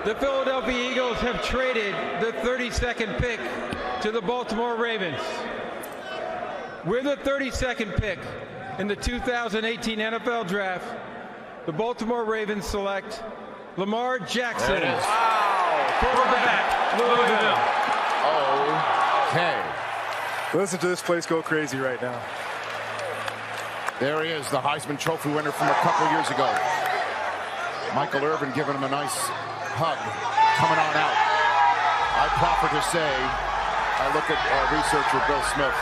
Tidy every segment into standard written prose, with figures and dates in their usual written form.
The Philadelphia Eagles have traded the 32nd pick to the Baltimore Ravens. With the 32nd pick in the 2018 NFL Draft, the Baltimore Ravens select Lamar Jackson. There it is. Wow. Quarterback, Louisville. Okay. Listen to this place go crazy right now. There he is, the Heisman Trophy winner from a couple years ago. Michael Irvin giving him a nice hug, coming on out. I proffer to say, I look at researcher Bill Smith,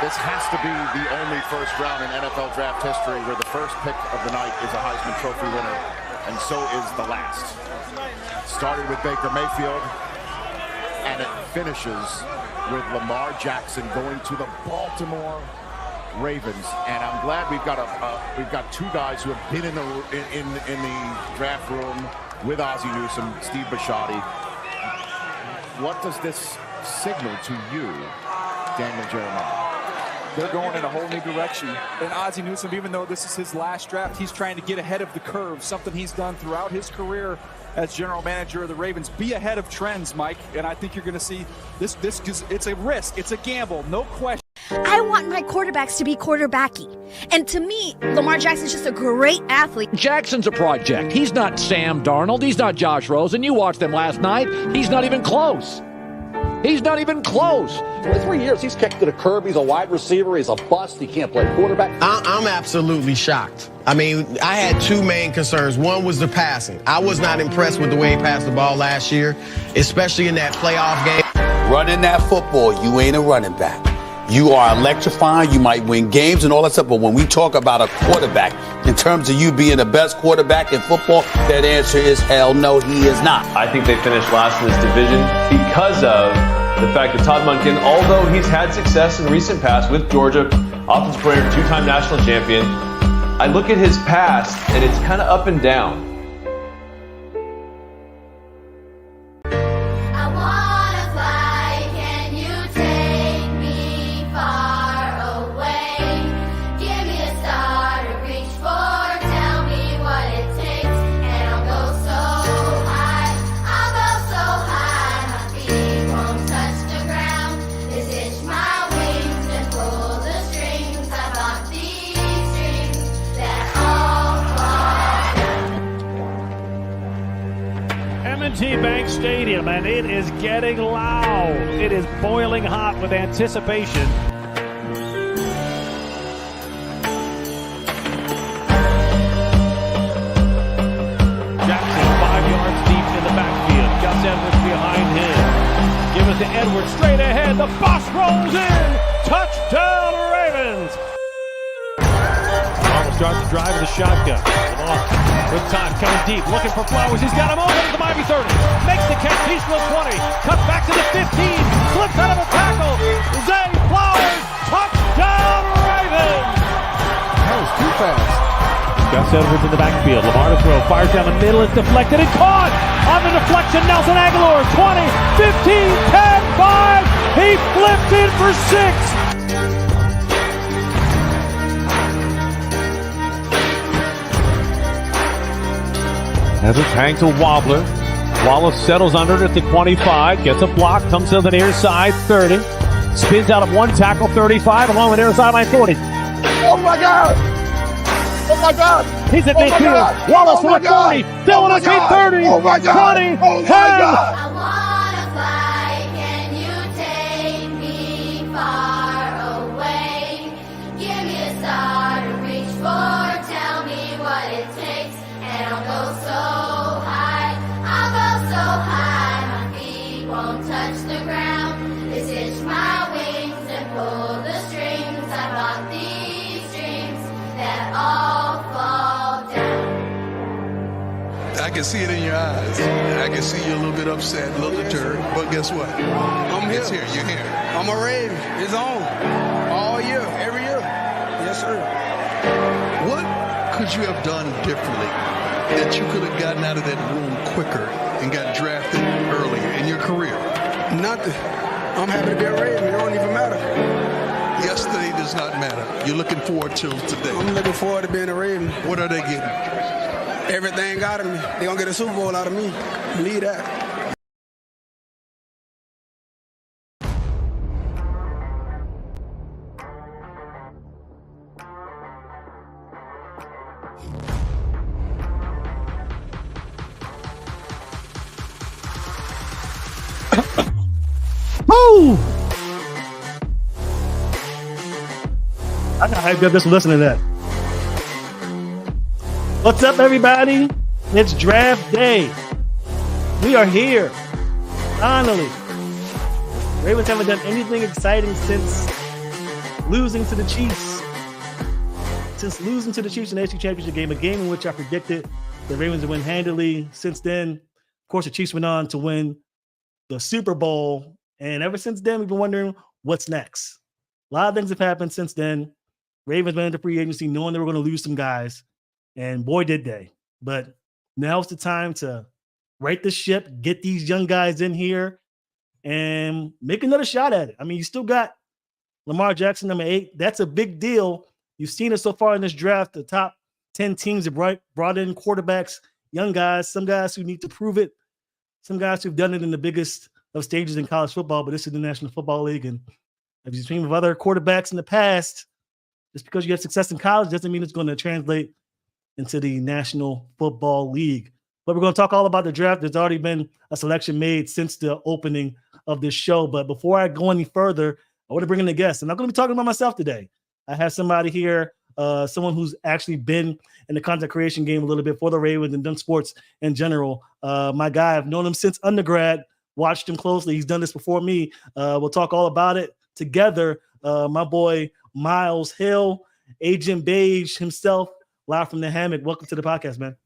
this has to be the only first round in NFL draft history where the first pick of the night is a Heisman Trophy winner, and so is the last. Started with Baker Mayfield, and it finishes with Lamar Jackson going to the Baltimore Ravens. And I'm glad we've got two guys who have been in the draft room with Ozzie Newsome, Steve Bisciotti. What does this signal to you, Daniel Jeremiah? They're going in a whole new direction. And Ozzie Newsome, even though this is his last draft, he's trying to get ahead of the curve, something he's done throughout his career as general manager of the Ravens. Be ahead of trends, Mike, and I think you're going to see this because it's a risk, it's a gamble, no question. I want my quarterbacks to be quarterbacky. And to me, Lamar Jackson's just a great athlete. Jackson's a project. He's not Sam Darnold. He's not Josh Rosen. You watched them last night. He's not even close. He's not even close. For 3 years, he's kicked to the curb. He's a wide receiver. He's a bust. He can't play quarterback. I'm absolutely shocked. I mean, I had two main concerns. One was the passing. I was not impressed with the way he passed the ball last year, especially in that playoff game. Running that football, you ain't a running back. You are electrifying. You might win games and all that stuff. But when we talk about a quarterback, in terms of you being the best quarterback in football, that answer is hell no, he is not. I think they finished last in this division because of the fact that Todd Monken, although he's had success in recent past with Georgia, offensive player, two-time national champion, I look at his past and it's kind of up and down. Bank Stadium, and it is getting loud. It is boiling hot with anticipation. Jackson 5 yards deep in the backfield. Gus Edwards behind him. Give it to Edwards straight ahead. The bus rolls in. Touchdown Ravens. Marvel starts to drive with a shotgun. With time, coming deep, looking for Flowers. He's got him open at the Miami 30. Makes the catch, he's to the 20. Cuts back to the 15. Slips out of a tackle. Zay Flowers, touchdown Ravens! That was too fast. Gus Edwards in the backfield. Lamar to throw. Fires down the middle. It's deflected and caught. On the deflection, Nelson Aguilar. 20, 15, 10, 5. He flipped it for 6. As it's hang to Wobbler. Wallace settles under it at the 25. Gets a block. Comes to the near side. 30. Spins out of one tackle. 35. Along the near sideline. 40. Oh my God! Oh my God! He's at midfield. Wallace with a 40. Dylan at 30. Oh my God! 20. Oh my 10. God! I wanna fly. Can you take me far away? Give me a star to reach for. Tell me what it takes. And I'll go so high, my feet won't touch the ground. Just hitch my wings and pull the strings. I bought these dreams that all fall down. I can see it in your eyes. I can see you a little bit upset, a little deterred. But guess what? I'm here. It's here. You're here. I'm a Raven. It's on. All year, every year. Yes, sir. What could you have done differently that you could have gotten out of that room quicker and got drafted earlier in your career? Nothing. I'm happy to be a Raven. It don't even matter. Yesterday does not matter. You're looking forward to today. I'm looking forward to being a Raven. What are they getting? everything out of me. They're going to get a Super Bowl out of me. Believe that. Woo! I got hyped up just listening to that. What's up, everybody? It's draft day. We are here. Finally. Ravens haven't done anything exciting since losing to the Chiefs. Since losing to the Chiefs in the AFC Championship game, a game in which I predicted the Ravens would win handily. Since then, of course, the Chiefs went on to win the Super Bowl. And ever since then, we've been wondering what's next. A lot of things have happened since then. Ravens went into free agency knowing they were going to lose some guys. And boy, did they. But now's the time to right the ship, get these young guys in here, and make another shot at it. I mean, you still got Lamar Jackson, number 8. That's a big deal. You've seen it so far in this draft. The top 10 teams have brought in quarterbacks, young guys, some guys who need to prove it, some guys who've done it in the biggest of stages in college football, but this is the National Football League. And if you've seen with other quarterbacks in the past, just because you have success in college doesn't mean it's going to translate into the National Football League. But we're going to talk all about the draft. There's already been a selection made since the opening of this show. But before I go any further, I want to bring in a guest. I'm not going to be talking about myself today. I have somebody here, someone who's actually been in the content creation game a little bit for the Ravens and done sports in general. My guy, I've known him since undergrad, watched him closely. He's done this before me. We'll talk all about it together. My boy, Miles Hill, Agent Beige himself, live from the hammock. Welcome to the podcast, man.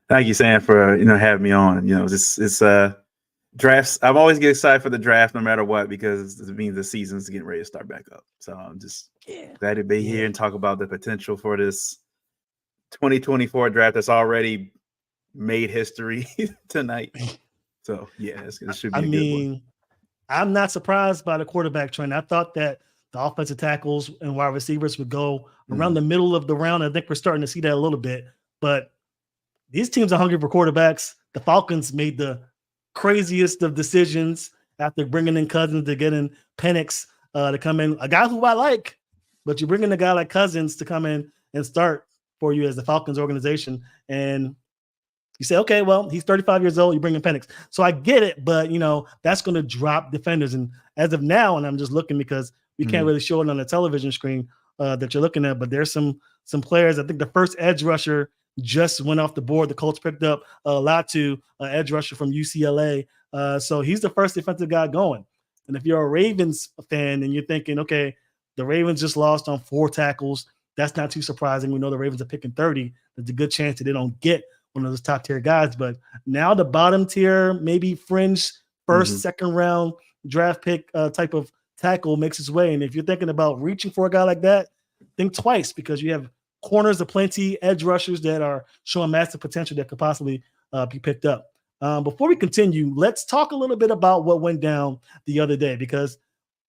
Thank you, Sam, for having me on. It's drafts. I'm always get excited for the draft, no matter what, because it means the season's getting ready to start back up. So I'm just glad to be here and talk about the potential for this 2024 draft that's already made history tonight. So yeah, it should be. A good one. I'm not surprised by the quarterback trend. I thought that the offensive tackles and wide receivers would go around the middle of the round. I think we're starting to see that a little bit, but these teams are hungry for quarterbacks. The Falcons made the craziest of decisions after bringing in Cousins to get in Penix to come in, a guy who I like, but you bring in a guy like Cousins to come in and start for you as the Falcons organization. And you say, okay, well, he's 35 years old. You bring in Penix. So I get it, but, that's going to drop defenders. And as of now, and I'm just looking because we can't really show it on the television screen that you're looking at, but there's some players. I think the first edge rusher just went off the board. The Colts picked up Latu, edge rusher from UCLA. So he's the first defensive guy going. And if you're a Ravens fan and you're thinking, okay, the Ravens just lost on 4 tackles, that's not too surprising. We know the Ravens are picking 30. There's a good chance that they don't get one of those top tier guys. But now the bottom tier, maybe fringe first, second round draft pick type of tackle makes its way. And if you're thinking about reaching for a guy like that, think twice, because you have corners aplenty, edge rushers that are showing massive potential that could possibly be picked up. Before we continue, let's talk a little bit about what went down the other day, because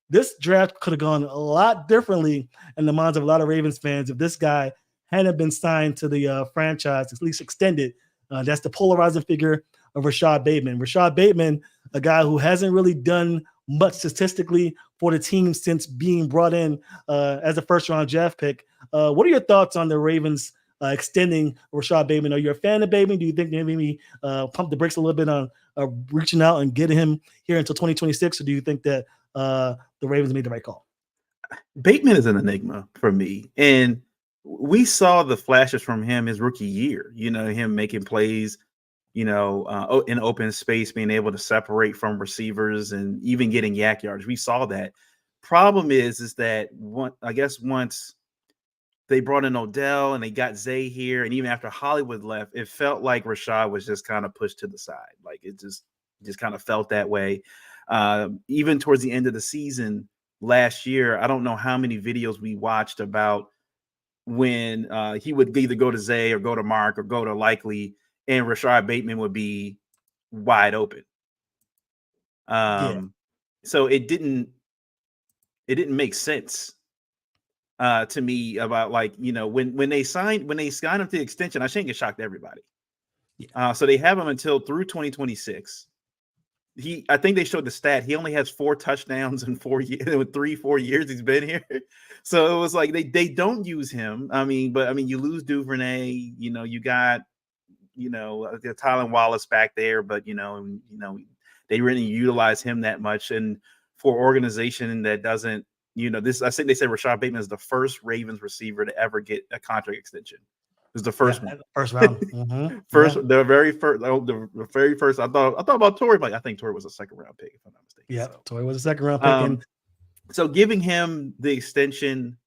this draft could have gone a lot differently in the minds of a lot of Ravens fans if this guy hadn't been signed to the franchise, at least extended. That's the polarizing figure of Rashad Bateman. Rashad Bateman, a guy who hasn't really done much statistically for the team since being brought in as a first-round draft pick. What are your thoughts on the Ravens extending Rashad Bateman? Are you a fan of Bateman? Do you think they maybe pump the brakes a little bit on reaching out and getting him here until 2026? Or do you think that the Ravens made the right call? Bateman is an enigma for me. And we saw the flashes from him his rookie year, him making plays, in open space, being able to separate from receivers and even getting yak yards. We saw that. Problem is that once they brought in Odell and they got Zay here, and even after Hollywood left, it felt like Rashad was just kind of pushed to the side. Like it just kind of felt that way. Even towards the end of the season last year, I don't know how many videos we watched about when he would either go to Zay or go to Mark or go to Likely, and Rashad Bateman would be wide open. So it didn't make sense to me about when they signed him to the extension. I think it shocked everybody. So they have him until through 2026. I think they showed the stat. He only has 4 touchdowns in 4 years, 3-4 years he's been here. So it was like they don't use him. But you lose Duvernay. You got Tylan Wallace back there, but they really utilize him that much. And for an organization that doesn't, this, I think they said Rashad Bateman is the first Ravens receiver to ever get a contract extension. It was the first one. First round. Mm-hmm. The very first. I thought about Torrey, but I think Torrey was a second round pick, if I'm not mistaken. Yeah, Torrey was a second round pick. So giving him the extension,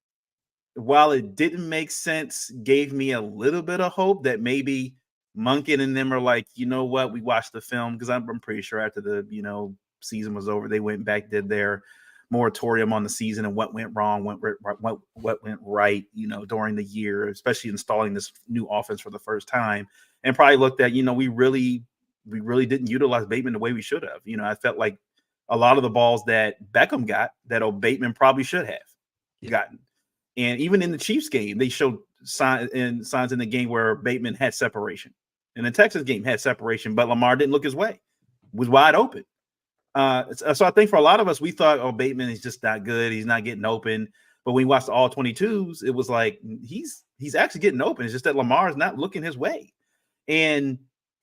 while it didn't make sense, gave me a little bit of hope that maybe Monken and them are like, you know what, we watched the film, because I'm pretty sure after the season was over, they went back, did their moratorium on the season and what went wrong, what went right, during the year, especially installing this new offense for the first time, and probably looked at, we really didn't utilize Bateman the way we should have. I felt like a lot of the balls that Beckham got that Bateman probably should have gotten. And even in the Chiefs game, they showed signs in the game where Bateman had separation. In the Texas game, had separation, but Lamar didn't look his way. Was wide open. So I think for a lot of us, we thought, Bateman is just not good. He's not getting open. But when we watched the all 22s, it was like he's actually getting open. It's just that Lamar is not looking his way. And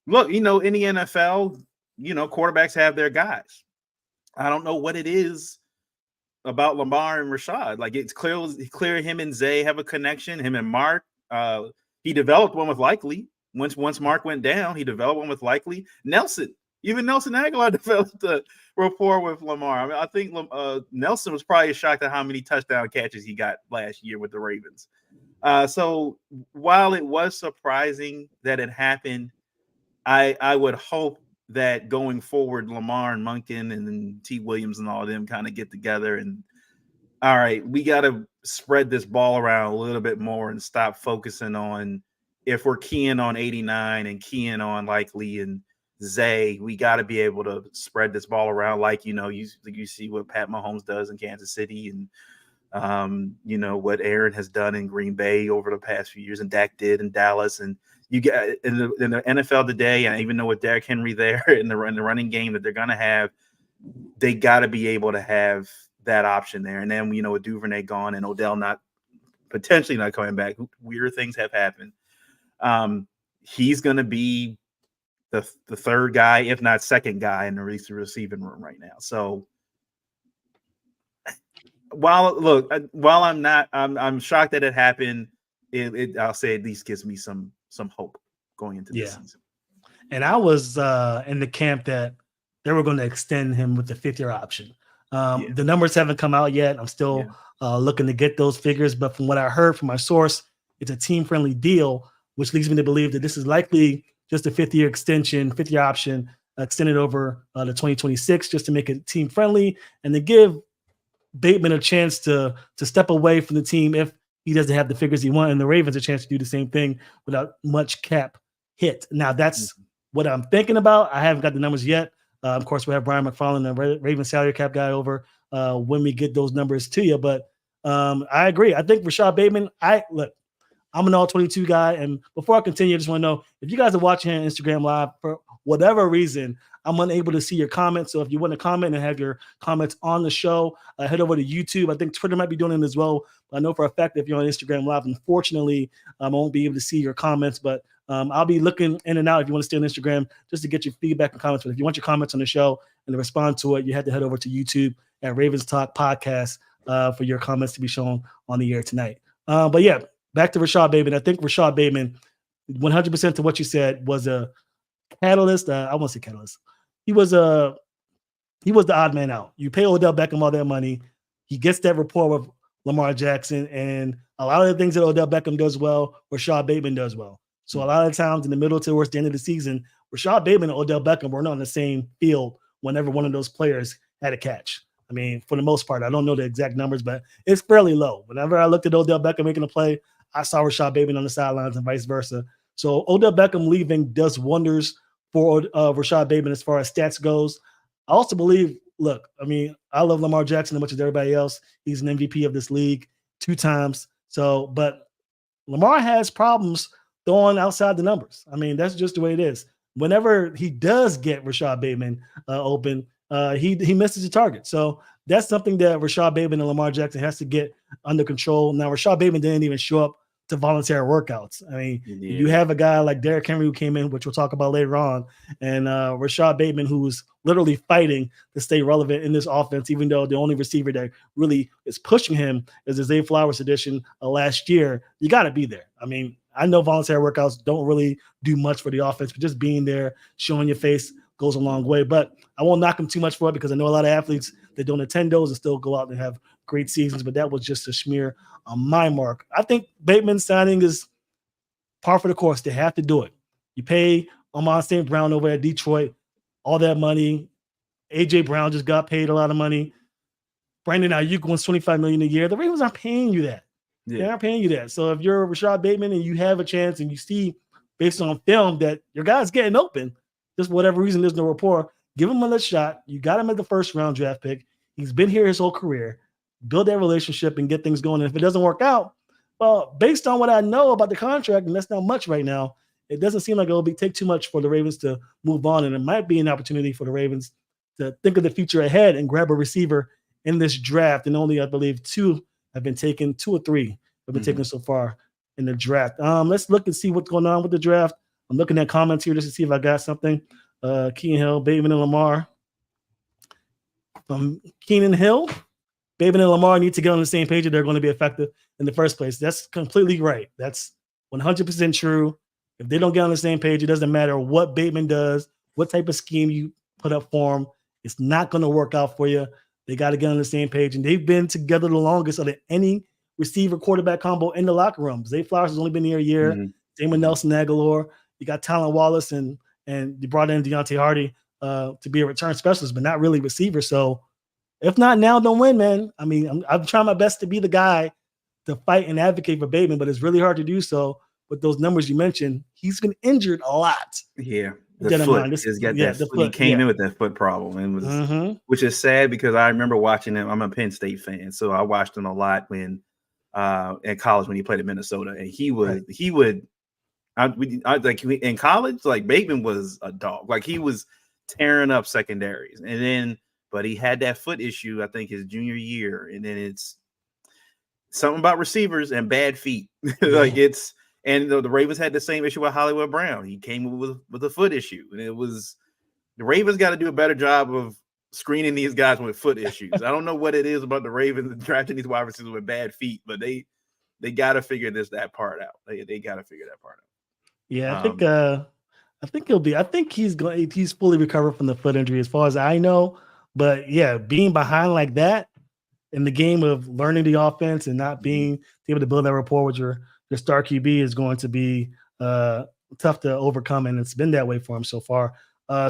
look, in the NFL, quarterbacks have their guys. I don't know what it is about Lamar and Rashad. Like, it's clear him and Zay have a connection. Him and Mark. He developed one with Likely. Once Mark went down, he developed one with Likely. Even Nelson Aguilar developed a rapport with Lamar. I think Nelson was probably shocked at how many touchdown catches he got last year with the Ravens. So while it was surprising that it happened, I would hope that going forward, Lamar and Monken and then T. Williams and all of them kind of get together and, all right, we got to spread this ball around a little bit more and stop focusing on, if we're keying on 89 and keying on Likely and Zay, we got to be able to spread this ball around, like you see what Pat Mahomes does in Kansas City, and what Aaron has done in Green Bay over the past few years, and Dak did in Dallas. And you get in the NFL today, and I even know with Derrick Henry there in the running game that they're gonna have, they got to be able to have that option there. And then with Duvernay gone and Odell potentially not coming back, weird things have happened. He's gonna be the third guy, if not second guy, in the receiving room right now. So while I'm shocked that it happened, I'll say at least gives me some hope going into this season. And I was in the camp that they were going to extend him with the 5th-year option. The numbers haven't come out yet. I'm still looking to get those figures, but from what I heard from my source, it's a team-friendly deal, which leads me to believe that this is likely just a 5th-year extension, 5th-year option, extended over to 2026, just to make it team friendly and to give Bateman a chance to step away from the team if he doesn't have the figures he wants, and the Ravens a chance to do the same thing without much cap hit. Now, that's what I'm thinking about. I haven't got the numbers yet. Of course, we have Brian McFarland, the Ravens salary cap guy, over when we get those numbers to you. But I agree. I think Rashad Bateman, I'm an all 22 guy. And before I continue, I just want to know if you guys are watching on Instagram Live for whatever reason, I'm unable to see your comments. So if you want to comment and have your comments on the show, head over to YouTube. I think Twitter might be doing it as well. But I know for a fact if you're on Instagram Live, unfortunately, I won't be able to see your comments. But I'll be looking in and out if you want to stay on Instagram just to get your feedback and comments. But if you want your comments on the show and to respond to it, you have to head over to YouTube at Ravens Talk Podcast for your comments to be shown on the air tonight. But yeah, back to Rashad Bateman. I think Rashad Bateman, 100% to what you said, was a catalyst. I won't say catalyst. He was the odd man out. You pay Odell Beckham all that money. He gets that rapport with Lamar Jackson, and a lot of the things that Odell Beckham does well, Rashad Bateman does well. So a lot of times in the middle towards the end of the season, Rashad Bateman and Odell Beckham were not on the same field whenever one of those players had a catch. I mean, for the most part, I don't know the exact numbers, but it's fairly low. Whenever I looked at Odell Beckham making a play, I saw Rashad Bateman on the sidelines and vice versa. So Odell Beckham leaving does wonders for Rashad Bateman as far as stats goes. I also believe, look, I mean, I love Lamar Jackson as much as everybody else. He's an MVP of this league 2 times. So, but Lamar has problems throwing outside the numbers. I mean, that's just the way it is. Whenever he does get Rashad Bateman open, he misses the target. So that's something that Rashad Bateman and Lamar Jackson has to get under control. Now, Rashad Bateman didn't even show up to voluntary workouts. I mean, you have a guy like Derrick Henry who came in, which we'll talk about later on, and Rashad Bateman, who's literally fighting to stay relevant in this offense, even though the only receiver that really is pushing him is the Zay Flowers edition last year. You got to be there. I mean, I know voluntary workouts don't really do much for the offense, but just being there, showing your face goes a long way. But I won't knock him too much for it because I know a lot of athletes that don't attend those and still go out and have great seasons, but that was just a smear on my mark. I think Bateman's signing is par for the course. They have to do it. You pay Amon St. Brown over at Detroit all that money. A.J. Brown just got paid a lot of money. Brandon Ayuk wants $25 million a year. The Ravens aren't paying you that. Yeah. They aren't paying you that. So if you're Rashad Bateman and you have a chance and you see based on film that your guy's getting open, just for whatever reason, there's no rapport, give him another shot. You got him at the first round draft pick. He's been here his whole career. Build that relationship and get things going. And if it doesn't work out, well, based on what I know about the contract, and that's not much right now, it doesn't seem like it'll take too much for the Ravens to move on. And it might be an opportunity for the Ravens to think of the future ahead and grab a receiver in this draft. And only, I believe, two or three have been taken so far in the draft. Let's look and see what's going on with the draft. I'm looking at comments here just to see if I got something. Keenan Hill, Bateman and Lamar. From Keenan Hill, Bateman and Lamar need to get on the same page if they're going to be effective in the first place. That's completely right. That's 100% true. If they don't get on the same page, it doesn't matter what Bateman does, what type of scheme you put up for him. It's not going to work out for you. They got to get on the same page. And they've been together the longest of any receiver quarterback combo in the locker room. Zay Flowers has only been here a year. Same with Nelson Aguilar. You got Tylan Wallace and you brought in Deontay Hardy to be a return specialist, but not really receiver. So if not now, don't win, man. I mean, I'm trying my best to be the guy to fight and advocate for Bateman, but it's really hard to do so with those numbers you mentioned. He's been injured a lot. Yeah. The foot has got that foot. He came in with that foot problem and was, which is sad because I remember watching him. I'm a Penn State fan, so I watched him a lot when in college when he played at Minnesota, and he would like in college, like Bateman was a dog. Like he was tearing up secondaries, and then but he had that foot issue, I think, his junior year, and then it's something about receivers and bad feet. Like it's. And the Ravens had the same issue with Hollywood Brown. He came with a foot issue. And it was the Ravens got to do a better job of screening these guys with foot issues. I don't know what it is about the Ravens drafting these wide receivers with bad feet, but they got to figure that part out. They got to figure that part out. Yeah, I think he'll be. I think he's fully recovered from the foot injury as far as I know. But yeah, being behind like that in the game of learning the offense and not being able to build that rapport with your star QB is going to be tough to overcome, and it's been that way for him so far.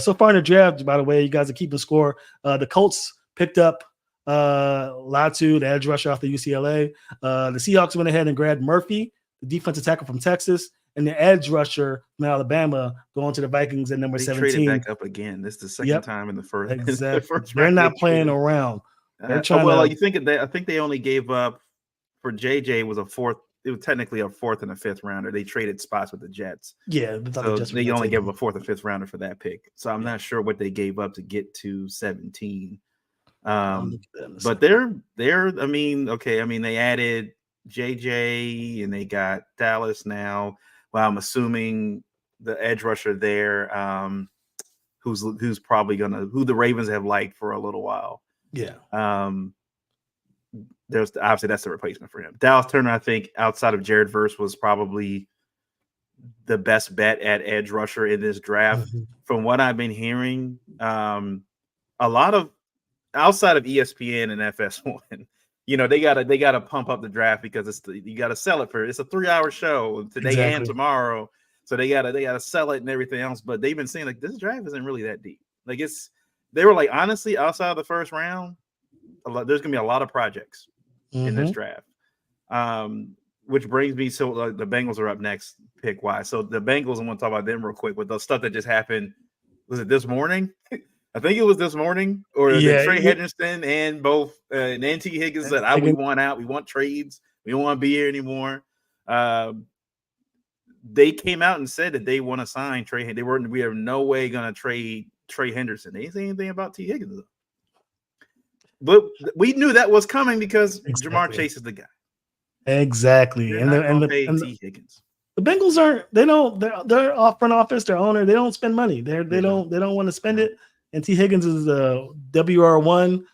So far in the draft, by the way, you guys are keeping score. The Colts picked up Latu, the edge rusher off the UCLA. The Seahawks went ahead and grabbed Murphy, the defensive tackle from Texas, and the edge rusher from Alabama going to the Vikings at number 17. Traded back up again. This is the second time in the first. Exactly. They're not playing around. They're trying you think I think they only gave up for JJ was a fourth. It was technically a fourth and a fifth rounder. They traded spots with the Jets. Yeah. So they only gave a fourth and fifth rounder for that pick. So I'm not sure what they gave up to get to 17. But I mean, they added JJ and they got Dallas now. Well, I'm assuming the edge rusher there, who's probably who the Ravens have liked for a little while. Yeah. There's obviously that's the replacement for him. Dallas Turner, I think, outside of Jared Verse, was probably the best bet at edge rusher in this draft. From what I've been hearing, a lot of outside of ESPN and FS1, they gotta pump up the draft because you gotta sell it it's a 3-hour show today and tomorrow, so they gotta sell it and everything else. But they've been saying like this draft isn't really that deep. Like they were like honestly outside of the first round, there's gonna be a lot of projects in this draft, which brings me the Bengals are up next pick wise. So the Bengals, I want to talk about them real quick with the stuff that just happened. Was it this morning? I think it was this morning, or Trey Hendrickson and both Nancy Higgins said, "We want out. We want trades. We don't want to be here anymore." they came out and said that they want to sign Trey. We are no way going to trade Trey Henderson. They didn't say anything about T. Higgins, but we knew that was coming because Jamar Chase is the guy. Exactly. They're And not the and gonna the, pay and T. Higgins. the Bengals aren't. They're off front office. Their owner. They don't spend money. They don't want to spend it. And T. Higgins is a WR1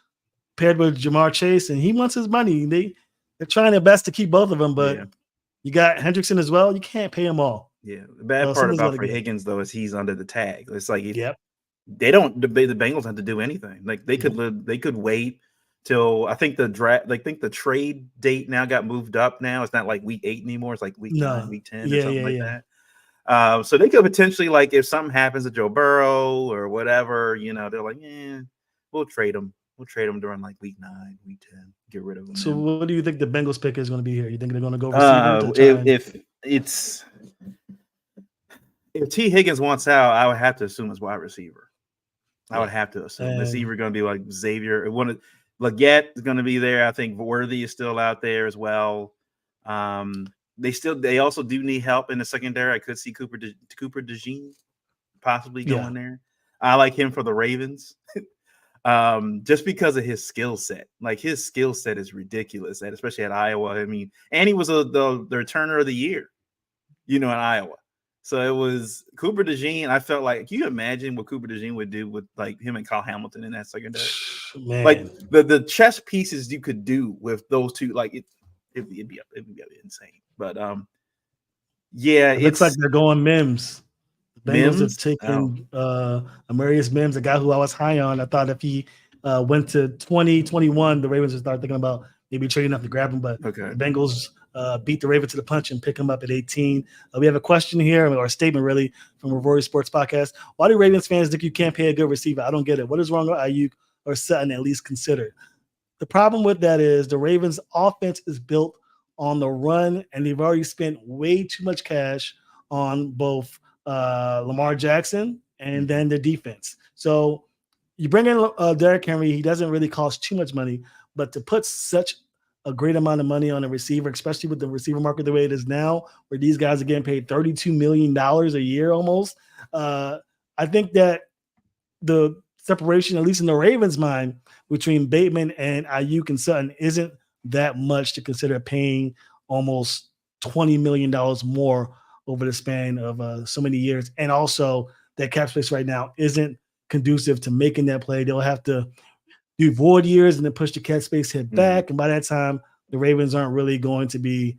paired with Jamar Chase, and he wants his money. They're trying their best to keep both of them, but you got Hendrickson as well. You can't pay them all. Yeah, the bad part about for Higgins though is he's under the tag. It's like they don't. The Bengals have to do anything. Like they could wait till I think the draft. I think the trade date now got moved up. Now it's not like week 8 anymore. It's like week 9, week 10, or something like that. So they could potentially, like, if something happens to Joe Burrow or whatever, they're like, we'll trade him. We'll trade him during like week 9, week 10. Get rid of him. So what do you think the Bengals pick is going to be here? You think they're going to go receiver? If T. Higgins wants out, I would have to assume it's wide receiver. I would have to assume it's either going to be like Xavier. Leggett is going to be there. I think Worthy is still out there as well. They also do need help in the secondary. I could see Cooper DeJean possibly going there. I like him for the Ravens. Just because of his skill set. Like, his skill set is ridiculous, and especially at Iowa. I mean, and he was the returner of the year, in Iowa. So it was Cooper DeJean. I felt like, can you imagine what Cooper DeJean would do with like him and Kyle Hamilton in that secondary? Man. Like the chess pieces you could do with those two, like it'd be insane. But it looks like they're going Mims. The Bengals have taken Amarius Mims, a guy who I was high on. I thought if he went to 2021, the Ravens would start thinking about maybe trading up to grab him. But the Bengals beat the Ravens to the punch and pick him up at 18. We have a question here, or a statement really, from Rory Sports Podcast. Why do Ravens fans think you can't pay a good receiver? I don't get it. What is wrong with Ayuk or Sutton, at least considered? The problem with that is the Ravens offense is built on the run, and they've already spent way too much cash on both Lamar Jackson and then the defense. So you bring in Derrick Henry, he doesn't really cost too much money, but to put such a great amount of money on a receiver, especially with the receiver market the way it is now, where these guys are getting paid $32 million a year almost, I think that the separation, at least in the Ravens' mind, between Bateman and Ayuk and Sutton isn't that much to consider paying almost $20 million more over the span of so many years. And also that cap space right now isn't conducive to making that play. They'll have to do void years and then push the cap space hit back. And by that time, the Ravens aren't really going to be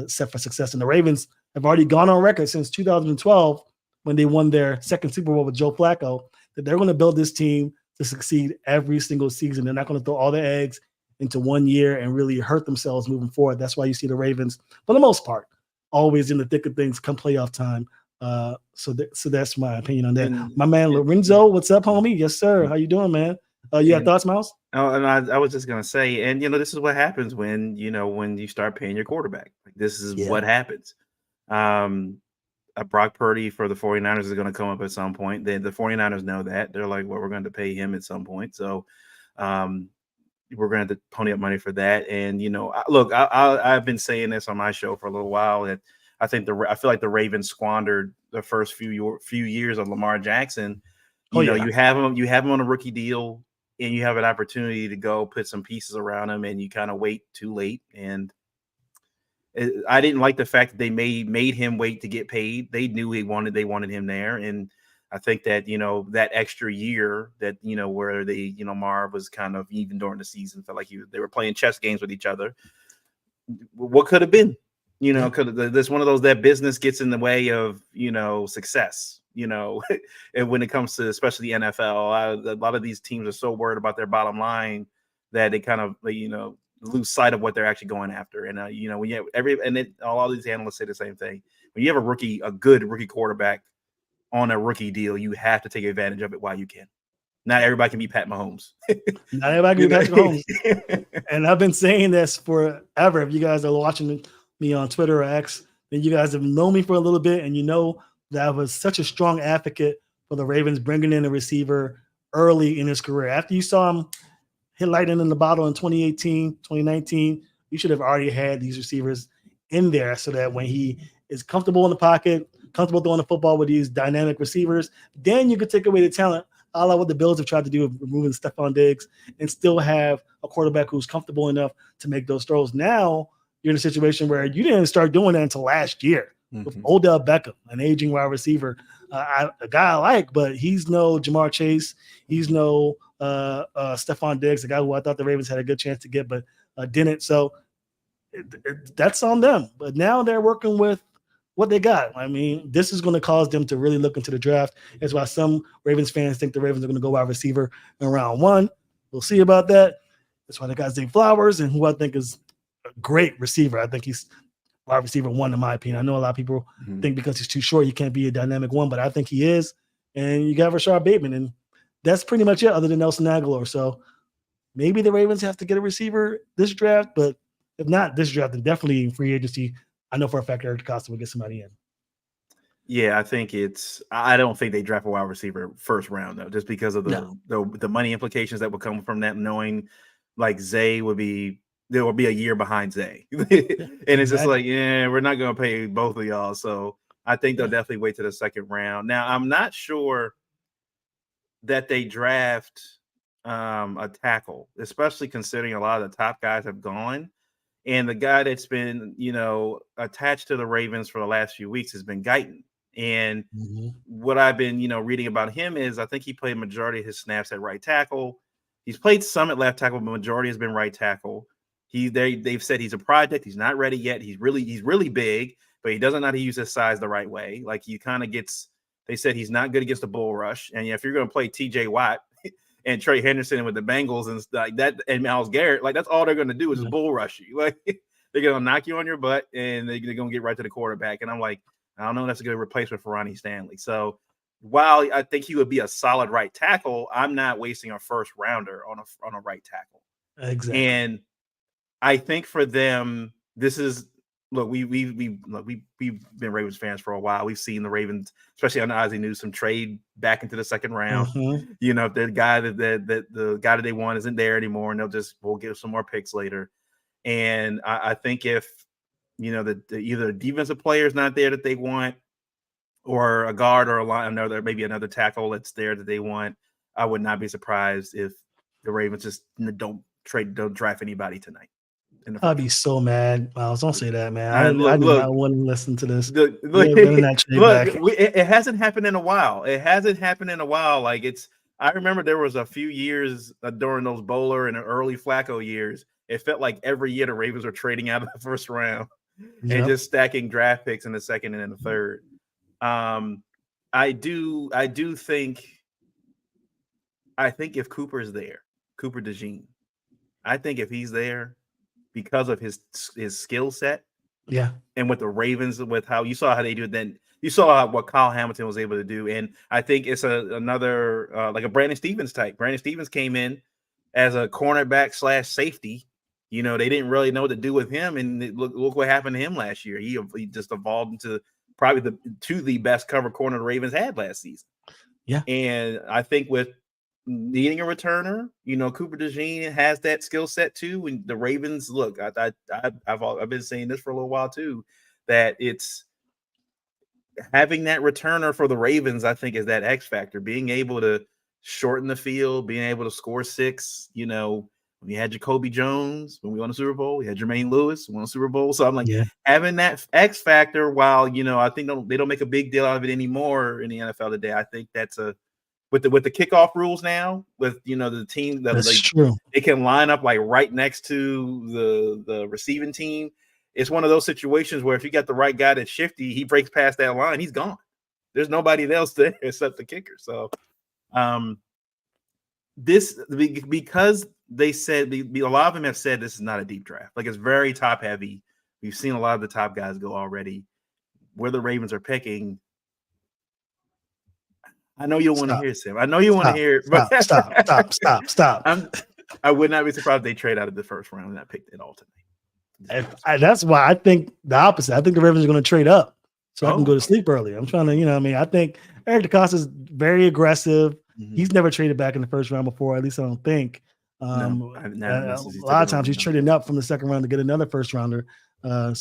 set for success. And the Ravens have already gone on record since 2012, when they won their second Super Bowl with Joe Flacco, that they're going to build this team to succeed every single season. They're not going to throw all their eggs into one year and really hurt themselves moving forward. That's why you see the Ravens, for the most part, always in the thick of things come playoff time. So that's my opinion on that. My man Lorenzo, what's up, homie? Yes, sir. How you doing, man? You got thoughts, Miles? Oh, and I was just gonna say, and this is what happens when you start paying your quarterback. Like, this is what happens. Brock Purdy for the 49ers is going to come up at some point. The 49ers know that. They're like, well, we're going to pay him at some point. So we're going to pony up money for that. And, look, I've been saying this on my show for a little while, that I feel like the Ravens squandered the first few years of Lamar Jackson. You have him on a rookie deal, and you have an opportunity to go put some pieces around him, and you kind of wait too late. And I didn't like the fact that they made him wait to get paid. They knew they wanted him there. And I think that, that extra year that, where Marv was kind of, even during the season, felt like they were playing chess games with each other. What could have been, there's one of those, that business gets in the way of, success, and when it comes to, especially the NFL, a lot of these teams are so worried about their bottom line that they kind of, lose sight of what they're actually going after. And when you have all these analysts say the same thing. When you have a good rookie quarterback on a rookie deal, you have to take advantage of it while you can. Not everybody can be Pat Mahomes. Not everybody can be Pat Mahomes. And I've been saying this forever. If you guys are watching me on Twitter or X, then you guys have known me for a little bit, and that I was such a strong advocate for the Ravens bringing in a receiver early in his career. After you saw him hit lightning in the bottle in 2018, 2019, you should have already had these receivers in there, so that when he is comfortable in the pocket, comfortable throwing the football with these dynamic receivers, then you could take away the talent, a la what the Bills have tried to do with removing Stephon Diggs, and still have a quarterback who's comfortable enough to make those throws. Now you're in a situation where you didn't start doing that until last year with Odell Beckham, an aging wide receiver, a guy I like, but he's no Jamar Chase. He's no Stephon Diggs, a guy who I thought the Ravens had a good chance to get, but didn't. So that's on them. But now they're working with what they got. I mean, this is going to cause them to really look into the draft. That's why some Ravens fans think the Ravens are going to go wide receiver in round 1. We'll see about that. That's why they got Zay Flowers, and who I think is a great receiver. I think he's wide receiver 1 in my opinion. I know a lot of people think because he's too short, he can't be a dynamic 1, but I think he is. And you got Rashard Bateman, and that's pretty much it other than Nelson Aguilar. So maybe the Ravens have to get a receiver this draft, but if not this draft, then definitely in free agency. I know for a fact Eric DeCosta will get somebody in. Yeah, I think I don't think they draft a wide receiver first round though, just because of the money implications that would come from that, knowing like Zay there will be a year behind Zay. And it's just like, yeah, we're not going to pay both of y'all. So I think they'll definitely wait to the second round. Now, I'm not sure that they draft a tackle, especially considering a lot of the top guys have gone. And the guy that's been, attached to the Ravens for the last few weeks has been Guyton. And what I've been, reading about him is I think he played majority of his snaps at right tackle. He's played some at left tackle, but majority has been right tackle. They've said he's a project. He's not ready yet. He's really big, but he doesn't know how to use his size the right way. Like he kind of gets. They said he's not good against the bull rush. And if you're going to play T.J. Watt and Trey Henderson with the Bengals and like that, and Myles Garrett, like that's all they're going to do is bull rush you. Like they're going to knock you on your butt and they're going to get right to the quarterback. And I'm like, I don't know if that's a good replacement for Ronnie Stanley. So while I think he would be a solid right tackle, I'm not wasting a first rounder on a right tackle. Exactly. And I think for them, this is we've been Ravens fans for a while. We've seen the Ravens, especially under Ozzie Newsome, trade back into the second round. If the guy the guy that they want isn't there anymore, and we'll give some more picks later. And I think if either the defensive player is not there that they want, or a guard or maybe another tackle that's there that they want, I would not be surprised if the Ravens just don't draft anybody tonight. I'd be so mad. Miles, don't say that, man. I wouldn't listen to this. It hasn't happened in a while. Like I remember there was a few years during those Bowler and early Flacco years. It felt like every year the Ravens were trading out of the first round and just stacking draft picks in the second and in the third. I think if Cooper's there, Cooper DeJean, I think if he's there, because of his skill set, and with the Ravens, with how you saw how they do it, then you saw what Kyle Hamilton was able to do, and I think it's another like a Brandon Stevens type. Brandon Stevens came in as a cornerback / safety. They didn't really know what to do with him, and look what happened to him last year. He just evolved into probably the best cover corner the Ravens had last season. Yeah, and I think with needing a returner, Cooper DeJean has that skill set too. And the Ravens, look, I've been saying this for a little while too, that it's having that returner for the Ravens, I think, is that X factor, being able to shorten the field, being able to score 6. When we had Jacoby Jones, when we won the Super Bowl, we had Jermaine Lewis, won the Super Bowl. So I'm like, having that X factor, while, I think they don't make a big deal out of it anymore in the NFL today. I think that's with the kickoff rules now, with the team that they can line up like right next to the receiving team. It's one of those situations where if you got the right guy that's shifty, he breaks past that line, he's gone. There's nobody else there except the kicker. So, because they said a lot of them have said this is not a deep draft. Like it's very top heavy. We've seen a lot of the top guys go already. Where the Ravens are picking. I know you don't want to hear it, Sam. I know you want to hear it. But Stop. I would not be surprised if they trade out of the first round and not pick it all tonight. That's why I think the opposite. I think the Ravens are going to trade up so I can go to sleep early. I'm trying to, I think Eric DeCosta is very aggressive. He's never traded back in the first round before, at least I don't think. A lot of times he's trading up from the second round to get another first rounder. I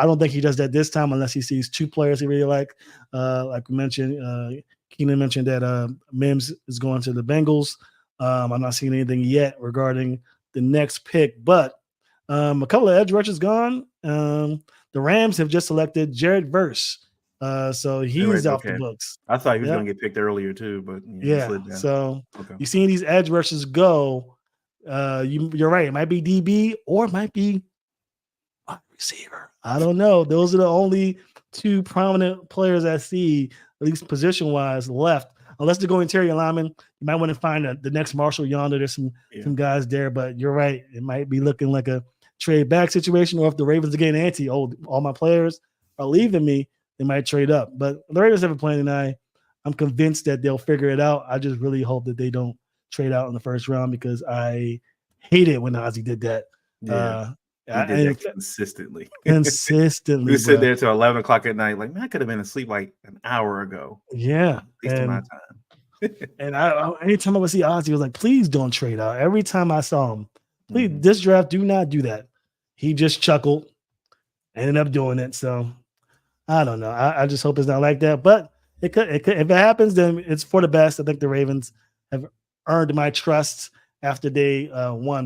don't think he does that this time unless he sees two players he really like. Like we mentioned, Keenan mentioned that Mims is going to the Bengals. I'm not seeing anything yet regarding the next pick, but a couple of edge rushers gone. The Rams have just selected Jared Verse. So he's off the books. I thought he was Yep. going to get picked earlier too, but he Yeah. slid down. So Okay. you're seeing these edge rushers go. You're right. It might be DB or it might be wide receiver. I don't know. Those are the only two prominent players I see, at least position wise, left. Unless they're going interior lineman, you might want to find the next Marshall yonder. There's some guys there, but you're right. It might be looking like a trade back situation, or if the Ravens are getting antsy, all my players are leaving me, they might trade up. But the Ravens have a plan tonight. I'm convinced that they'll figure it out. I just really hope that they don't trade out in the first round because I hate it when Ozzie did that. Yeah. He did that consistently. Consistently. We sit there till 11 o'clock at night. Like, man, I could have been asleep like an hour ago. Yeah. Wasting my time. And anytime I would see Ozzie, I was like, please don't trade out. Every time I saw him, please, this draft, do not do that. He just chuckled, ended up doing it. So I don't know. I just hope it's not like that. But it could. If it happens, then it's for the best. I think the Ravens have earned my trust after they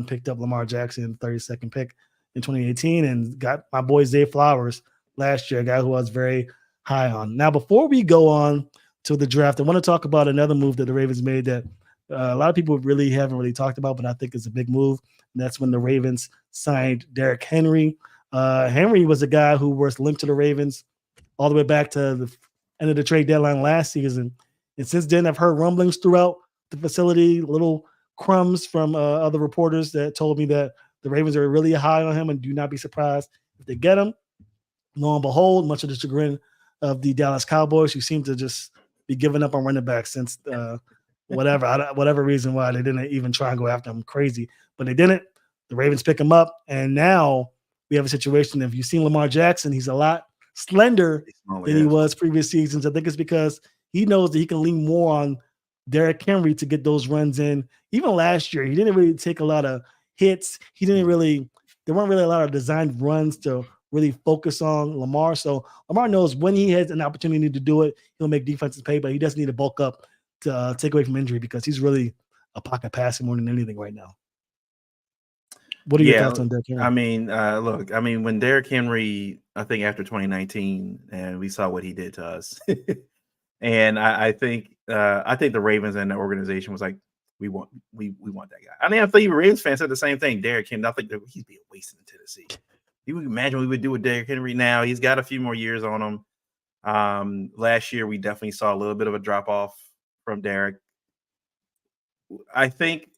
picked up Lamar Jackson, 32nd pick in 2018, and got my boy Zay Flowers last year, a guy who I was very high on. Now, before we go on to the draft, I want to talk about another move that the Ravens made that a lot of people really haven't really talked about, but I think is a big move. And that's when the Ravens signed Derrick Henry. Henry was a guy who was linked to the Ravens all the way back to the end of the trade deadline last season. And since then, I've heard rumblings throughout the facility, little crumbs from other reporters that told me that the Ravens are really high on him and do not be surprised if they get him. Lo and behold, much of the chagrin of the Dallas Cowboys, who seem to just be giving up on running backs since whatever reason why they didn't even try and go after him. Crazy, but they didn't. The Ravens pick him up, and now we have a situation. If you've seen Lamar Jackson, he's a lot slender than he was previous seasons. I think it's because he knows that he can lean more on Derrick Henry to get those runs in. Even last year, he didn't really take a lot of hits. There weren't really a lot of designed runs to really focus on Lamar. So Lamar knows when he has an opportunity to do it, he'll make defenses pay, but he doesn't need to bulk up to take away from injury because he's really a pocket passer more than anything right now. What are your thoughts on Derrick Henry? I mean, when Derrick Henry, I think after 2019, and we saw what he did to us, and I think the Ravens and the organization was like, we want that guy. I mean, I think Ravens fans said the same thing. Derrick Henry, I think that he's being wasted in Tennessee. You would imagine what we would do with Derrick Henry now. He's got a few more years on him. Last year, we definitely saw a little bit of a drop off from Derrick. I think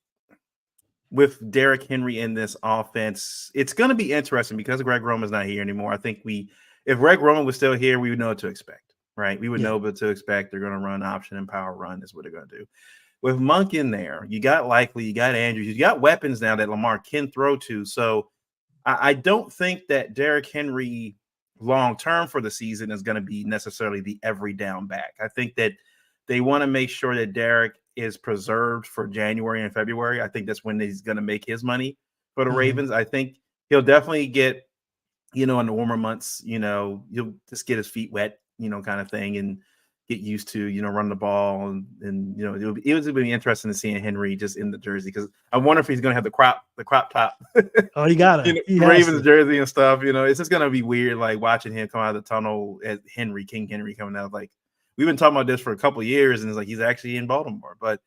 with Derrick Henry in this offense, it's going to be interesting because Greg Roman's not here anymore. I think if Greg Roman was still here, we would know what to expect, right? We would know what to expect. They're going to run option and power run is what they're going to do. With Monk in there, you got Likely, you got Andrews, you got weapons now that Lamar can throw to. So I don't think that Derrick Henry long-term for the season is going to be necessarily the every down back. I think that they want to make sure that Derrick is preserved for January and February. I think that's when he's going to make his money for the Ravens. I think he'll definitely get, in the warmer months, he'll just get his feet wet, kind of thing, and get used to, run the ball. And it would be interesting to see Henry just in the jersey, because I wonder if he's going to have the crop top. Oh, he got it. Ravens jersey and stuff. It's just going to be weird, like watching him come out of the tunnel as King Henry coming out. Like, we've been talking about this for a couple of years, and it's like he's actually in Baltimore. But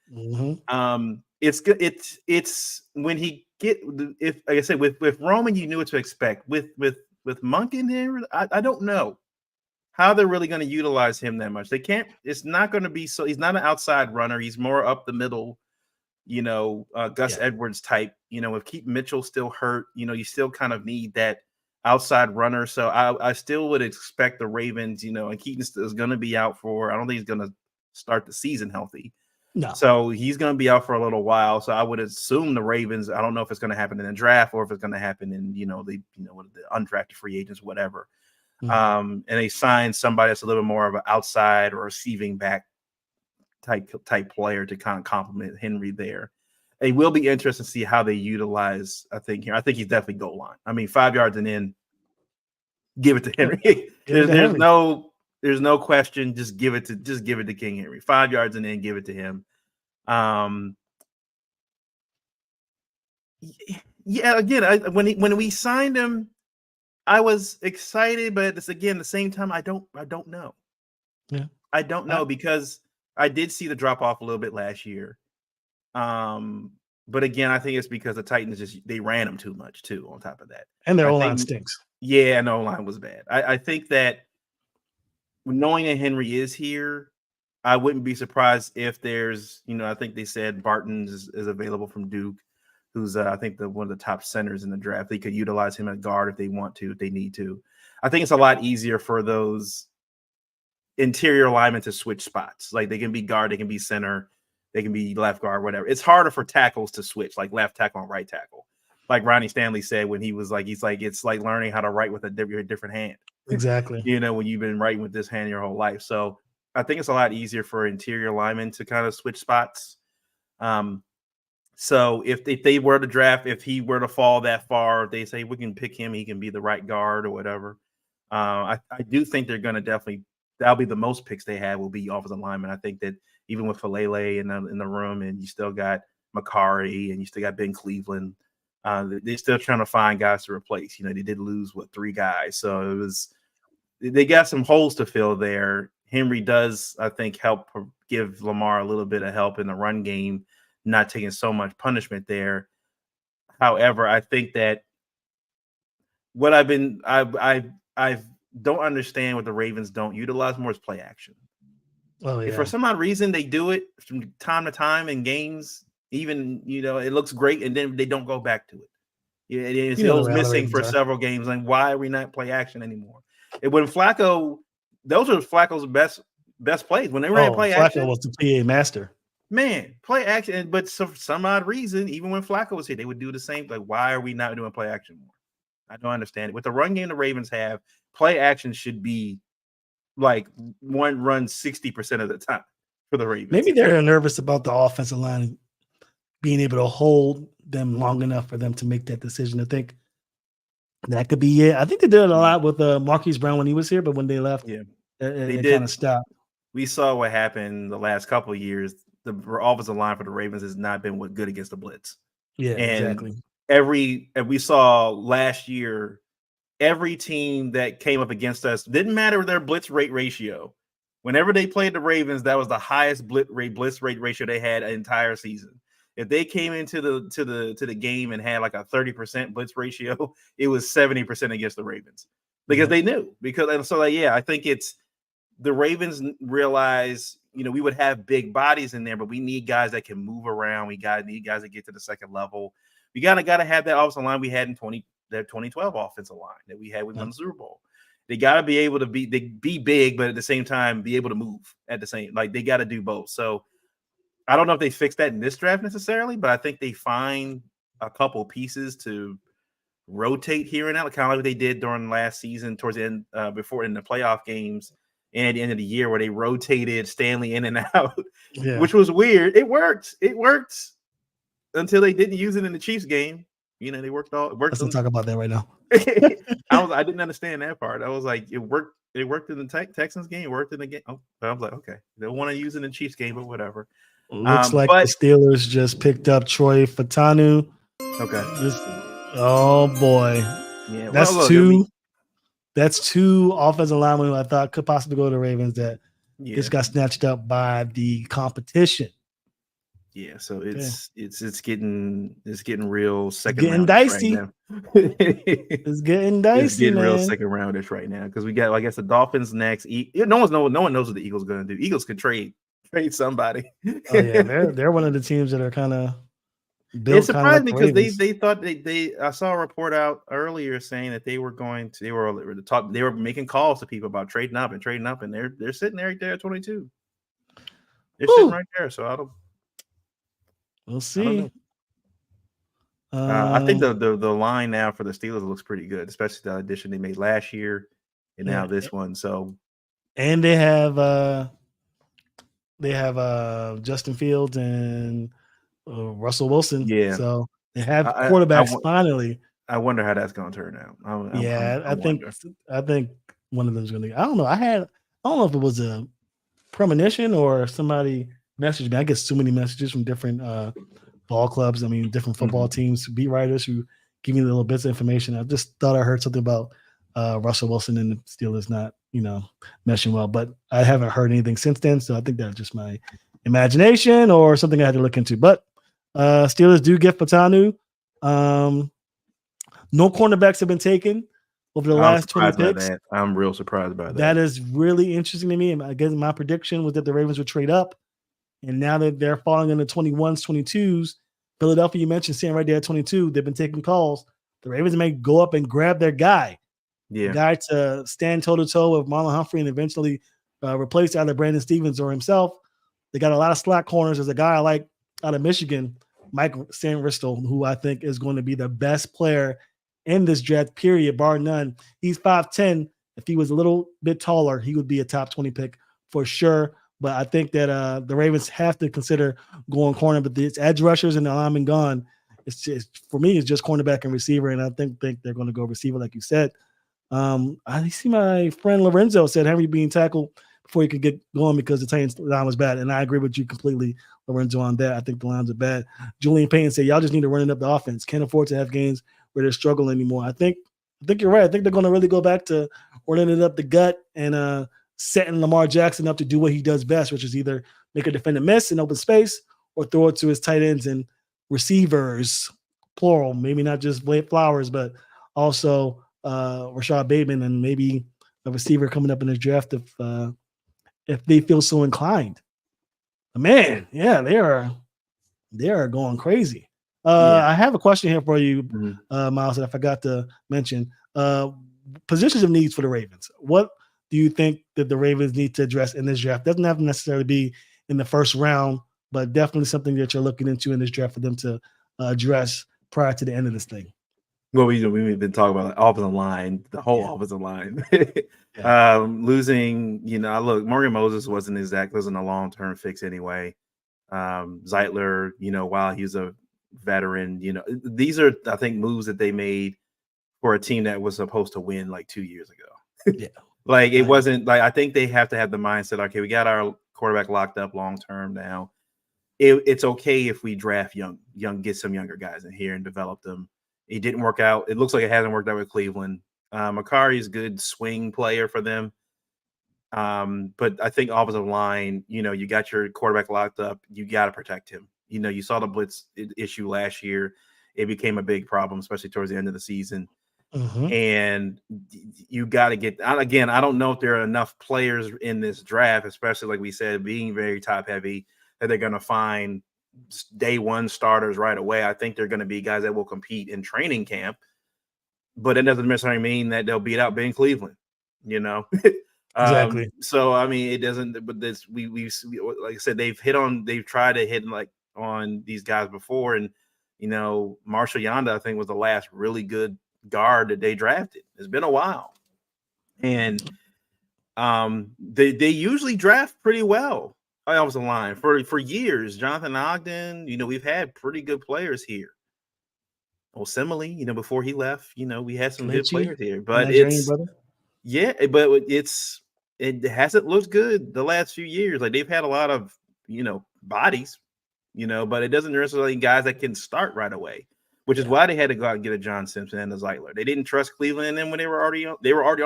it's good. It's when he like I said, with Roman, you knew what to expect. With Monk in here, I don't know how they're really going to utilize him that much. They can't. It's not going to be so. He's not an outside runner. He's more up the middle. Gus Edwards type. If Keith Mitchell still hurt, you still kind of need that outside runner. So I still would expect the Ravens, and Keaton is going to be out for, I don't think he's going to start the season healthy. No. So he's going to be out for a little while. So I would assume the Ravens, I don't know if it's going to happen in the draft or if it's going to happen in, the undrafted free agents, whatever. And they sign somebody that's a little more of an outside or receiving back type player to kind of complement Henry there. It will be interesting to see how they utilize, I think he's definitely goal line. I mean, 5 yards and in, Give it to Henry. There's no question. Just give it to King Henry. 5 yards and then give it to him. Yeah. Again, when we signed him, I was excited, but at the same time, I don't know. Yeah, I don't know because I did see the drop off a little bit last year. But again, I think it's because the Titans they ran him too much too. On top of that, and their O-line stinks. Yeah, and the O-line was bad. I think that knowing that Henry is here, I wouldn't be surprised if there's, I think they said Barton is available from Duke, who's I think one of the top centers in the draft. They could utilize him at guard if they want to, if they need to. I think it's a lot easier for those interior linemen to switch spots. Like they can be guard, they can be center, they can be left guard, whatever. It's harder for tackles to switch, like left tackle and right tackle. Like Ronnie Stanley said when he was like, it's like learning how to write with a different hand. Exactly. When you've been writing with this hand your whole life. So I think it's a lot easier for interior linemen to kind of switch spots. So if they were to draft, if he were to fall that far, they say we can pick him, he can be the right guard or whatever. I do think they're going to that'll be the most picks they have will be offensive linemen. I think that even with Falele in the room, and you still got Makari and you still got Ben Cleveland, they're still trying to find guys to replace. They did lose 3 guys, so they got some holes to fill there. Henry does, I think, help give Lamar a little bit of help in the run game, not taking so much punishment there. However, I think that what I don't understand what the Ravens don't utilize more is play action. Oh, yeah. If for some odd reason they do it from time to time in games, even it looks great, and then they don't go back to it. It was missing for several games. Like, why are we not play action anymore? When Flacco, those were Flacco's best plays. When they ran play action, Flacco was the PA master. Man, play action. But for some odd reason, even when Flacco was here, they would do the same. Like, why are we not doing play action more? I don't understand it. With the run game the Ravens have, play action should be like one run 60% of the time for the Ravens. Maybe they're nervous about the offensive line being able to hold them long enough for them to make that decision. I think that could be it. I think they did it a lot with Marquise Brown when he was here, but when they left, it kind of stopped. We saw what happened the last couple of years. The offensive line for the Ravens has not been good against the blitz. Yeah, exactly. And we saw last year, every team that came up against us, didn't matter their blitz rate ratio. Whenever they played the Ravens, that was the highest blitz rate ratio they had an entire season. If they came into the game and had like a 30% blitz ratio, it was 70% against the Ravens because they knew. I think it's the Ravens realize, we would have big bodies in there, but we need guys that can move around. We need guys that get to the second level. We got to have that offensive line we had in 2012 offensive line that we had with the Super Bowl. They got to be able to be big, but at the same time be able to move at the same. Like they got to do both. So I don't know if they fix that in this draft necessarily, but I think they find a couple pieces to rotate here and out, kind of like they did during last season towards the end, before in the playoff games and at the end of the year where they rotated Stanley in and out, which was weird. It worked until they didn't use it in the Chiefs game. They worked. Let's not talk about that right now. I didn't understand that part. I was like, it worked. It worked in the Texans game. It worked in the game. Oh, I was like, okay, they don't want to use it in the Chiefs game, but whatever. Looks like the Steelers just picked up Troy Fatanu. Okay. Oh boy. Yeah. That's two. That's 2 offensive linemen who I thought could possibly go to the Ravens that just got snatched up by the competition. Yeah, so it's getting real second getting dicey. Right now. It's getting dicey. It's getting real second roundish right now because we got, I guess, the Dolphins next. No one knows what the Eagles are going to do. Eagles could trade somebody. Oh yeah, they're one of the teams that are kind of built. It surprised me because they thought they I saw a report out earlier saying that they were making calls to people about trading up, and they're sitting right there at 22. They're sitting right there, so I don't. We'll see. I think the line now for the Steelers looks pretty good, especially the addition they made last year and now this one. So, and they have Justin Fields and Russell Wilson. Yeah. So they have quarterbacks finally. I wonder how that's going to turn out. I think one of them's going to. I don't know. I don't know if it was a premonition or somebody messaged me. I get so many messages from different ball clubs. I mean, different football teams, beat writers who give me little bits of information. I just thought I heard something about Russell Wilson and the Steelers not, meshing well, but I haven't heard anything since then. So I think that's just my imagination or something I had to look into. But Steelers do get Patanu. No cornerbacks have been taken over the last 20 picks. I'm real surprised by that. That is really interesting to me. I guess my prediction was that the Ravens would trade up. And now that they're falling in the 21s, 22s, Philadelphia, you mentioned, sitting right there at 22, they've been taking calls. The Ravens may go up and grab their guy. Yeah. The guy to stand toe-to-toe with Marlon Humphrey and eventually replace either Brandon Stevens or himself. They got a lot of slot corners. There's a guy I like out of Michigan, Mike Sanristel, who I think is going to be the best player in this draft, period, bar none. He's 5'10". If he was a little bit taller, he would be a top 20 pick for sure. But I think that the Ravens have to consider going corner. But it's edge rushers and the linemen gone. It's just, for me, it's just cornerback and receiver. And I think they're going to go receiver, like you said. I see my friend Lorenzo said Henry being tackled before he could get going because the Titans line was bad. And I agree with you completely, Lorenzo, on that. I think the lines are bad. Julian Payton said, y'all just need to run it up the offense. Can't afford to have games where they're struggling anymore. I think you're right. I think they're going to really go back to running it up the gut and setting Lamar Jackson up to do what he does best, which is either make a defender miss in open space or throw it to his tight ends and receivers, plural, maybe not just Blake Flowers, but also Rashad Bateman and maybe a receiver coming up in the draft if they feel so inclined. Man, yeah, they are going crazy. I have a question here for you, Miles, that I forgot to mention. Positions of needs for the Ravens. What do you think that the Ravens need to address in this draft? Doesn't have to necessarily be in the first round, but definitely something that you're looking into in this draft for them to address prior to the end of this thing. Well, we've been talking about the offensive line, the whole offensive line. Losing, look, Morgan Moses wasn't a long-term fix anyway. Zeitler, while he's a veteran, these are, I think, moves that they made for a team that was supposed to win like 2 years ago. Yeah. Like it wasn't like, I think they have to have the mindset, okay, we got our quarterback locked up long-term now. It's okay if we draft young, get some younger guys in here and develop them. It didn't work out. It looks like it hasn't worked out with Cleveland. Makari's a good swing player for them. But I think offensive line, you got your quarterback locked up. You got to protect him. You saw the blitz issue last year. It became a big problem, especially towards the end of the season. And you got to get, again, I don't know if there are enough players in this draft, especially like we said, being very top heavy, that they're going to find day one starters right away. I think they're going to be guys that will compete in training camp, but it doesn't necessarily mean that they'll beat out Ben Cleveland, Exactly. So, I mean, it doesn't, but this, we like I said, they've tried to hit like on these guys before. And, Marshall Yanda, I think, was the last really good guard that they drafted. It's been a while. And they usually draft pretty well. I was a line for years. Jonathan Ogden, we've had pretty good players here. Osemele, before he left, we had some good players here. But it hasn't looked good the last few years. Like they've had a lot of, bodies, but it doesn't necessarily guys that can start right away, which is why they had to go out and get a John Simpson and a Zeitler. They didn't trust Cleveland, and then when they were already on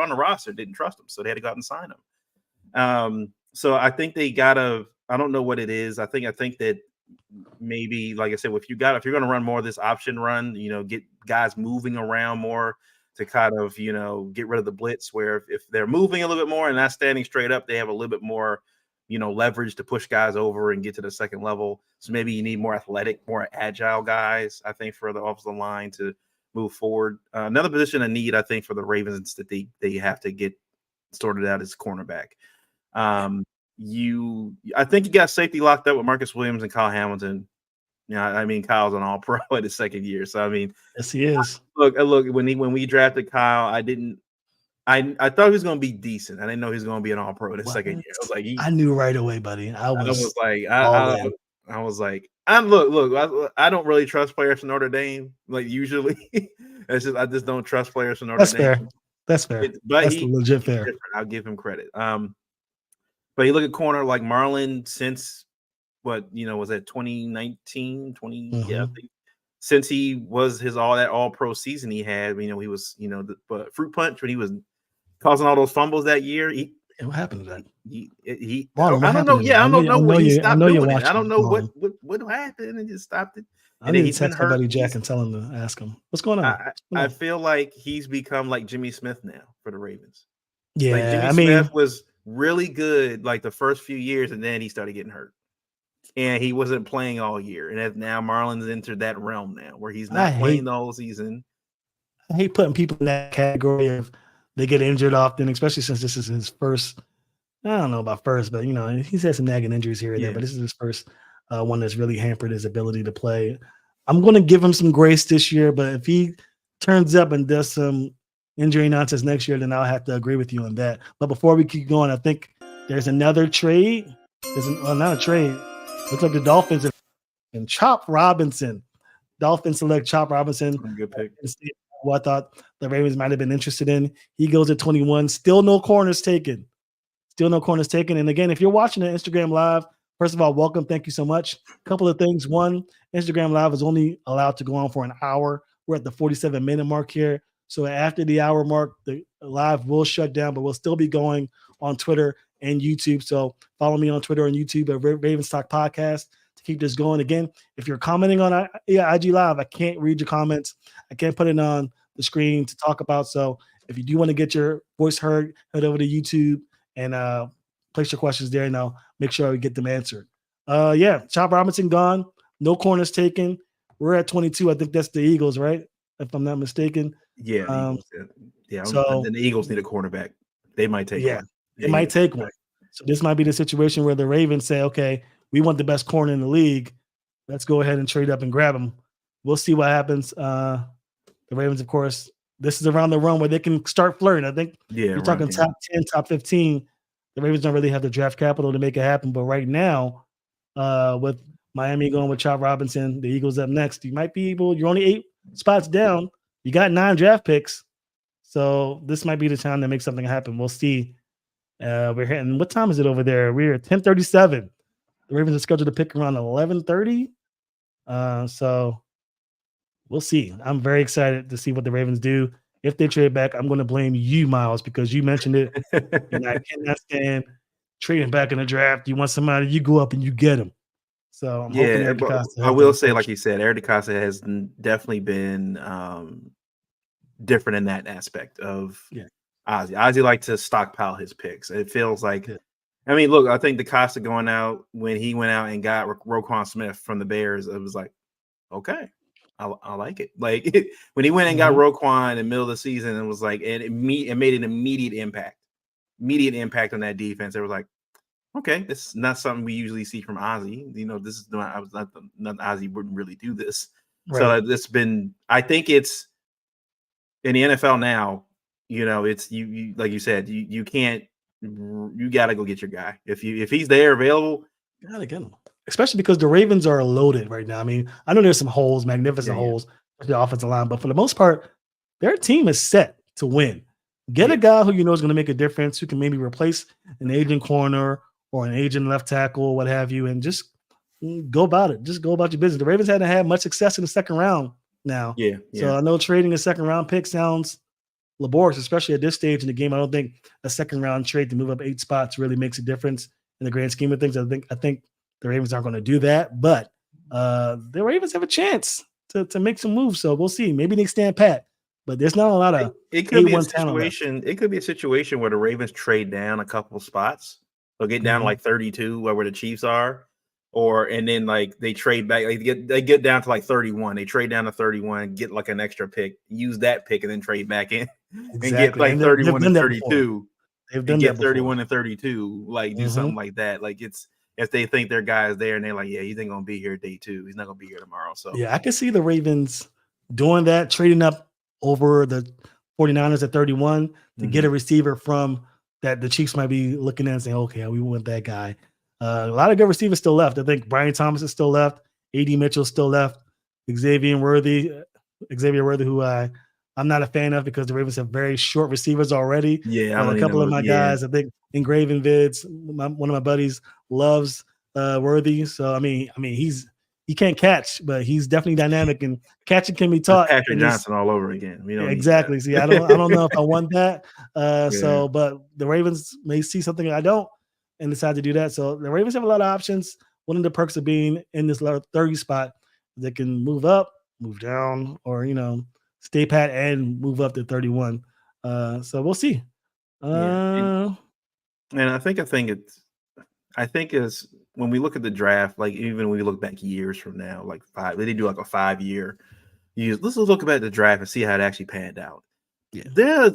the roster, didn't trust them, so they had to go out and sign them. So I think they gotta. I don't know what it is. I think that maybe, like I said, if you're going to run more of this option run, get guys moving around more to kind of get rid of the blitz. Where if they're moving a little bit more and not standing straight up, they have a little bit more leverage to push guys over and get to the second level. So maybe you need more athletic, more agile guys, I think, for the offensive line to move forward. Another position of need, I think, for the Ravens that they have to get sorted out is cornerback. I think you got safety locked up with Marcus Williams and Kyle Hamilton. Kyle's an all-pro in his second year. So, yes, he is. Look, when we drafted Kyle, I thought he was going to be decent. I didn't know he was going to be an all-pro in his second year. I was like, I knew right away, buddy. I was like, I was like, I don't really trust players from Notre Dame. Like usually, I just don't trust players from Notre That's Dame. fair. That's fair. But That's legit he's fair. different. I'll give him credit. But you look at corner like Marlon since what was that 2019, 20 Mm-hmm. I think since he was his all pro season he had. He was but fruit punch when he was causing all those fumbles that year. What happened to that? I don't know. Yeah, I don't know what he stopped doing it. I don't know what happened and just stopped it. I need to text my buddy Jack and tell him to ask him what's going on. I feel like he's become like Jimmy Smith now for the Ravens. Yeah, like Jimmy Smith was really good like the first few years, and then he started getting hurt, and he wasn't playing all year. And now Marlon's entered that realm now where he's not playing the whole season. I hate putting people in that category of they get injured often, especially since this is his first. I don't know about first, but he's had some nagging injuries here and there. But this is his first one that's really hampered his ability to play. I'm going to give him some grace this year, but if he turns up and does some injury nonsense next year, then I'll have to agree with you on that. But before we keep going, I think there's another trade. Not a trade. Looks like the Dolphins and Chop Robinson. Dolphins select Chop Robinson. Good pick. Who I thought the Ravens might have been interested in. He goes at 21. Still no corners taken. And again, if you're watching the Instagram Live, first of all, welcome. Thank you so much. A couple of things. One, Instagram Live is only allowed to go on for an hour. We're at the 47-minute mark here. So after the hour mark, the live will shut down, but we'll still be going on Twitter and YouTube. So follow me on Twitter and YouTube at Ravens Talk Podcast to keep this going. Again, if you're commenting on IG Live, I can't read your comments. I can't put it on the screen to talk about. So if you do want to get your voice heard, head over to YouTube and place your questions there, and I'll make sure we get them answered. Chop Robinson gone. No corners taken. We're at 22. I think that's the Eagles, right? If I'm not mistaken. Yeah. So the Eagles need a cornerback. They might take one. They might take one. So this might be the situation where the Ravens say, okay, we want the best corner in the league. Let's go ahead and trade up and grab him. We'll see what happens. The Ravens, of course, this is around the run where they can start flirting. I think you're talking top 10, top 15. The Ravens don't really have the draft capital to make it happen. But right now, with Miami going with Chop Robinson, the Eagles up next, you might be able, you're only 8 spots down. You got 9 draft picks. So this might be the time to make something happen. We'll see. We're hitting, what time is it over there? We're at 10:37. The Ravens are scheduled to pick around 11:30. So we'll see. I'm very excited to see what the Ravens do. If they trade back, I'm going to blame you, Miles, because you mentioned it. And I cannot stand trading back in the draft. You want somebody, you go up and you get them. So I'm hoping Eric DeCosta. I will say, like you said, Eric DeCosta has definitely been different in that aspect of Ozzie. Ozzie liked to stockpile his picks. It feels like, I mean, look, I think DeCosta going out when he went out and got Roquan Smith from the Bears, it was like, okay. I like it. Like when he went and got Roquan in the middle of the season, it was like it made an immediate impact on that defense. It was like, okay, this is not something we usually see from Ozzie. This is not Ozzie wouldn't really do this. Right. So it's been. I think it's in the NFL now. It's you like you said, you can't. You got to go get your guy if he's there available. You got to get him. Especially because the Ravens are loaded right now. I mean, I know there's some holes, magnificent holes with the offensive line, but for the most part, their team is set to win. Get a guy who you know is going to make a difference, who can maybe replace an aging corner or an aging left tackle or what have you, and just go about it. Just go about your business. The Ravens hadn't had much success in the second round now. Yeah. So I know trading a second round pick sounds laborious, especially at this stage in the game. I don't think a second round trade to move up 8 spots really makes a difference in the grand scheme of things. I think the Ravens aren't going to do that, but the Ravens have a chance to make some moves. So we'll see. Maybe they stand pat, but there's not a lot of. It could be a situation. It could be a situation where the Ravens trade down a couple spots. They'll get down to like 32, where the Chiefs are, and then like they trade back. They get down to like 31. They trade down to 31, get like an extra pick, use that pick, and then trade back in and get like 31 and 32. They've done get that 31 and 32. Like do something like that. Like it's. If they think their guy is there and they're like, yeah, he ain't going to be here day 2. He's not going to be here tomorrow. So yeah, I can see the Ravens doing that, trading up over the 49ers at 31 to get a receiver from that the Chiefs might be looking at and saying, okay, we want that guy. A lot of good receivers still left. I think Brian Thomas is still left. A.D. Mitchell still left. Xavier Worthy, who I'm not a fan of because the Ravens have very short receivers already. Yeah, a couple of my guys, I think Engraven Vids, one of my buddies loves Worthy. So I mean, he can't catch, but he's definitely dynamic, and catching can be taught. Patrick Johnson all over again. We don't exactly. See, I don't know if I want that. So, but the Ravens may see something I don't and decide to do that. So the Ravens have a lot of options. One of the perks of being in this 30 spot, they can move up, move down, or stay pat and move up to 31. So we'll see. And I think is when we look at the draft, like even when we look back years from now, like they do like a 5-year. Let's look at the draft and see how it actually panned out. Yeah,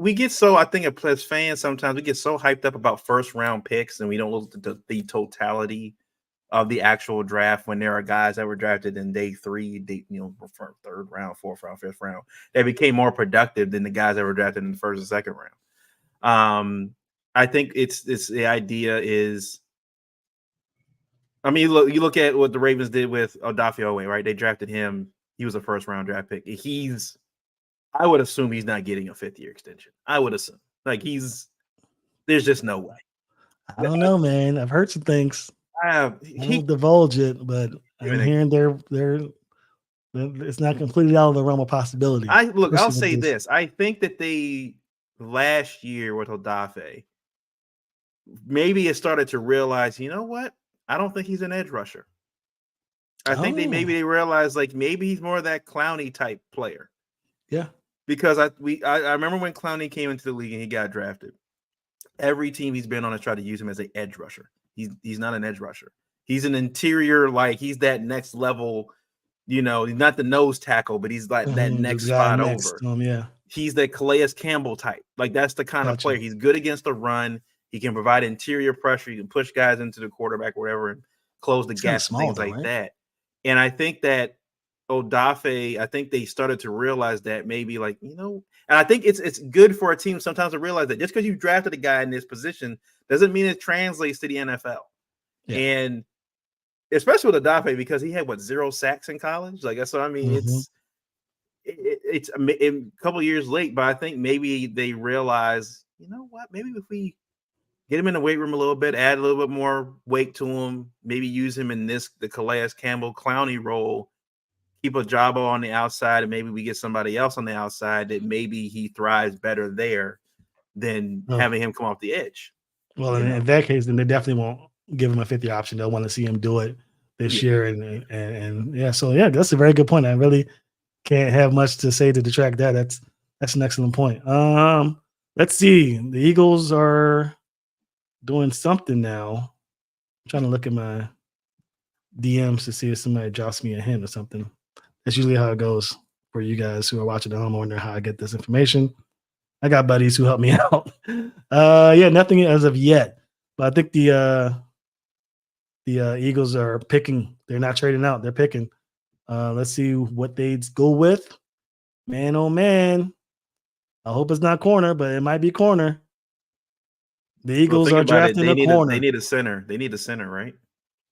we get so I think as fans sometimes we get so hyped up about first round picks and we don't look at the totality of the actual draft when there are guys that were drafted in day 3, for third round, fourth round, fifth round, that became more productive than the guys that were drafted in the first and second round. I think it's the idea is, I mean, you look at what the Ravens did with Odafe Oweh, right? They drafted him. He was a first round draft pick. I would assume he's not getting a 5th-year extension. I would assume there's just no way. I don't know, man. I've heard some things. I won't divulge it, but I'm hearing it's not completely out of the realm of possibility. I'll say this. I think that they last year with Odafe, maybe it started to realize, you know what? I don't think he's an edge rusher. I think they realized like maybe he's more of that Clowney type player. Yeah. Because I remember when Clowney came into the league and he got drafted. Every team he's been on has tried to use him as an edge rusher. He's not an edge rusher. He's an interior, like he's that next level, he's not the nose tackle, but he's like that next spot over. He's that Calais Campbell type. Like that's the kind of player. He's good against the run. He can provide interior pressure. He can push guys into the quarterback or whatever and close the gap, things like that. And I think that Odafe, I think they started to realize that maybe and I think it's good for a team sometimes to realize that just because you drafted a guy in this position doesn't mean it translates to the NFL. Yeah. And especially with Odafe, because he had 0 sacks in college. Like that's what I mean. It's a couple of years late, but I think maybe they realize, you know what, maybe if we get him in the weight room a little bit, add a little bit more weight to him, maybe use him in the Calais Campbell Clowney role, keep Ojabo on the outside, and maybe we get somebody else on the outside that maybe he thrives better there than having him come off the edge. Well, in that case, then they definitely won't give him a 5th-year option. They'll want to see him do it this year. And that's a very good point. I really can't have much to say to detract that. That's an excellent point. Let's see. The Eagles are doing something now. I'm trying to look at my DMs to see if somebody drops me a hint or something. That's usually how it goes for you guys who are watching at home, wondering how I get this information. I got buddies who help me out. Nothing as of yet. But I think the Eagles are picking. They're not trading out. They're picking. Let's see what they go with. Man, oh man. I hope it's not corner, but it might be corner. The Eagles are drafting a corner. They need a center. They need a center, right?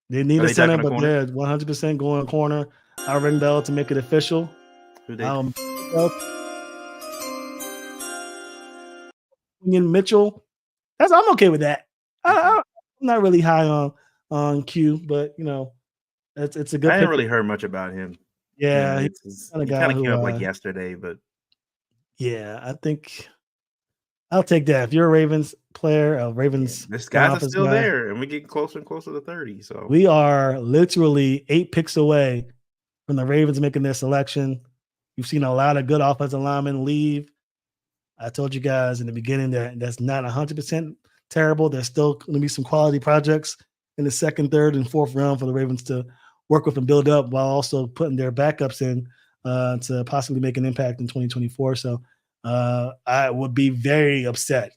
They need a center, but they're 100% going corner. Alvin Bell to make it official. Mitchell. I'm okay with that. I'm not really high on Q, but it's a good. I haven't really heard much about him. Yeah, he kind of came up like yesterday, but yeah, I think I'll take that. If you're a Ravens player, this guys are still there, and we're getting closer and closer to 30. So we are literally 8 picks away from the Ravens making their selection. You've seen a lot of good offensive linemen leave. I told you guys in the beginning that's not 100% terrible. There's still going to be some quality projects in the second, third, and fourth round for the Ravens to work with and build up while also putting their backups in to possibly make an impact in 2024. So I would be very upset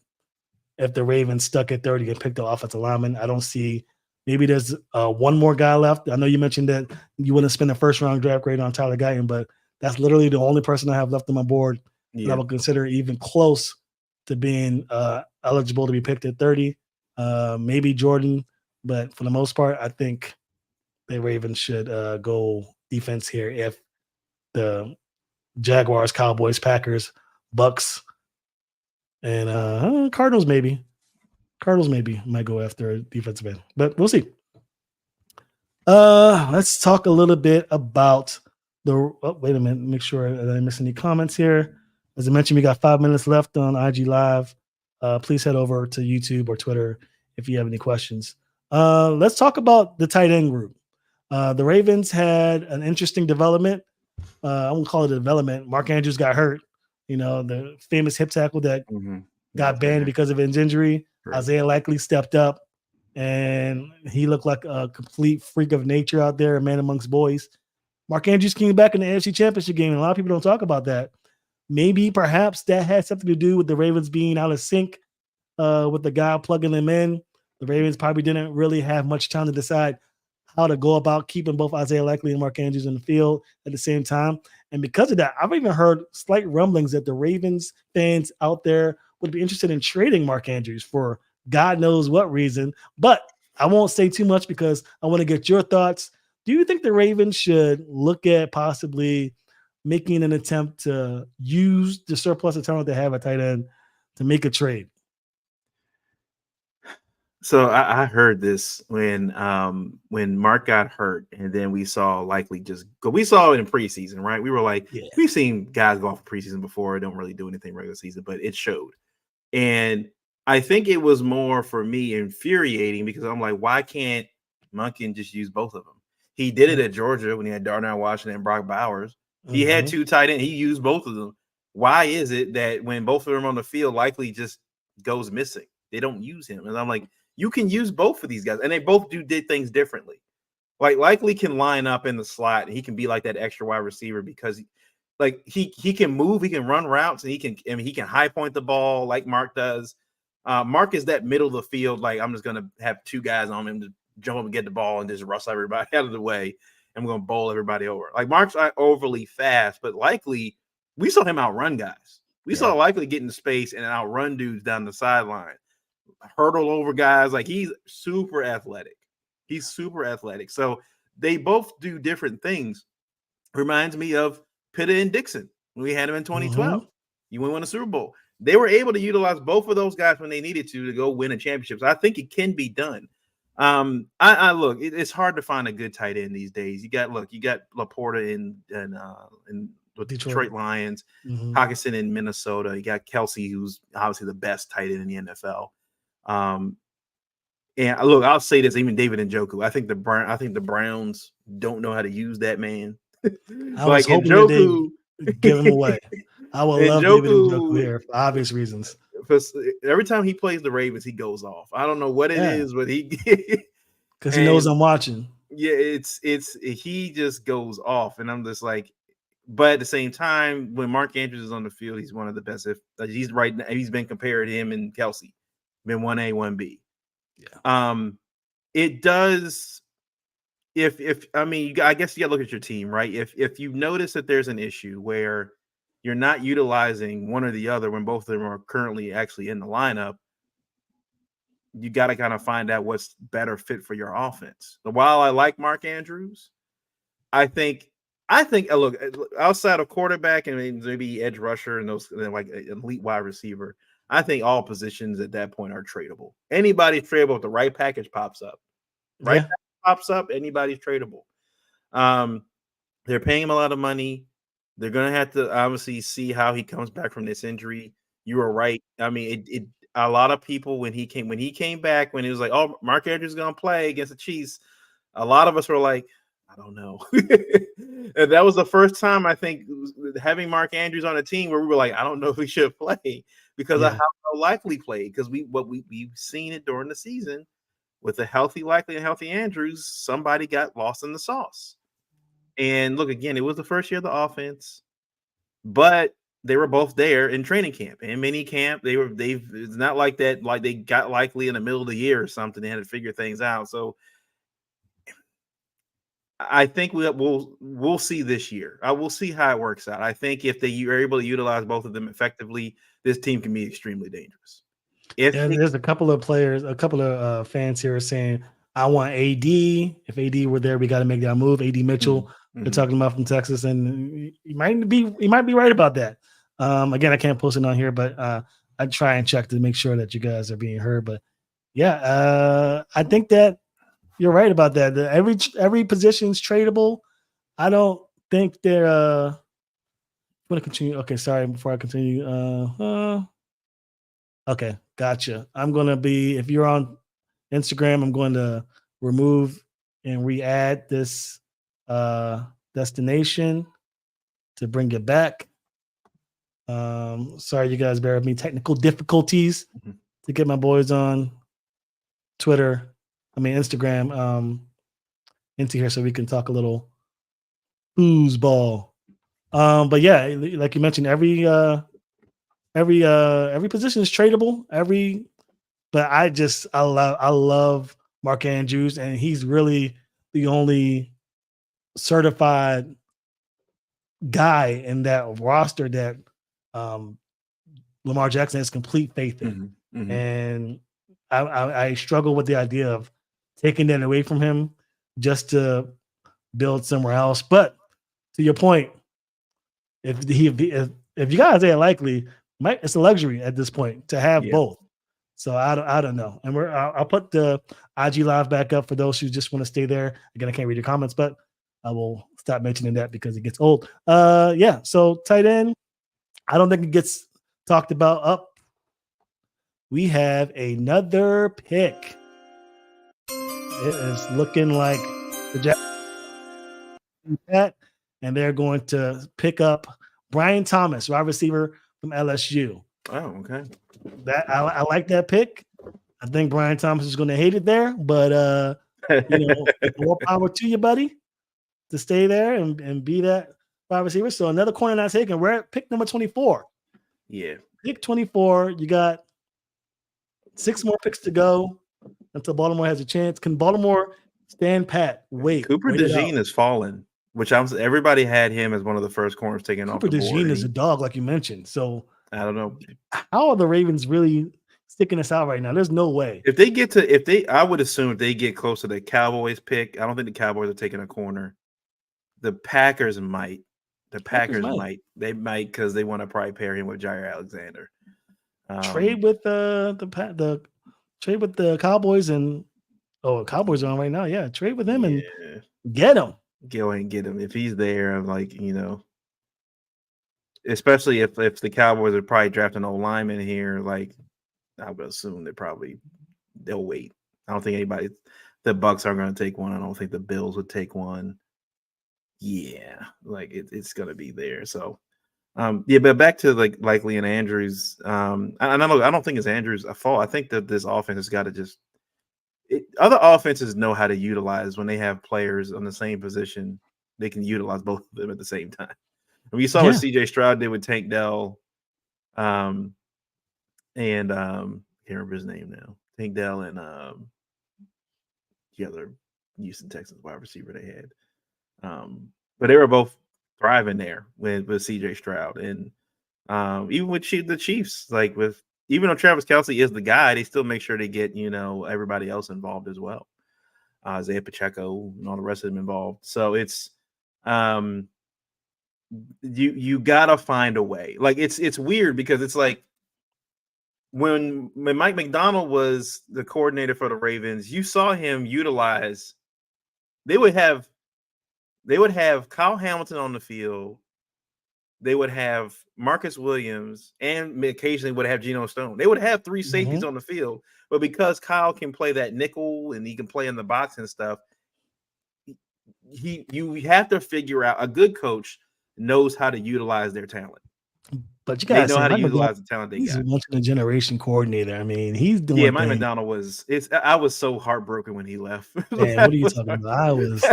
if the Ravens stuck at 30 and picked the offensive lineman. I don't see – maybe there's one more guy left. I know you mentioned that you wouldn't spend a first-round draft grade on Tyler Guyton, but that's literally the only person I have left on my board that I would consider even close to being eligible to be picked at 30. Maybe Jordan But for the most part, I think the Ravens should go defense here if the Jaguars, Cowboys, Packers, Bucks, and Cardinals maybe. Cardinals maybe might go after a defensive end, but we'll see. Let's talk a little bit about wait a minute, make sure I didn't miss any comments here. As I mentioned, we got 5 minutes left on IG Live. Please head over to YouTube or Twitter if you have any questions. Let's talk about the tight end group. The Ravens had an interesting development. I won't call it a development. Mark Andrews got hurt. The famous hip tackle that got banned because of his injury. Right. Isaiah Likely stepped up, and he looked like a complete freak of nature out there, a man amongst boys. Mark Andrews came back in the AFC Championship game, and a lot of people don't talk about that. Maybe, perhaps, that had something to do with the Ravens being out of sync with the guy plugging them in. The Ravens probably didn't really have much time to decide how to go about keeping both Isaiah Likely and Mark Andrews in the field at the same time. And because of that, I've even heard slight rumblings that the Ravens fans out there would be interested in trading Mark Andrews for God knows what reason. But I won't say too much because I want to get your thoughts. Do you think the Ravens should look at possibly making an attempt to use the surplus of talent they have at tight end to make a trade? So I heard this when Mark got hurt, and then we saw Likely just go. We saw it in preseason, right? We were like, we've seen guys go off preseason before, don't really do anything regular season, but it showed. And I think it was more for me infuriating because I'm like, why can't Monken just use both of them? He did it at Georgia when he had Darnell Washington and Brock Bowers. He had two tight ends. He used both of them. Why is it that when both of them are on the field, Likely just goes missing? They don't use him. And I'm like, you can use both of these guys, and they both did things differently. Like Likely can line up in the slot, and he can be like that extra wide receiver because, he can move, he can run routes, and he can high point the ball like Mark does. Mark is that middle of the field. Like I'm just gonna have two guys on him to jump up and get the ball and just rustle everybody out of the way. I'm gonna bowl everybody over. Like Mark's not overly fast, but Likely, we saw him outrun guys. We saw Likely get into space and outrun dudes down the sideline. Hurdle over guys. Like he's super athletic. So they both do different things. Reminds me of Pitta and Dixon when we had him in 2012. You won a Super Bowl. They were able to utilize both of those guys when they needed to go win a championship. So I think it can be done. I look, it's hard to find a good tight end these days. You got Laporta in the Detroit Lions, Hockenson in Minnesota. You got Kelsey, who's obviously the best tight end in the NFL. And look, I'll say this: even David Njoku. I think the Browns don't know how to use that man. I was hoping Njoku, that they give him away. I would love David Njoku here for obvious reasons. Every time he plays the Ravens, he goes off. I don't know what it is, but because he knows I'm watching. Yeah, he just goes off, and I'm just like. But at the same time, when Mark Andrews is on the field, he's one of the best. He's right now, he's been compared to him and Kelsey. Been 1A, 1B. Yeah. It does. I guess you got to look at your team, right? If you notice that there's an issue where you're not utilizing one or the other when both of them are currently actually in the lineup, you got to kind of find out what's better fit for your offense. So while I like Mark Andrews, I think look, outside of quarterback and maybe edge rusher and those like elite wide receiver, I think all positions at that point are tradable. Anybody's tradable if the right package pops up. Package pops up, anybody's tradable. They're paying him a lot of money. They're going to have to obviously see how he comes back from this injury. You were right. I mean, a lot of people when he came back, when he was like, "Oh, Mark Andrews is going to play against the Chiefs," a lot of us were like, I don't know. And that was the first time I think having Mark Andrews on a team where we were like, I don't know if we should play because of how Likely played. Because we've seen it during the season with a healthy Likely and healthy Andrews, somebody got lost in the sauce. And look, again, it was the first year of the offense, but they were both there in training camp and mini camp. It's not like that, like they got Likely in the middle of the year or something. They had to figure things out. So I think we'll see this year. I will see how it works out. I think if they are able to utilize both of them effectively, this team can be extremely dangerous. There's a couple of players, a couple of fans here are saying I want AD. If AD were there, we got to make that move. AD Mitchell, they're talking about from Texas, and he might be right about that. Again, I can't post it on here, but I try and check to make sure that you guys are being heard. But yeah, I think that you're right about that. Every position is tradable. I don't think they're. I'm gonna continue. Okay, sorry. Before I continue, okay, gotcha. I'm gonna be if you're on Instagram, I'm going to remove and re-add this destination to bring it back. Sorry, you guys bear with me. Technical difficulties to get my boys on Instagram, into here so we can talk a little foosball. But yeah, like you mentioned, every position is tradable. But I love Mark Andrews, and he's really the only certified guy in that roster that Lamar Jackson has complete faith in. And I struggle with the idea of taking that away from him just to build somewhere else. But to your point, if you guys ain't likely, it's a luxury at this point to have both. So I don't know. And I'll put the IG live back up for those who just want to stay there. Again, I can't read your comments, but I will stop mentioning that because it gets old. Yeah. So tight end, I don't think it gets talked about. Up, we have another pick. It is looking like the Jack, and they're going to pick up Brian Thomas, wide receiver from LSU. Oh, okay. That I like that pick. I think Brian Thomas is going to hate it there, but more power to you, buddy, to stay there and be that wide receiver. So another corner not taken. We're at pick number 24. Yeah. Pick 24. You got 6 more picks to go until Baltimore has a chance. Can Baltimore stand pat? Cooper DeJean has fallen, which everybody had him as one of the first corners taken off the board. Cooper DeJean is a dog, like you mentioned. So I don't know. How are the Ravens really sticking this out right now? There's no way. I would assume if they get close to the Cowboys pick, I don't think the Cowboys are taking a corner. The Packers might. They might because they want to probably pair him with Jair Alexander. Trade with the Cowboys and Cowboys are on right now. Yeah, trade with him and get him. Go ahead and get him if he's there. Especially if the Cowboys are probably drafting a lineman here, I would assume they'll wait. I don't think the Bucks are going to take one. I don't think the Bills would take one. Yeah, it's going to be there. So, but back to Likely and Andrews. I don't think it's Andrews' fault. I think that this offense has got to other offenses know how to utilize when they have players on the same position. They can utilize both of them at the same time. We saw what CJ Stroud did with Tank Dell, and can't remember his name now. Tank Dell and the other Houston Texans wide receiver they had. But they were both thriving there with CJ Stroud, and even with the Chiefs, even though Travis Kelce is the guy, they still make sure they get everybody else involved as well. Isaiah Pacheco and all the rest of them involved. So it's you gotta find a way. It's weird because it's like when Mike McDonald was the coordinator for the Ravens, you saw him utilize. They would have Kyle Hamilton on the field. They would have Marcus Williams, and occasionally would have Geno Stone. They would have 3 safeties on the field, but because Kyle can play that nickel and he can play in the box and stuff, you have to figure out. A good coach knows how to utilize their talent. But you guys know how to utilize the talent they got. He's a once in a generation coordinator. I mean, he's doing. Yeah, Mike McDonald was. I was so heartbroken when he left. Man, what are you talking about? I was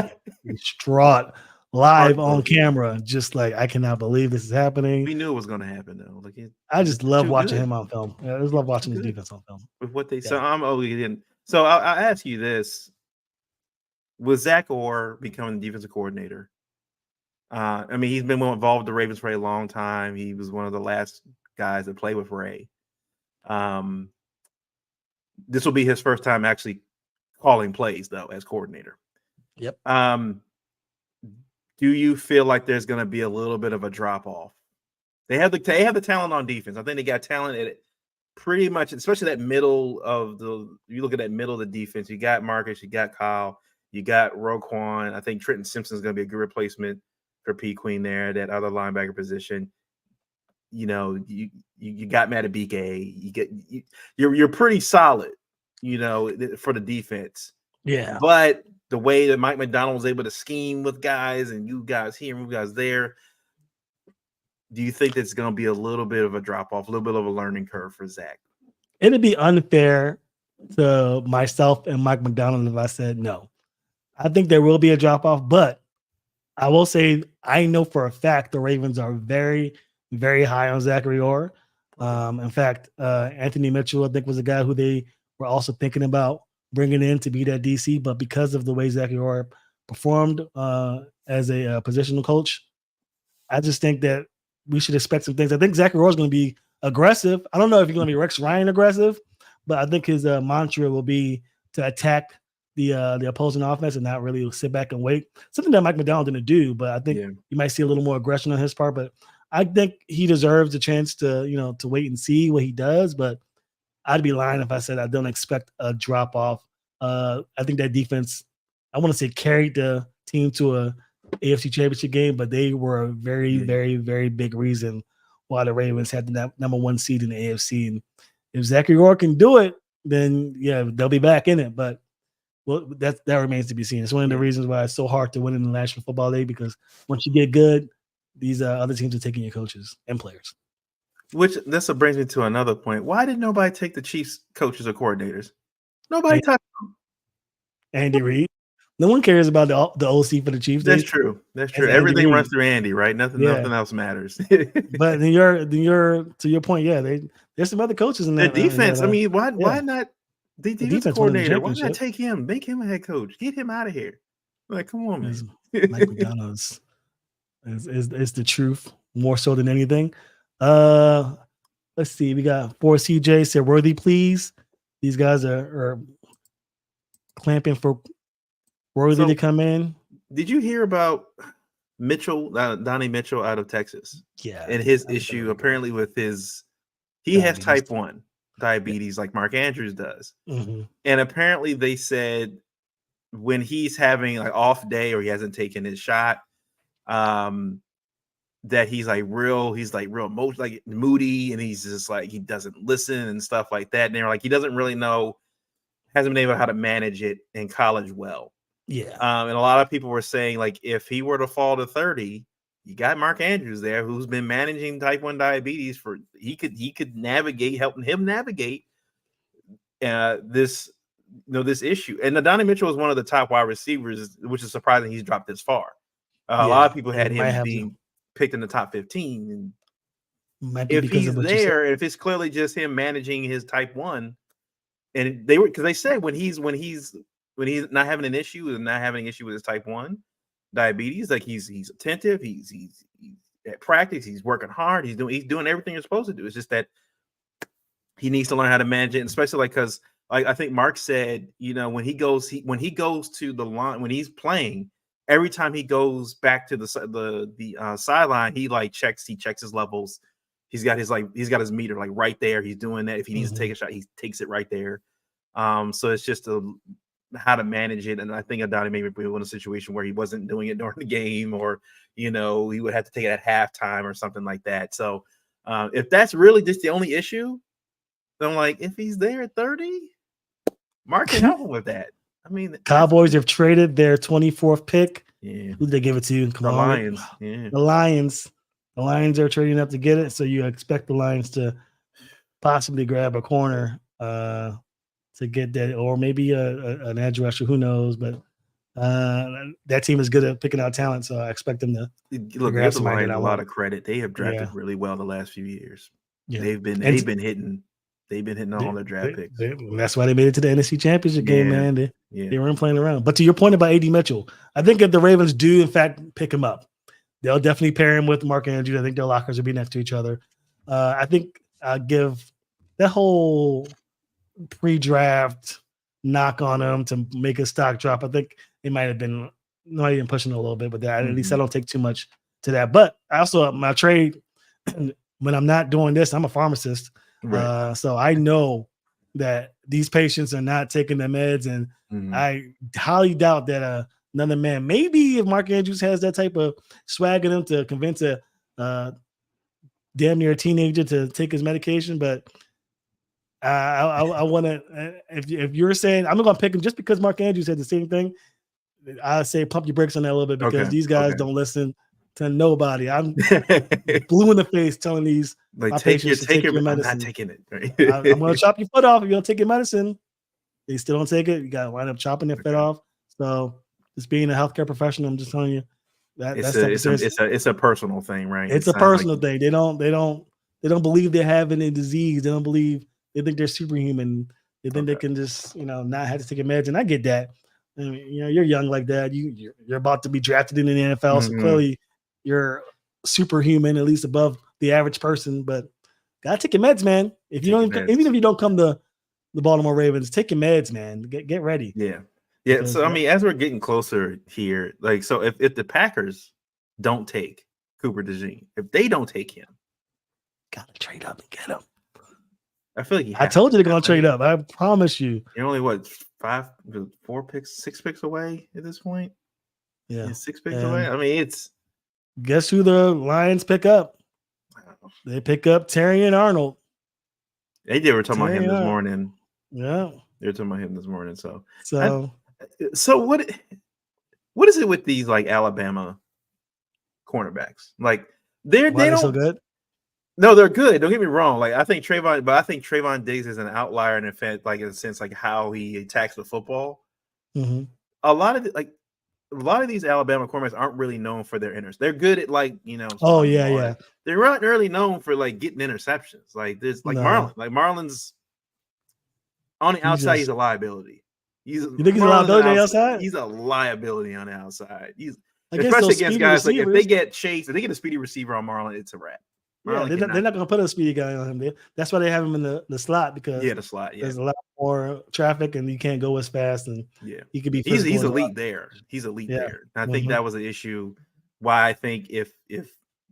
distraught live on camera, just I cannot believe this is happening. We knew it was going to happen though. I just love watching him on film. I just love watching his defense on film. With what they So I'll ask you this: was Zach Orr becoming the defensive coordinator? He's been involved with the Ravens for a long time. He was one of the last guys that played with Ray. This will be his first time actually calling plays though as coordinator. Yep. Do you feel like there's going to be a little bit of a drop off? They have the talent on defense. I think they got talent at it pretty much, especially that middle of the. You look at that middle of the defense. You got Marcus, you got Kyle, you got Roquan. I think Trenton Simpson is going to be a good replacement for P. Queen there, that other linebacker position. You know, you got Matabike. You're pretty solid. You know, for the defense. Yeah. But the way that Mike McDonald was able to scheme with guys and you guys here and you guys there, do you think that's going to be a little bit of a drop off, a little bit of a learning curve for Zach? It'd be unfair to myself and Mike McDonald if I said no. I think there will be a drop off, but I will say I know for a fact the Ravens are very, very high on Zachary Orr. In fact, Anthony Mitchell, I think, was a guy who they were also thinking about bringing in to be that DC, but because of the way Zachary Orr performed as a positional coach, I just think that we should expect some things. I think Zachary Orr is going to be aggressive. I don't know if he's going to be Rex Ryan aggressive, but I think his mantra will be to attack the opposing offense and not really sit back and wait. Something that Mike McDonald didn't do, but I think you might see a little more aggression on his part. But I think he deserves a chance to wait and see what he does. But I'd be lying if I said I don't expect a drop off. I think that defense, I want to say, carried the team to a AFC Championship game, but they were a very, very, very big reason why the Ravens had the number one seed in the AFC. And if Zachary Orr can do it, then they'll be back in it. But that remains to be seen. It's one of the reasons why it's so hard to win in the National Football League, because once you get good, these other teams are taking your coaches and players. Which this brings me to another point. Why did nobody take the Chiefs coaches or coordinators? Nobody touched them. Andy Reid. No one cares about the OC for the Chiefs. That's true. That's true. Everything runs through Andy, right? Nothing else matters. But then you're to your point. Yeah, there's some other coaches in the that defense. I mean, why not the defense coordinator? Why not take him? Make him a head coach. Get him out of here. Like, come on, man. Mike McDonald is the truth more so than anything. Let's see. We got 4CJ said Worthy, please. These guys are clamping for Worthy to come in. Did you hear about Mitchell, Donnie Mitchell out of Texas? Yeah. And his issue apparently with he has type 1 diabetes like Mark Andrews does. Mm-hmm. And apparently they said when he's having like off day or he hasn't taken his shot, that he's real emotional, like moody, and he's just like he doesn't listen and stuff like that. And they're like he doesn't really know, hasn't been able to how to manage it in college well. Yeah. And a lot of people were saying like if he were to fall to 30, you got Mark Andrews there who's been managing type 1 diabetes for he could navigate, helping him navigate this issue. And Donnie Mitchell is one of the top wide receivers, which is surprising he's dropped this far. A lot of people had him being picked in the top 15. And if he's there, if it's clearly just him managing his type 1, and they said when he's not having an issue and not having an issue with his type 1 diabetes, like he's attentive, he's at practice, he's working hard, he's doing everything you're supposed to do. It's just that he needs to learn how to manage it, and especially because I think Mark said, when he goes to the line when he's playing, every time he goes back to the sideline, he checks his levels. He's got his meter right there. He's doing that. If he needs to take a shot, he takes it right there. So it's just how to manage it. And I think Adonai maybe put in a situation where he wasn't doing it during the game, or he would have to take it at halftime or something like that. So if that's really just the only issue, then if he's there at 30, Mark can help him with that. I mean, Cowboys have traded their 24th pick. Yeah. Who did they give it to? The Lions. Yeah. The Lions. The Lions are trading up to get it. So you expect the Lions to possibly grab a corner to get that, or maybe an edge rusher. Who knows? But that team is good at picking out talent. So I expect them to grab the Lions a lot of credit. They have drafted really well the last few years. Yeah. They've been hitting. They've been hitting all their draft picks. That's why they made it to the NFC Championship game, man. They weren't playing around. But to your point about A.D. Mitchell, I think if the Ravens do, in fact, pick him up, they'll definitely pair him with Mark Andrews. I think their lockers will be next to each other. I think I'll give that whole pre-draft knock on him to make his stock drop. I think it might have been not even pushing it a little bit, but at least I don't take too much to that. But I also my trade when I'm not doing this, I'm a pharmacist, so I know that these patients are not taking their meds, and I highly doubt that another man, maybe if Mark Andrews has that type of swag in him to convince a damn near teenager to take his medication, but I want to. If you're saying I'm not going to pick him just because Mark Andrews said the same thing, I say pump your brakes on that a little bit because these guys don't listen to nobody. I'm blue in the face telling these my patients to take your medicine. I'm not taking it. Right? I'm going to chop your foot off if you don't take your medicine. They still don't take it. You got to wind up chopping their foot off. So, just being a healthcare professional, I'm just telling you that it's a personal thing, right? It's a personal thing. They don't believe they have any disease. They don't believe. They think they're superhuman. They think they can just not have to take a meds. And I get that. I mean, you're young like that. You're about to be drafted in the NFL, so clearly you're superhuman, at least above the average person. But gotta take your meds, man. If you don't, even if you don't come to the Baltimore Ravens, take your meds, man. Get ready. Yeah. So I mean, as we're getting closer here, like, so if the Packers don't take Cooper DeJean, if they don't take him, gotta trade up and get him. I feel like I told you they're gonna trade up. I promise you. You're only 6 picks away at this point. Yeah, 6 picks away. I mean, it's guess who the Lions pick up? They pick up Terry and Arnold. They were talking about him this morning. Yeah, they were talking about him this morning. So what is it with these like Alabama cornerbacks? Like they don't so good. No, they're good. Don't get me wrong. Like I think Trayvon Diggs is an outlier in a sense, like how he attacks the football. Mm-hmm. A lot of these Alabama cornerbacks aren't really known for their interceptions. They're good at Oh yeah. They're not really known for like getting interceptions. Like this, Marlon. Like Marlon's on the outside, he's a liability. You think he's a liability on the outside? He's a liability on the outside. Especially against guys receivers. Like if they get chased, if they get a speedy receiver on Marlon, it's a wrap. Yeah, they're not going to put a speedy guy on him. That's why they have him in the slot because the slot. Yeah, there's a lot more traffic and you can't go as fast. And he could be. He's elite there. He's elite there. And I think that was an issue. Why I think if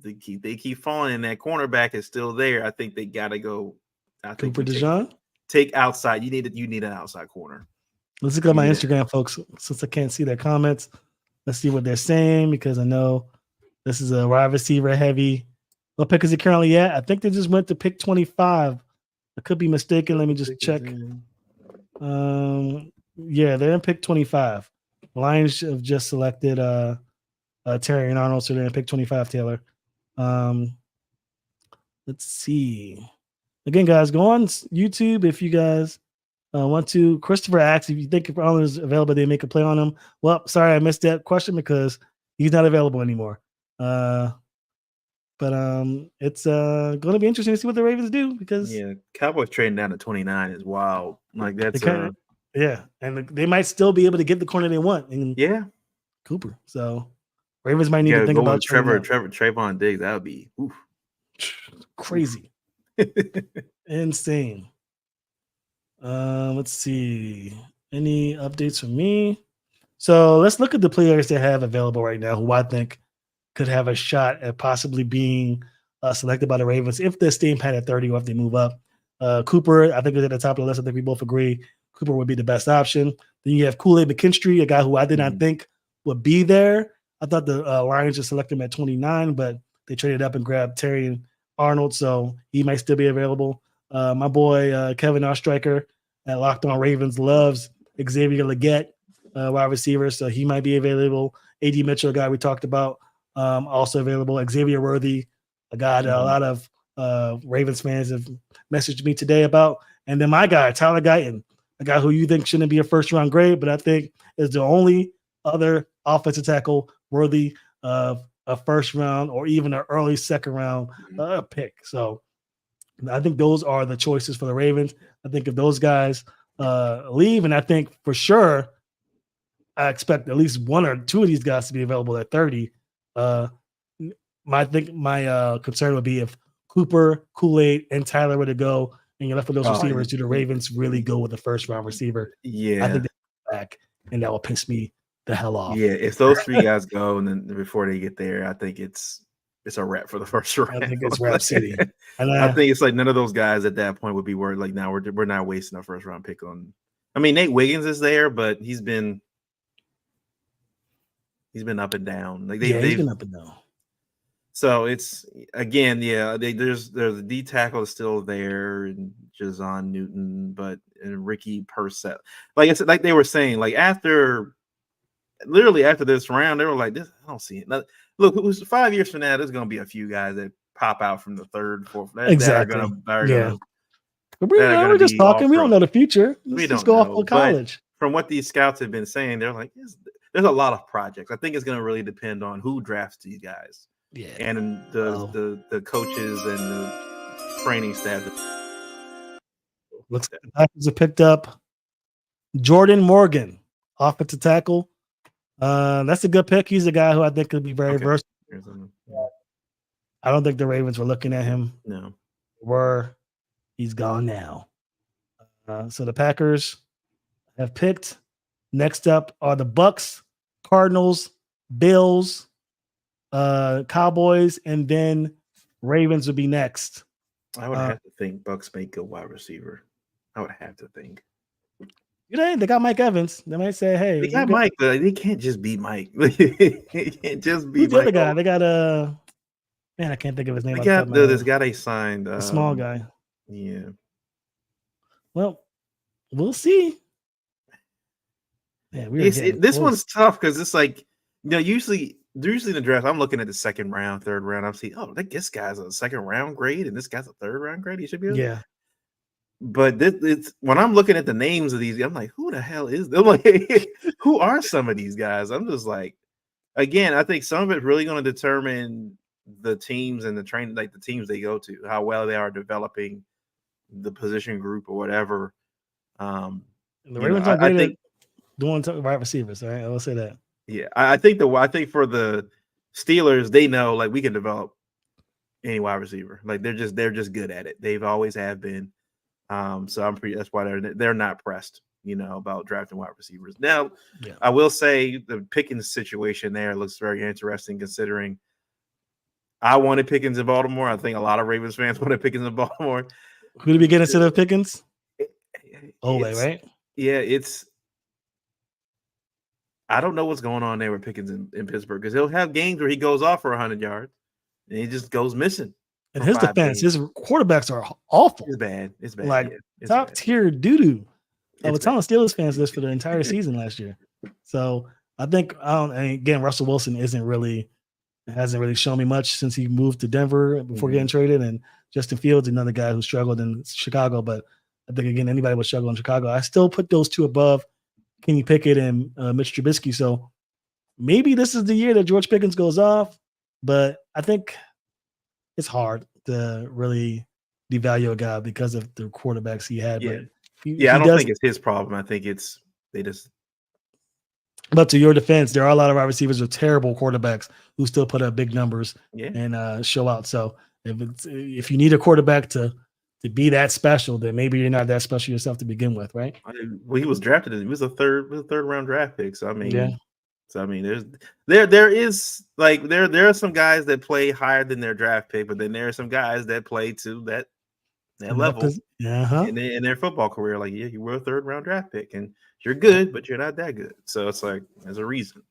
they keep falling and that cornerback is still there, I think they got to go. Cooper DeJean. Take outside. You need an outside corner. Let's look at my Instagram, folks. Since I can't see their comments, let's see what they're saying because I know this is a wide receiver heavy. What pick is he currently at? I think they just went to pick 25. I could be mistaken. Let me just check. Yeah, they're in pick 25. Lions have just selected Terry and Arnold, so they're in pick 25, Taylor. Let's see. Again, guys, go on YouTube if you guys want to. Christopher asks if you think if Arnold is available, they make a play on him. Well, sorry, I missed that question because he's not available anymore. But it's going to be interesting to see what the Ravens do because Cowboys trading down to 29 is wild. Like that's and they might still be able to get the corner they want. And Cooper. So Ravens might need to think about Trayvon Diggs. That would be crazy, insane. Let's see any updates from me. So let's look at the players they have available right now, who I think could have a shot at possibly being selected by the Ravens if they stay pat at 30 or if they move up. Cooper, I think, is at the top of the list. I think we both agree Cooper would be the best option. Then you have Kool-Aid McKinstry, a guy who I did not think would be there. I thought the Lions just selected him at 29, but they traded up and grabbed Terry and Arnold, so he might still be available. My boy Kevin Oestreicher at Locked On Ravens loves Xavier Legette, wide receiver, so he might be available. A.D. Mitchell, a guy we talked about, also available. Xavier Worthy, a guy that a lot of Ravens fans have messaged me today about. And then my guy, Tyler Guyton, a guy who you think shouldn't be a first-round grade, but I think is the only other offensive tackle worthy of a first-round or even an early second-round pick. So I think those are the choices for the Ravens. I think if those guys leave, and I think for sure I expect at least one or two of these guys to be available at 30. My concern would be if Cooper, Kool-Aid, and Tyler were to go, and you're left with those receivers, do the Ravens really go with the first round receiver? Yeah. I think they back, and that will piss me the hell off. Yeah, if those 3 guys go and then before they get there, I think it's a wrap for the first round. I think it's Rap City. And I think it's like none of those guys at that point would be worried. Like, now we're not wasting our first round pick on. I mean, Nate Wiggins is there, but he's been up and down. Like he's been up and down. So it's again, there's the D tackle is still there, and Jazon Newton, and Ricky Persett. Like it's like they were saying, like literally after this round, they were like, "This, I don't see it." Now, look, it was 5 years from now. There's going to be a few guys that pop out from the third, fourth. Exactly. We're We're just talking. We don't know the future. Let's just go off of college. From what these scouts have been saying, they're like, there's a lot of projects. I think it's going to really depend on who drafts these guys. Yeah, and the coaches and the training staff. Looks like the Packers have picked up Jordan Morgan, offensive tackle. That's a good pick. He's a guy who I think could be very versatile. I don't think the Ravens were looking at him. No, he's gone now. So the Packers have picked. Next up are the Bucks, Cardinals, Bills, Cowboys, and then Ravens would be next. I would have to think Bucks may go wide receiver. I would have to think. They got Mike Evans. They might say, "Hey, they got Mike, but they can't just beat Mike. They can't just beat the Mike. other guy? They got man, I can't think of his name. They got this guy they signed. The small guy. Yeah. Well, we'll see. Yeah, this one's tough because it's like, usually in the draft, I'm looking at the second round, third round. I'm seeing, this guy's a second round grade and this guy's a third round grade. He should be. Yeah. But it's when I'm looking at the names of these, I'm like, who the hell is them? Like, who are some of these guys? I'm just like, again, I think some of it's really going to determine the teams and the training, like the teams they go to, how well they are developing the position group or whatever. The Ravens are great at doing wide receivers. Right? I will say that. Yeah, I think for the Steelers, they know like we can develop any wide receiver. Like they're just good at it. They've always have been. So that's why they're not pressed, about drafting wide receivers. Now, I will say the Pickens situation there looks very interesting considering I wanted Pickens in Baltimore. I think a lot of Ravens fans wanted Pickens in Baltimore. Who did we get instead of Pickens? Ole, right? Yeah, I don't know what's going on there with Pickens in Pittsburgh because he'll have games where he goes off for 100 yards and he just goes missing. And his defense, his quarterbacks are awful. It's bad. Like top tier doo-doo. I was telling Steelers fans this for the entire season last year. So I think, and again, Russell Wilson hasn't really shown me much since he moved to Denver before getting traded. And Justin Fields, another guy who struggled in Chicago. But I think, again, anybody would struggle in Chicago. I still put those two above Kenny Pickett and Mitch Trubisky. So maybe this is the year that George Pickens goes off. But I think it's hard to really devalue a guy because of the quarterbacks he had. Yeah, but I don't think it's his problem. I think they just. But to your defense, there are a lot of wide receivers with terrible quarterbacks who still put up big numbers and show out. So if you need a quarterback to be that special, then maybe you're not that special yourself to begin with, right? Well, he was drafted. He was a third round draft pick. So I mean, there is like there are some guys that play higher than their draft pick, but then there are some guys that play to that level in their football career. Like, you were a third round draft pick and you're good, but you're not that good. So it's like there's a reason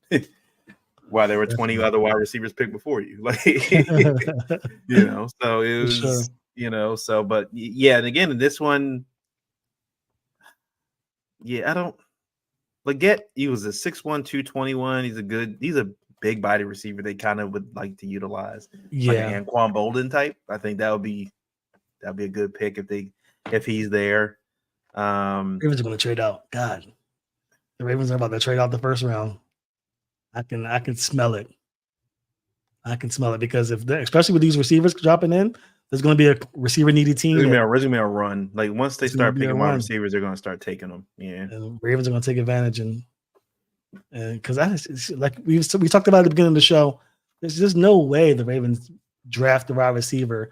why there were 20 other wide receivers picked before you. Like, so it was, so, but yeah. And again, this one, I don't. Leggett, he was a 6'1", 221. He's a big body receiver they kind of would like to utilize. Yeah. Like an Anquan Bolden type. I think that'd be a good pick if he's there. Ravens are going to trade out. God. The Ravens are about to trade out the first round. I can smell it. I can smell it because especially with these receivers dropping in, there's going to be a receiver needy team. There's going to be a run. Like once they start picking wide receivers, they're going to start taking them. Yeah, and Ravens are going to take advantage, and because like we talked about at the beginning of the show, there's just no way the Ravens draft the wide receiver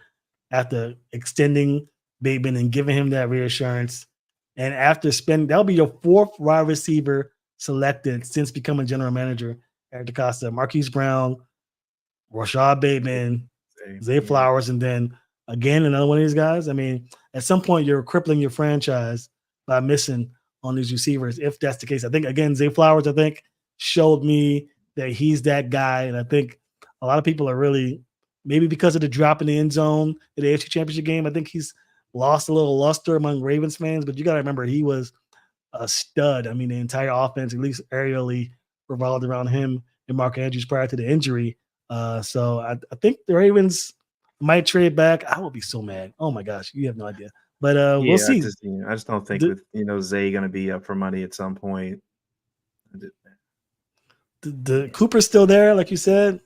after extending Bateman and giving him that reassurance. And after spending, that'll be your fourth wide receiver selected since becoming general manager at DaCosta. Marquise Brown, Rashad Bateman, Zay Flowers, and then again another one of these guys. I mean, at some point you're crippling your franchise by missing on these receivers. If that's the case, I think again Zay Flowers, I think showed me that he's that guy, and I think a lot of people are really maybe because of the drop in the end zone in the AFC Championship game. I think he's lost a little luster among Ravens fans, but you got to remember he was a stud. I mean, the entire offense, at least aerially, revolved around him and Mark Andrews prior to the injury. So I think the Ravens might trade back. I will be so mad. Oh my gosh, you have no idea. But we'll see. I just don't think with Zay going to be up for money at some point. The Cooper's still there, like you said.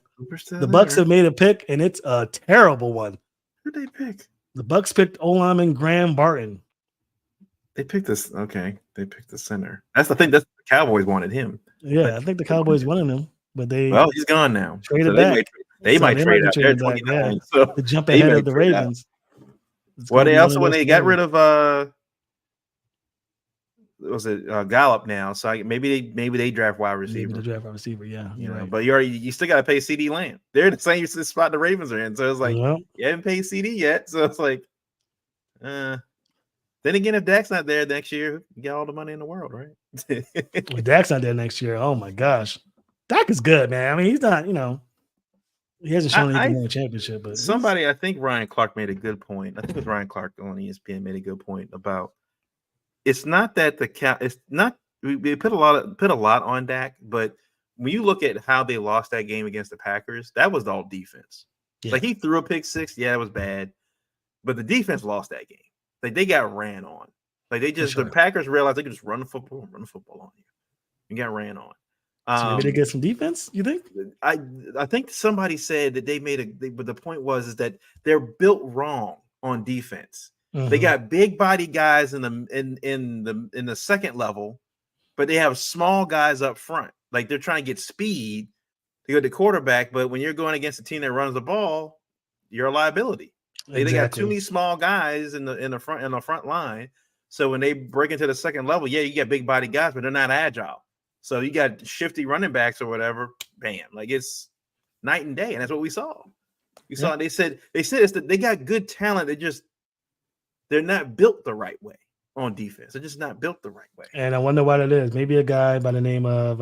The Bucks have made a pick, and it's a terrible one. Who'd they pick? The Bucks picked O-lineman Graham Barton. They picked this. Okay, they picked the center. That's the thing. That's the Cowboys wanted him. Yeah, I think the Cowboys wanted him, but he's gone now. Traded so back. They might trade out there 29. So to jump ahead of the Ravens. Well, they also when they got rid of was it Gallup now? So maybe they draft wide receiver. Maybe they draft wide receiver, yeah. Right. But you still got to pay CD Lamb. They're in the same spot the Ravens are in. So it's like you haven't paid CD yet. So it's like, then again, if Dak's not there next year, you got all the money in the world, right? If Dak's not there next year, oh my gosh, Dak is good, man. I mean, he's not, he hasn't shown he can win a championship. But I think Ryan Clark made a good point. I think it was Ryan Clark on ESPN made a good point about. It's not that it's not we put a lot on Dak, but when you look at how they lost that game against the Packers, that was all defense. Yeah. Like he threw a pick six, it was bad, but the defense lost that game. Like they got ran on. Like the Packers realized they could just run the football on you. You got ran on. So maybe they get some defense. You think? I think somebody said that they but the point is that they're built wrong on defense. Mm-hmm. They got big body guys in the second level, but they have small guys up front. Like they're trying to get speed to go to quarterback, but when you're going against a team that runs the ball, you're a liability. They got too many small guys in the front line. So when they break into the second level, you got big body guys, but they're not agile. So you got shifty running backs or whatever. Bam, like it's night and day, and that's what we saw. We saw. They said they got good talent. They're not built the right way on defense. They're just not built the right way. And I wonder what it is. Maybe a guy by the name of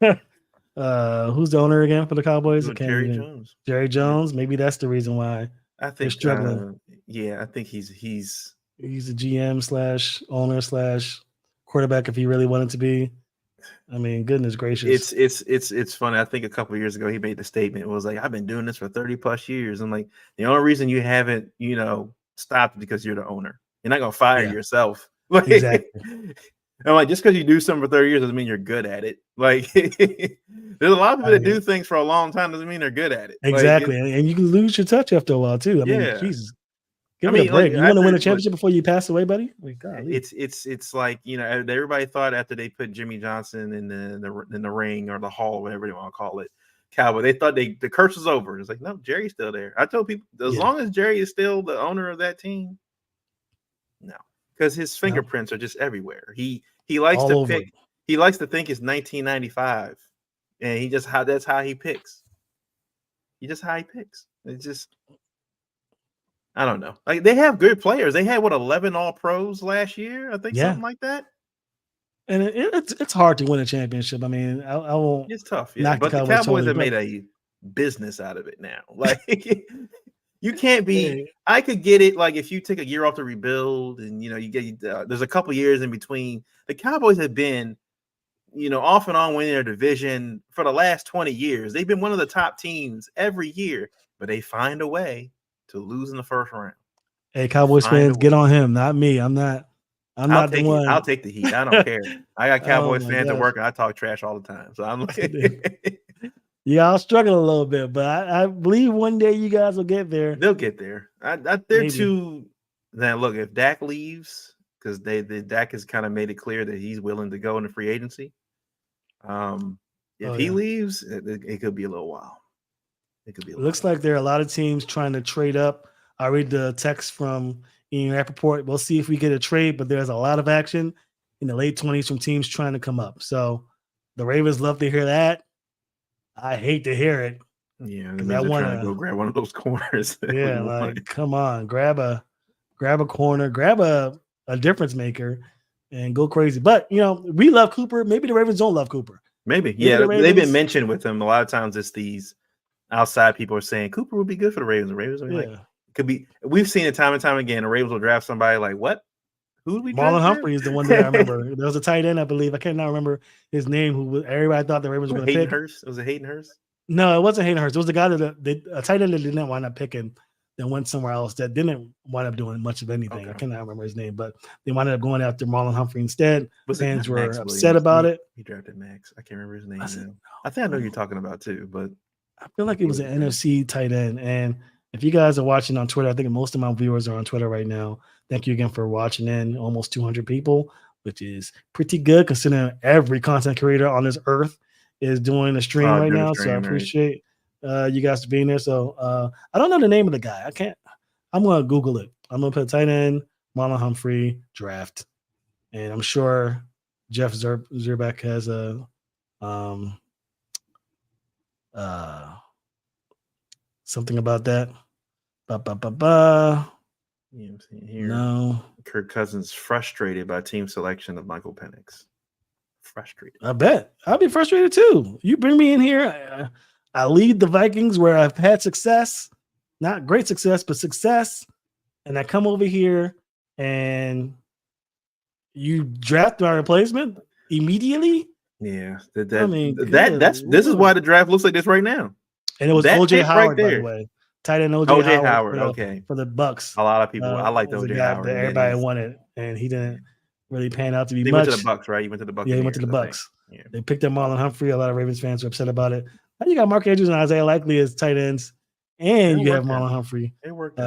who's the owner again for the Cowboys? Jerry Jones. Jerry Jones. Maybe that's the reason why they're struggling. I think he's a GM / owner / quarterback if he really wanted to be. I mean, goodness gracious. It's funny. I think a couple of years ago he made the statement. It was like, I've been doing this for 30 plus years. I'm like, the only reason you haven't, stopped because you're the owner. You're not gonna fire yourself. Like, exactly. I'm like, just because you do something for 30 years doesn't mean you're good at it. Like there's a lot of people that do things for a long time doesn't mean they're good at it. Exactly. Like, and you can lose your touch after a while too. I mean, Jesus. Give me a break. You want to win a championship before you pass away, buddy? God, it's like, everybody thought after they put Jimmy Johnson in the ring or the hall, whatever you want to call it, Cowboy, they thought the curse was over. It's like, no, Jerry's still there. I told people as long as Jerry is still the owner of that team, no, because his fingerprints are just everywhere. He likes to pick. He likes to think it's 1995, and that's how he picks. It's just. I don't know. Like they have good players. They had 11 All Pros last year, I think, something like that. And it's hard to win a championship. I mean, I won't. It's tough, but the Cowboys have made a business out of it now. Like you can't be. I could get it. Like if you take a year off to rebuild, and you get there's a couple years in between. The Cowboys have been, off and on winning their division for the last 20 years. They've been one of the top teams every year, but they find a way to lose in the first round. Hey, Cowboys fans, get on him, not me. I'm not the one. I'll take the heat. I don't care. I got Cowboys fans at work, and I talk trash all the time. So I'm like, I'll struggle a little bit, but I believe one day you guys will get there. They'll get there. They're too. Now, look, if Dak leaves, because Dak has kind of made it clear that he's willing to go into free agency. If he leaves, it could be a little while. It looks like there are a lot of teams trying to trade up. I read the text from Ian Rappaport. We'll see if we get a trade, but there's a lot of action in the late 20s from teams trying to come up. So the Ravens love to hear that. I hate to hear it. Yeah, because they're trying to go grab one of those corners. Yeah, like come on, grab a corner, grab a difference maker, and go crazy. But we love Cooper. Maybe the Ravens don't love Cooper. Maybe the yeah, they've been Ravens- mentioned with him. A lot of times it's these outside people are saying Cooper would be good for the Ravens. The Ravens are like, could be. We've seen it time and time again. The Ravens will draft somebody like what? Who do we draft? Marlon Humphrey is the one that I remember. There was a tight end, I believe. I cannot remember his name. Who everybody thought the Ravens were going to Hayden pick. Hurst? Was it Hayden Hurst? No, it wasn't Hayden Hurst. It was the guy that a tight end that didn't wind up picking, that went somewhere else that didn't wind up doing much of anything. I cannot remember his name, but they wound up going after Marlon Humphrey instead. Fans were upset about it. He drafted Max. I can't remember his name. I think I know who you're talking about too, but I feel like it was an NFC tight end. And if you guys are watching on Twitter, I think most of my viewers are on Twitter right now. Thank you again for watching in. Almost 200 people, which is pretty good considering every content creator on this earth is doing a stream right now. So I appreciate you guys being there. So I don't know the name of the guy. I'm going to Google it. I'm going to put tight end, Marlon Humphrey, draft. And I'm sure Jeff Zerbeck has a something about that. Yeah, I'm seeing here. No. Kirk Cousins frustrated by team selection of Michael Penix. Frustrated. I bet. I'll be frustrated too. You bring me in here. I lead the Vikings where I've had success. Not great success, but success. And I come over here and you draft my replacement immediately. Yeah. This is why the draft looks like this right now. And it was OJ Howard, by the way. Tight end OJ Howard, for the Bucks. A lot of people. I like OJ Howard. That everybody wanted, and he didn't really pan out to be much. Went to the Bucks, right? He went to the Bucks. Yeah, he went to the Bucks. Yeah. They picked up Marlon Humphrey. A lot of Ravens fans were upset about it. Now you got Mark Andrews and Isaiah Likely as tight ends, and you have Marlon Humphrey. It worked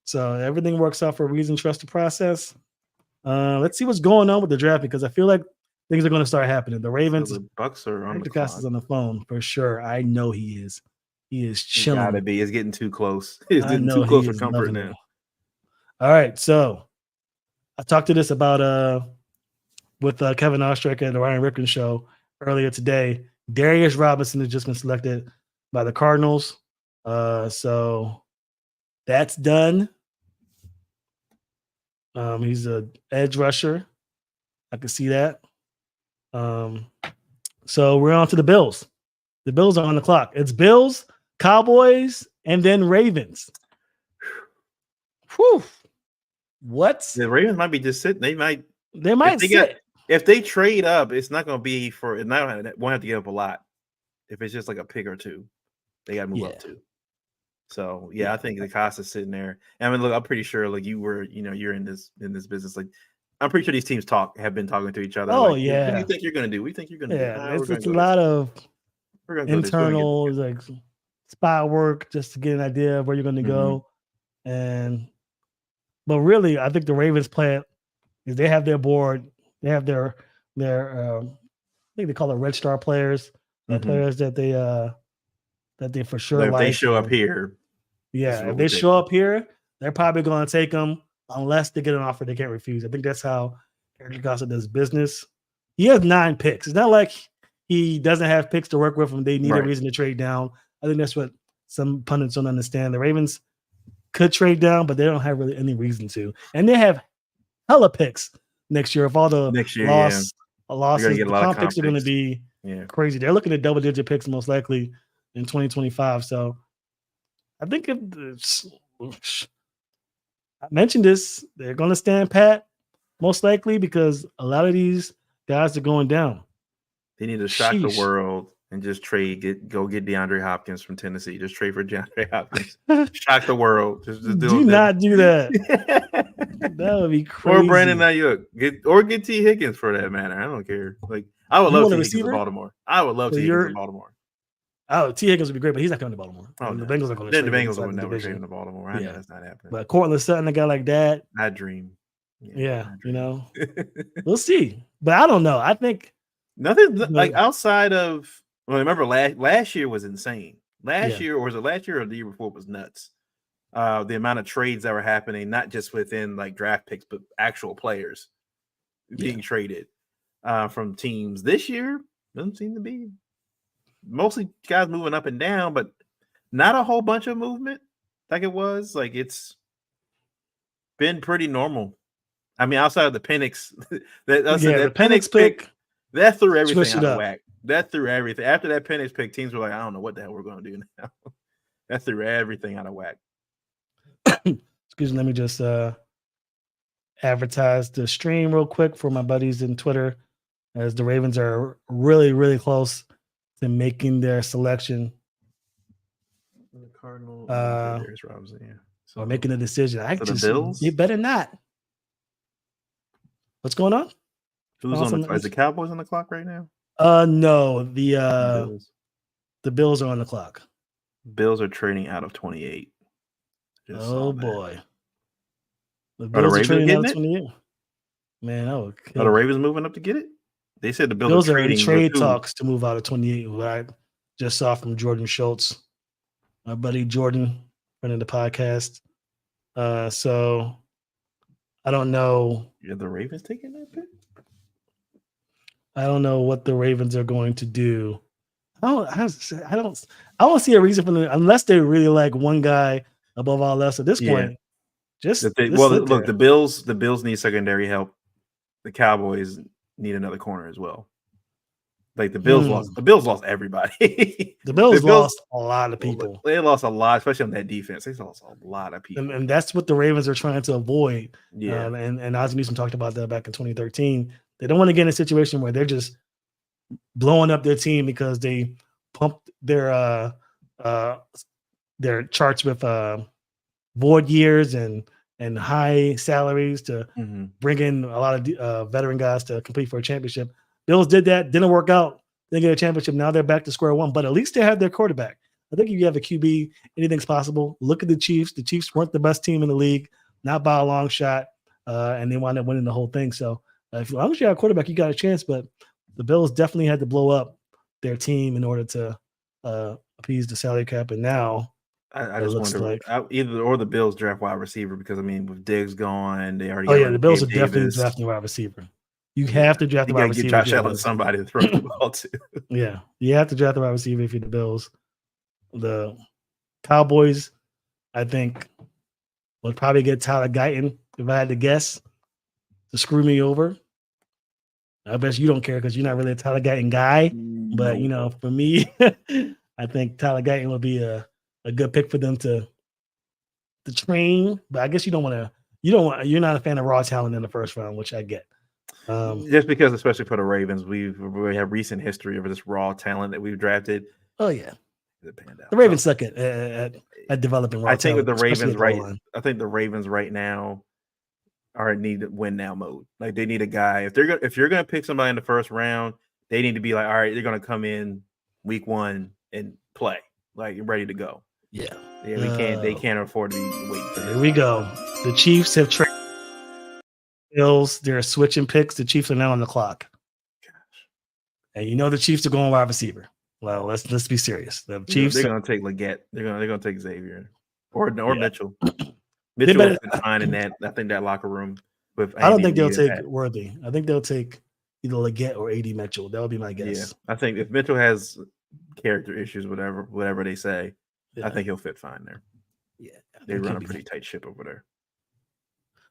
so everything works out for a reason. Trust the process. Let's see what's going on with the draft because I feel like things are going to start happening. The Ravens. So the Bucks are on the clock. Is on the phone for sure. I know he is. He is chilling. Gotta be. It's getting too close. It's getting too close for comfort now. All right. So I talked to this about with Kevin Oestreicher and the Ryan Ripken show earlier today. Darius Robinson has just been selected by the Cardinals. So that's done. He's an edge rusher. I can see that. So we're on to the Bills. The Bills are on the clock. It's Bills, Cowboys, and then Ravens. Whew. What? The Ravens might be just sitting. They might sit. If they trade up, it's not going to be for. It won't have to give up a lot. If it's just like a pick or two, they got to move up to. So I think the cost is sitting there. I mean, look, I'm pretty sure like you're in this business. Like I'm pretty sure these teams have been talking to each other. Oh like, yeah. What do you think you're going to do? We think you're going to do. It's a lot of internal like spot work just to get an idea of where you're going to go. But really, I think the Ravens plan is they have their board. They have their I think they call it Red Star players, players that they for sure if like. they show up here. Yeah, if they show up here, they're probably going to take them unless they get an offer they can't refuse. I think that's how Eric Gossett does business. He has 9 picks. It's not like he doesn't have picks to work with and they need a reason to trade down. I think that's what some pundits don't understand. The Ravens could trade down, but they don't have really any reason to. And they have hella picks next year. If all the losses, the comp picks are going to be crazy. They're looking at double-digit picks most likely in 2025. So I think I mentioned this. They're going to stand pat most likely because a lot of these guys are going down. They need to shock the world and just go get DeAndre Hopkins from Tennessee. Just trade for DeAndre Hopkins. Shock the world. Just do not do that. That would be crazy. Or Brandon Ayuk. Get T. Higgins for that matter. I don't care. Like I would love T. Higgins in Baltimore. I would love T. Higgins in Baltimore. Oh, T. Higgins would be great, but he's not coming to Baltimore. Oh, the Bengals are going to. The Bengals would never trade him to Baltimore. I know that's not happening. But Cortland Sutton, a guy like that, I dream. We'll see. But I don't know. I think nothing like outside of. Well, remember last year was insane. Last year, or was it last year or the year before? Was nuts. the amount of trades that were happening, not just within like draft picks, but actual players being traded from teams this year. Doesn't seem to be mostly guys moving up and down, but not a whole bunch of movement like it was. Like it's been pretty normal. I mean, outside of the Penix, that Penix pick that threw everything switched out it of up. whack. That threw everything. After that Penix pick, teams were like, I don't know what the hell we're going to do now. That threw everything out of whack. Excuse me, let me just advertise the stream real quick for my buddies in Twitter, as the Ravens are really, really close to making their selection. The Cardinals, there's Robinson, yeah. So making a decision. the Bills? You better not. What's going on? Who's on the? Is the Cowboys on the clock right now? No, the Bills are on the clock. Bills are trading out of 28. Oh boy. The Bills are trading out of 28. Man, are the Ravens moving up to get it? They said the Bills are in trade talks to move out of 28. What I just saw from Jordan Schultz, my buddy Jordan, friend of the podcast. So I don't know. Yeah, the Ravens taking that pick? I don't know what the Ravens are going to do. I don't see a reason for them unless they really like one guy above all else at this point. The Bills need secondary help. The Cowboys need another corner as well. Like the Bills lost everybody. The Bills lost a lot of people. They lost a lot, especially on that defense. They lost a lot of people. And that's what the Ravens are trying to avoid. Yeah. And Ozzie Newsome talked about that back in 2013. They don't want to get in a situation where they're just blowing up their team because they pumped their charts with void years and high salaries to bring in a lot of veteran guys to compete for a championship. Bills did that, didn't work out, didn't get a championship. Now they're back to square one, but at least they have their quarterback. I think if you have a QB, anything's possible. Look at the Chiefs. The Chiefs weren't the best team in the league, not by a long shot, and they wound up winning the whole thing. So as long as you have a quarterback, you got a chance, but the Bills definitely had to blow up their team in order to appease the salary cap, and now I just wonder either the Bills draft wide receiver, because I mean with Diggs gone, they already. Oh yeah, the Bills are definitely drafting a wide receiver. You have to draft the wide receiver. You got to get Josh Allen somebody to throw the ball to. Yeah, you have to draft the wide receiver if you're the Bills. The Cowboys, I think, would probably get Tyler Guyton if I had to guess to screw me over. I bet you don't care because you're not really a Tyler Guyton guy. But you know, for me, I think Tyler Guyton would be a good pick for them to train. But I guess you're not a fan of raw talent in the first round, which I get. Just because, especially for the Ravens, we have recent history of this raw talent that we've drafted. Oh yeah, the Ravens suck at developing raw talent. I think with the Ravens, I think the Ravens right now are in need of win now mode. Like they need a guy. If you're gonna pick somebody in the first round, they need to be like, all right, they're gonna come in week one and play like you're ready to go. Yeah. They can't afford to be waiting for this. Here we go. The Chiefs have traded Bills. They're switching picks. The Chiefs are now on the clock. Gosh. And you know the Chiefs are going wide receiver. Well, let's be serious. The Chiefs they're gonna take Leggett. They're gonna take Xavier or Mitchell. Mitchell will fit fine in that. I think that locker room. I don't think they'll take Worthy. I think they'll take either Leggett or AD Mitchell. That would be my guess. Yeah, I think if Mitchell has character issues, whatever they say, I think he'll fit fine there. Yeah, they run a pretty tight ship over there.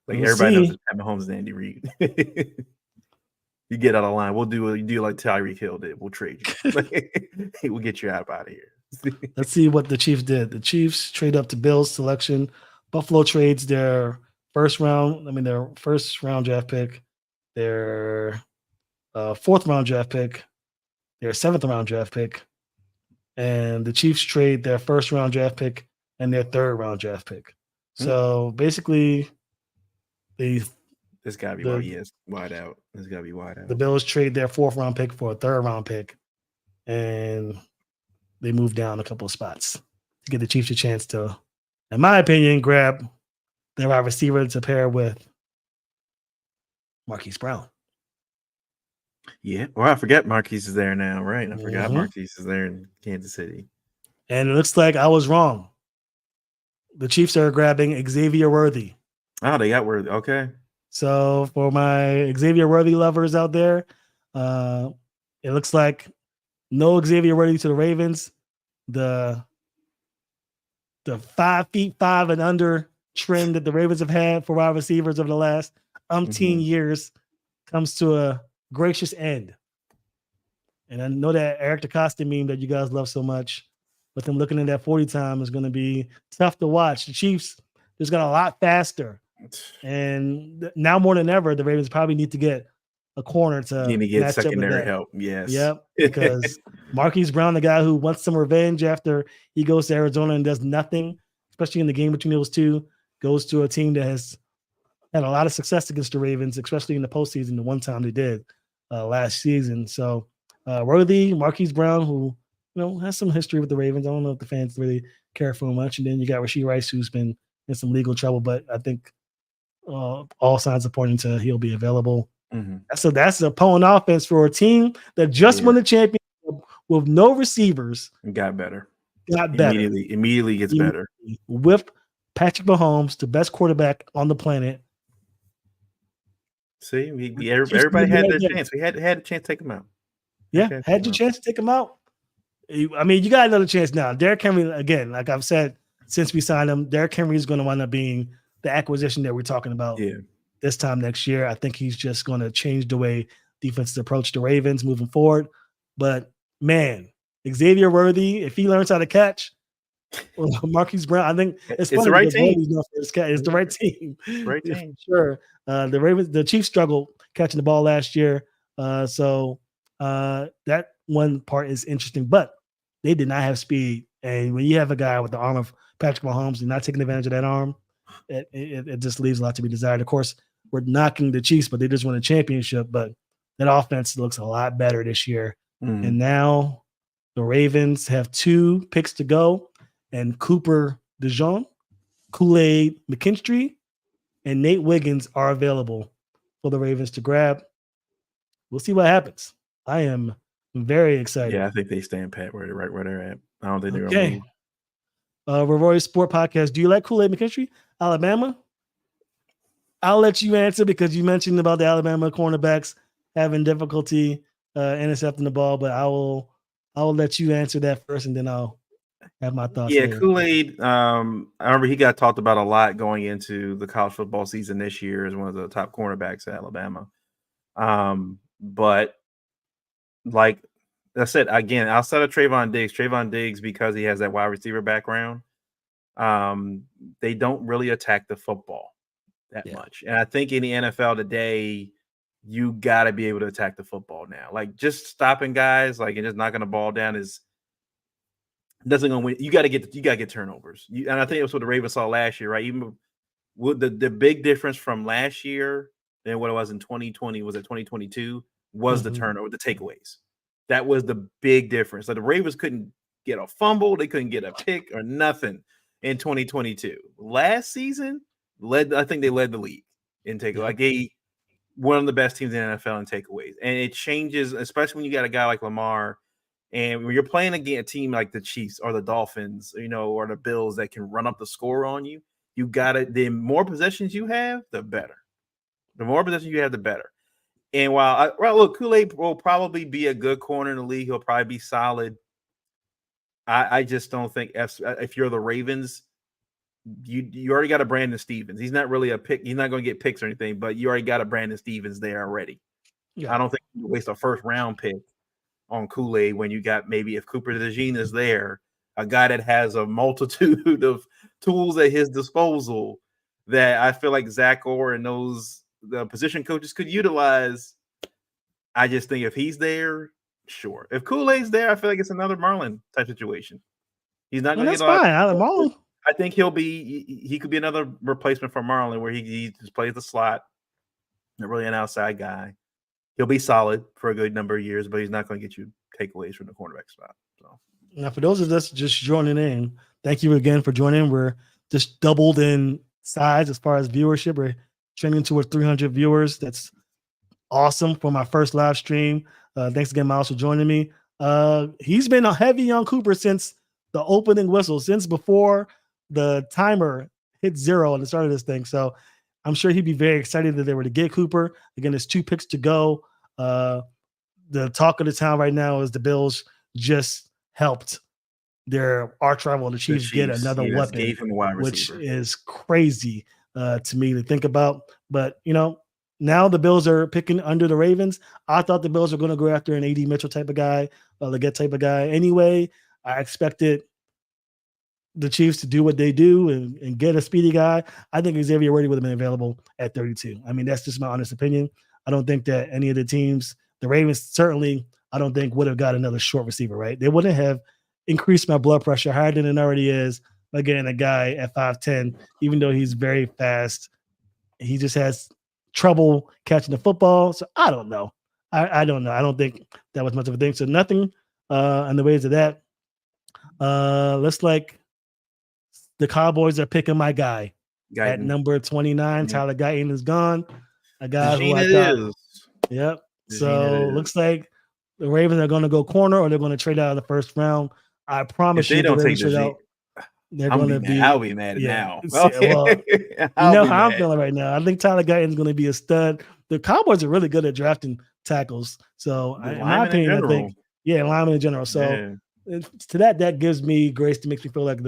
Like everybody knows Pat Mahomes and Andy Reid. You get out of line, we'll do like Tyreek Hill did. We'll trade you. We'll get you out of here. Let's see what the Chiefs did. The Chiefs trade up to Bills selection. Buffalo trades their first round draft pick, their fourth round draft pick, their seventh round draft pick, and the Chiefs trade their first round draft pick and their third round draft pick. So basically, this gotta be wide out. This gotta be wide out. The Bills trade their fourth round pick for a third round pick, and they move down a couple of spots to get the Chiefs a chance to, in my opinion, grab their wide receiver to pair with Marquise Brown. Yeah. Well, I forget Marquise is there now, right? I forgot Marquise is there in Kansas City. And it looks like I was wrong. the Chiefs are grabbing Xavier Worthy. Oh, they got Worthy. Okay. So for my Xavier Worthy lovers out there, it looks like no Xavier Worthy to the Ravens. The 5'5" and under trend that the Ravens have had for wide receivers over the last umpteen years comes to a gracious end. And I know that Eric DeCosta meme that you guys love so much, but them looking at that 40 time is going to be tough to watch. The Chiefs just got a lot faster. And now more than ever, the Ravens probably need to get a corner to Need to get match up with secondary that. help. Yes. Yep. Because Marquise Brown, the guy who wants some revenge after he goes to Arizona and does nothing, especially in the game between those two, goes to a team that has had a lot of success against the Ravens, especially in the postseason, the one time they did last season. So Worthy, Marquise Brown, who has some history with the Ravens. I don't know if the fans really care for him much. And then you got Rashee Rice, who's been in some legal trouble, but I think all signs are pointing to he'll be available. That's a pulling offense for a team that just won the championship with no receivers. Got better. Immediately gets better. With Patrick Mahomes, the best quarterback on the planet. See, everybody had their chance. We had a chance to take him out. Yeah, had your chance to take him out. I mean, you got another chance now. Derrick Henry, again, like I've said since we signed him, Derrick Henry is going to wind up being the acquisition that we're talking about this time next year. I think he's just going to change the way defenses approach the Ravens moving forward. But, man, Xavier Worthy, if he learns how to catch, Marquise Brown, I think it's the right team. It's the right team. Right team. Sure. The Chiefs struggled catching the ball last year. So that one part is interesting, but they did not have speed. And when you have a guy with the arm of Patrick Mahomes and not taking advantage of that arm, it just leaves a lot to be desired. Of course, we're knocking the Chiefs, but they just won a championship. But that offense looks a lot better this year. And now the Ravens have 2 picks to go, and Cooper DeJean, Kool-Aid McKinstry, and Nate Wiggins are available for the Ravens to grab. We'll see what happens. I am very excited. Yeah, I think they stand pat right where they're at. I don't think they're going to move. Rory Sport Podcast. Do you like Kool-Aid McKinstry, Alabama? I'll let you answer because you mentioned about the Alabama cornerbacks having difficulty intercepting the ball, but I will let you answer that first, and then I'll have my thoughts. Yeah, later. Kool-Aid. I remember he got talked about a lot going into the college football season this year as one of the top cornerbacks at Alabama. But like I said, again, outside of Trayvon Diggs, because he has that wide receiver background, they don't really attack the football that much. And I think in the NFL today, you got to be able to attack the football now. Like just stopping guys, and just knocking the ball down doesn't gonna win. You got to get turnovers. And I think that's what the Ravens saw last year, right? Even with the big difference from last year than what it was in 2020 was at 2022 was the turnover, the takeaways. That was the big difference. Like the Ravens couldn't get a fumble, they couldn't get a pick or nothing in 2022. Last season, I think they led the league in takeaways. Like they one of the best teams in the NFL in takeaways. And it changes, especially when you got a guy like Lamar. And when you're playing against a team like the Chiefs or the Dolphins, or the Bills that can run up the score on you, the more possessions you have, the better. The more possessions you have, the better. And look, Kool-Aid will probably be a good corner in the league. He'll probably be solid. I just don't think if you're the Ravens, you already got a Brandon Stevens. He's not really a pick. He's not going to get picks or anything, but you already got a Brandon Stevens there already. Yeah. I don't think you waste a first round pick on Kool-Aid when you got maybe if Cooper DeJean is there, a guy that has a multitude of tools at his disposal that I feel like Zach Orr and the position coaches could utilize. I just think if he's there, sure. If Kool-Aid's there, I feel like it's another Marlon type situation. He's not going to get a lot. That's fine. I think he could be another replacement for Marlon where he just plays the slot, not really an outside guy. He'll be solid for a good number of years, but he's not going to get you takeaways from the cornerback spot. So now, for those of us just joining in, thank you again for joining. We're just doubled in size as far as viewership. We're trending towards 300 viewers. That's awesome for my first live stream. Thanks again, Miles, for joining me. He's been heavy on Cooper since the opening whistle, since before the timer hit 0 on the start of this thing. So I'm sure he'd be very excited that they were to get Cooper. Again, there's 2 picks to go. The talk of the town right now is the Bills just helped their arch rival, the Chiefs, get another weapon, gave him a wide which receiver. is crazy to me to think about. But, now the Bills are picking under the Ravens. I thought the Bills were going to go after an AD Mitchell type of guy, a Leggett type of guy. Anyway, I expected the Chiefs to do what they do and get a speedy guy. I think Xavier Worthy would have been available at 32. I mean, that's just my honest opinion. I don't think that any of the teams, the Ravens certainly, I don't think would have got another short receiver, right? They wouldn't have increased my blood pressure higher than it already is by getting a guy at 5'10", even though he's very fast. He just has trouble catching the football. So I don't know. I don't know. I don't think that was much of a thing. So nothing in the ways of that. Looks like the Cowboys are picking my guy at number 29. Tyler Guyton is gone. A guy who I thought. Yep. So looks like the Ravens are going to go corner or they're going to trade out of the first round. I promise you, they don't take trade out. They're going to be. I'll be mad now. Well, you know how I'm feeling right now. I think Tyler Guyton is going to be a stud. The Cowboys are really good at drafting tackles. So, in my opinion, I think, linemen in general. So, to that gives me grace to make me feel like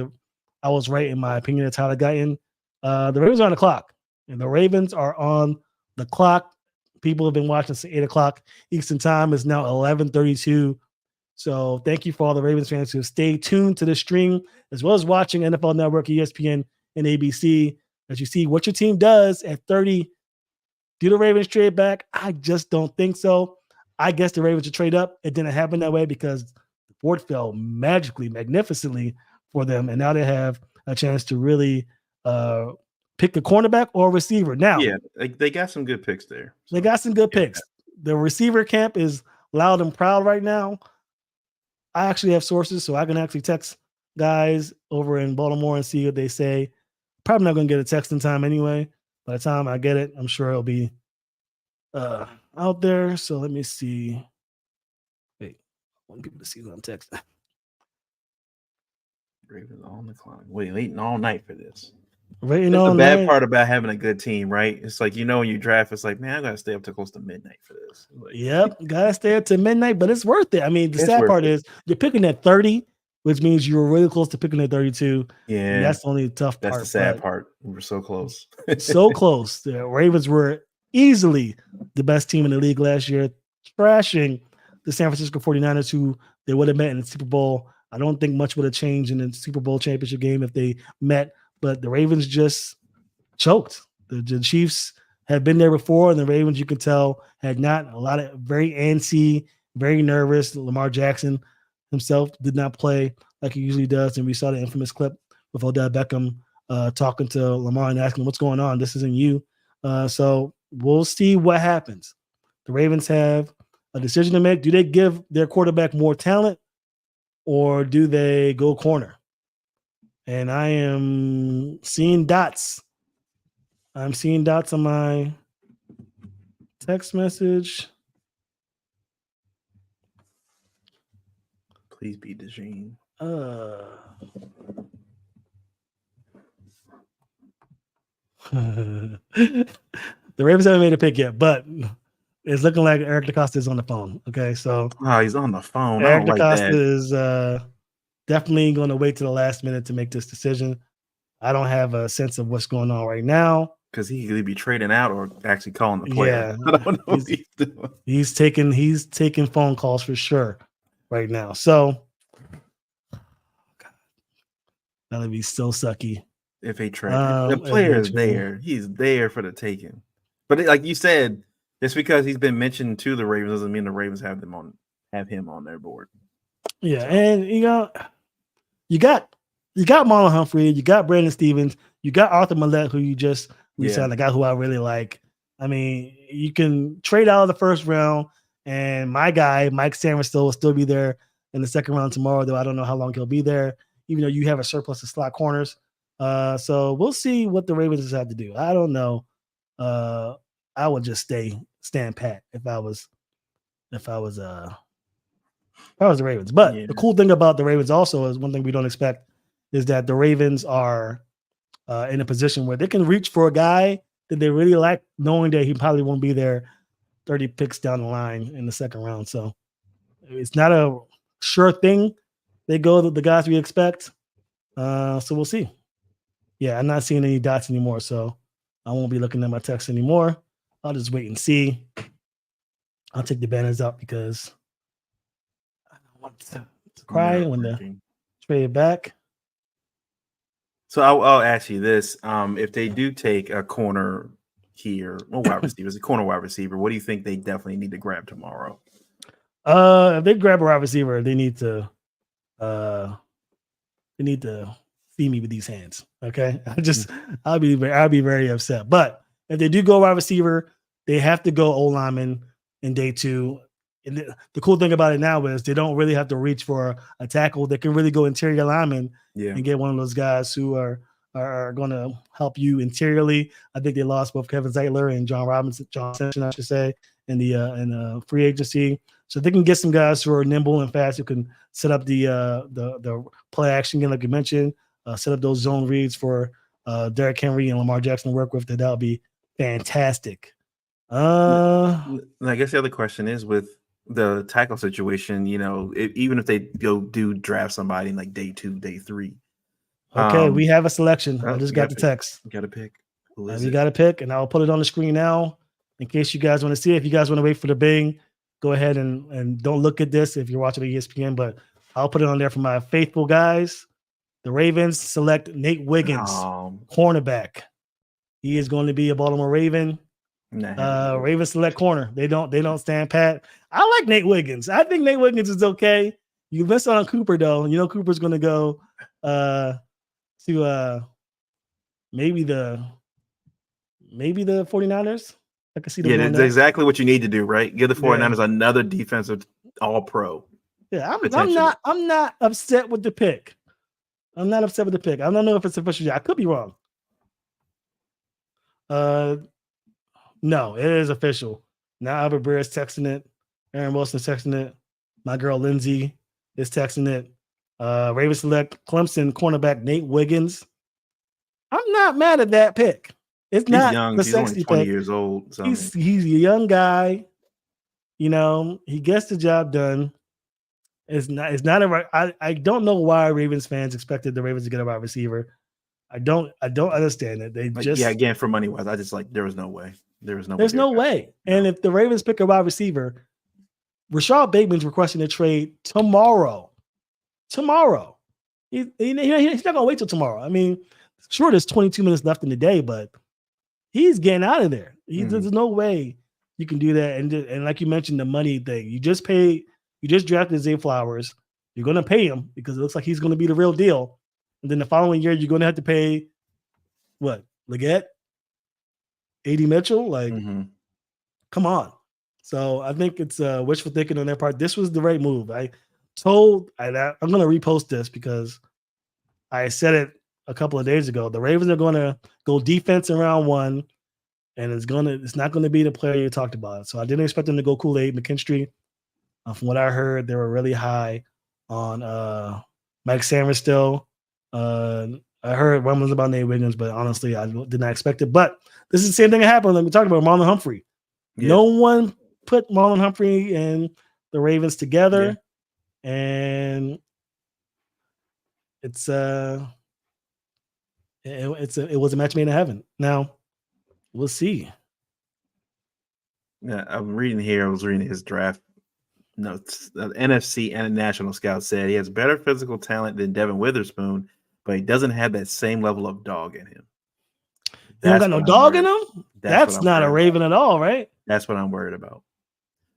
I was right in my opinion of Tyler Guyton. The Ravens are on the clock, and the Ravens are on the clock. People have been watching since 8 o'clock Eastern time. It's now 11:32. So thank you for all the Ravens fans who stay tuned to the stream, as well as watching NFL Network, ESPN, and ABC. As you see what your team does at 30, do the Ravens trade back? I just don't think so. I guess the Ravens should trade up. It didn't happen that way because the board fell magnificently for them, and now they have a chance to really pick a cornerback or a receiver. Now, they got some good picks there. They got some good picks. The receiver camp is loud and proud right now. I actually have sources, so I can actually text guys over in Baltimore and see what they say. Probably not going to get a text in time anyway. By the time I get it, I'm sure it'll be out there. So let me see. Wait, I want people to see who I'm texting. Ravens on the clock. Waiting all night for this. That's the bad part about having a good team, right? It's like, when you draft, it's like, man, I got to stay up to close to midnight for this. Yep, gotta stay up to midnight, but it's worth it. I mean, the sad part is you're picking at 30, which means you were really close to picking at 32. Yeah, that's the only tough part. That's the sad part. We were so close. So close. The Ravens were easily the best team in the league last year, trashing the San Francisco 49ers, who they would have met in the Super Bowl. I don't think much would have changed in the Super Bowl championship game if they met. But the Ravens just choked. The Chiefs had been there before, and the Ravens, you can tell, had not. A lot of very antsy, very nervous. Lamar Jackson himself did not play like he usually does, and we saw the infamous clip with Odell Beckham talking to Lamar and asking, "What's going on? This isn't you." So we'll see what happens. The Ravens have a decision to make. Do they give their quarterback more talent, or do they go corner? And I am seeing dots. I'm seeing dots on my text message. Please be DeJean. The Ravens haven't made a pick yet, but it's looking like Eric DeCosta is on the phone. Okay, so he's on the phone. Eric DeCosta is definitely going to wait to the last minute to make this decision. I don't have a sense of what's going on right now. Because he could be trading out or actually calling the player. Yeah, I don't know what he's doing. He's taking phone calls for sure right now. So that'll be so sucky. If he trade, the player is there. He's there for the taking. But like you said, just because he's been mentioned to the Ravens doesn't mean the Ravens have him on their board. Yeah, and you got Marlon Humphrey, you got Brandon Stevens, you got Arthur Millette, who you just signed, a guy who I really like. I mean, you can trade out of the first round, and my guy, Mike Samuel, will still be there in the second round tomorrow, though I don't know how long he'll be there, even though you have a surplus of slot corners. So we'll see what the Ravens decide to do. I don't know. I would just stand pat if I was the Ravens. But the cool thing about the Ravens also is one thing we don't expect is that the Ravens are in a position where they can reach for a guy that they really like, knowing that he probably won't be there 30 picks down the line in the second round. So it's not a sure thing. They go the guys we expect. So we'll see. Yeah, I'm not seeing any dots anymore, so I won't be looking at my text anymore. I'll just wait and see. I'll take the banners out because I don't want to cry when the trade back. So I'll ask you this: if they do take a corner here, or wide receiver, a corner wide receiver, what do you think they definitely need to grab tomorrow? If they grab a wide receiver, they need to feed me with these hands. Okay, I'll be very upset. But if they do go wide receiver, they have to go O lineman in day 2. And the cool thing about it now is they don't really have to reach for a tackle. They can really go interior lineman and get one of those guys who are going to help you interiorly. I think they lost both Kevin Zeitler and John Simpson, I should say, in the free agency. So they can get some guys who are nimble and fast who can set up the play action game, like you mentioned, set up those zone reads for Derrick Henry and Lamar Jackson to work with. That'll be fantastic. I guess the other question is with the tackle situation, even if they do draft somebody in like day 2, day 3. Okay, we have a selection. I just got the text. Got to pick. Who is we it? got to pick, and I'll put it on the screen now in case you guys want to see it. If you guys want to wait for the bing, go ahead and don't look at this if you're watching the ESPN, but I'll put it on there for my faithful guys. The Ravens select Nate Wiggins, cornerback. He is going to be a Baltimore Raven. Ravens select corner. They don't stand pat. I like Nate Wiggins. I think Nate Wiggins is okay. You missed on Cooper though. Cooper's going to go to maybe the 49ers. I can see them. Yeah, that's exactly what you need to do, right? Give the 49ers another defensive all-pro. Yeah, I'm not upset with the pick. I don't know if it's official. I could be wrong. No, it is official. Now Albert Breer is texting it. Aaron Wilson is texting it. My girl Lindsay is texting it. Ravens select Clemson cornerback Nate Wiggins. I'm not mad at that pick. He's young. He's only 20 years old. So he's a young guy. He gets the job done. It's not a. I don't know why Ravens fans expected the Ravens to get a wide receiver. I don't understand it. Again, for money wise, I just there was no way. There's no way. And if the Ravens pick a wide receiver, Rashad Bateman's requesting a trade tomorrow. He's not gonna wait till tomorrow. I mean, sure, there's 22 minutes left in the day, but he's getting out of there. There's no way you can do that. And like you mentioned, the money thing. You just drafted Zay Flowers. You're gonna pay him because it looks like he's gonna be the real deal. And then the following year, you're gonna have to pay what? Leggett? A.D. Mitchell? Come on. So I think it's wishful thinking on their part. This was the right move. I'm going to repost this because I said it a couple of days ago. The Ravens are going to go defense in round 1, and it's not going to be the player you talked about. So I didn't expect them to go Kool-Aid McKinstry. From what I heard, they were really high on Mike Sanders still. I heard rumblings about Nate Wiggins, but honestly, I did not expect it. But this is the same thing that happened when we talked about Marlon Humphrey. Yeah. No one put Marlon Humphrey and the Ravens together, and it was a match made in heaven. Now we'll see. Yeah, I'm reading here. I was reading his draft notes. The NFC and National Scout said he has better physical talent than Devin Witherspoon, but he doesn't have that same level of dog in him. He don't got no dog in him? That's not a Raven at all, right? That's what I'm worried about.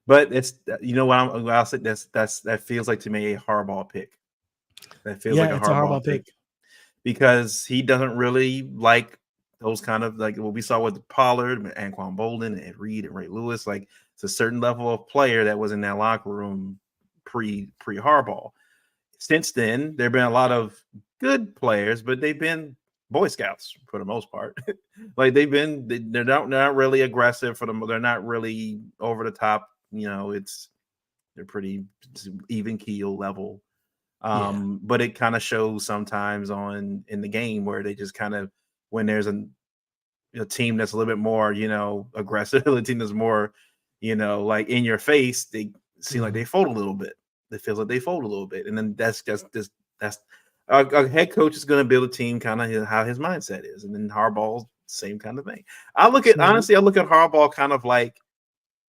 But it's I'll say that feels like to me a Harbaugh pick. That feels like a Harbaugh pick. Because he doesn't really like those kind of like what we saw with Pollard, Anquan Bolden, and Reed and Ray Lewis. Like it's a certain level of player that was in that locker room pre Harbaugh. Since then, there have been a lot of good players, but they've been Boy Scouts for the most part. Like they're not really aggressive for them. They're not really over the top. They're pretty even keel level. But it kind of shows sometimes in the game where they just kind of, when there's a team that's a little bit more, aggressive, a team that's more, like in your face, they seem like they fold a little bit. It feels like they fold a little bit. And then that's a head coach is going to build a team kind of how his mindset is. And then Harbaugh's same kind of thing. Honestly, I look at Harbaugh kind of like,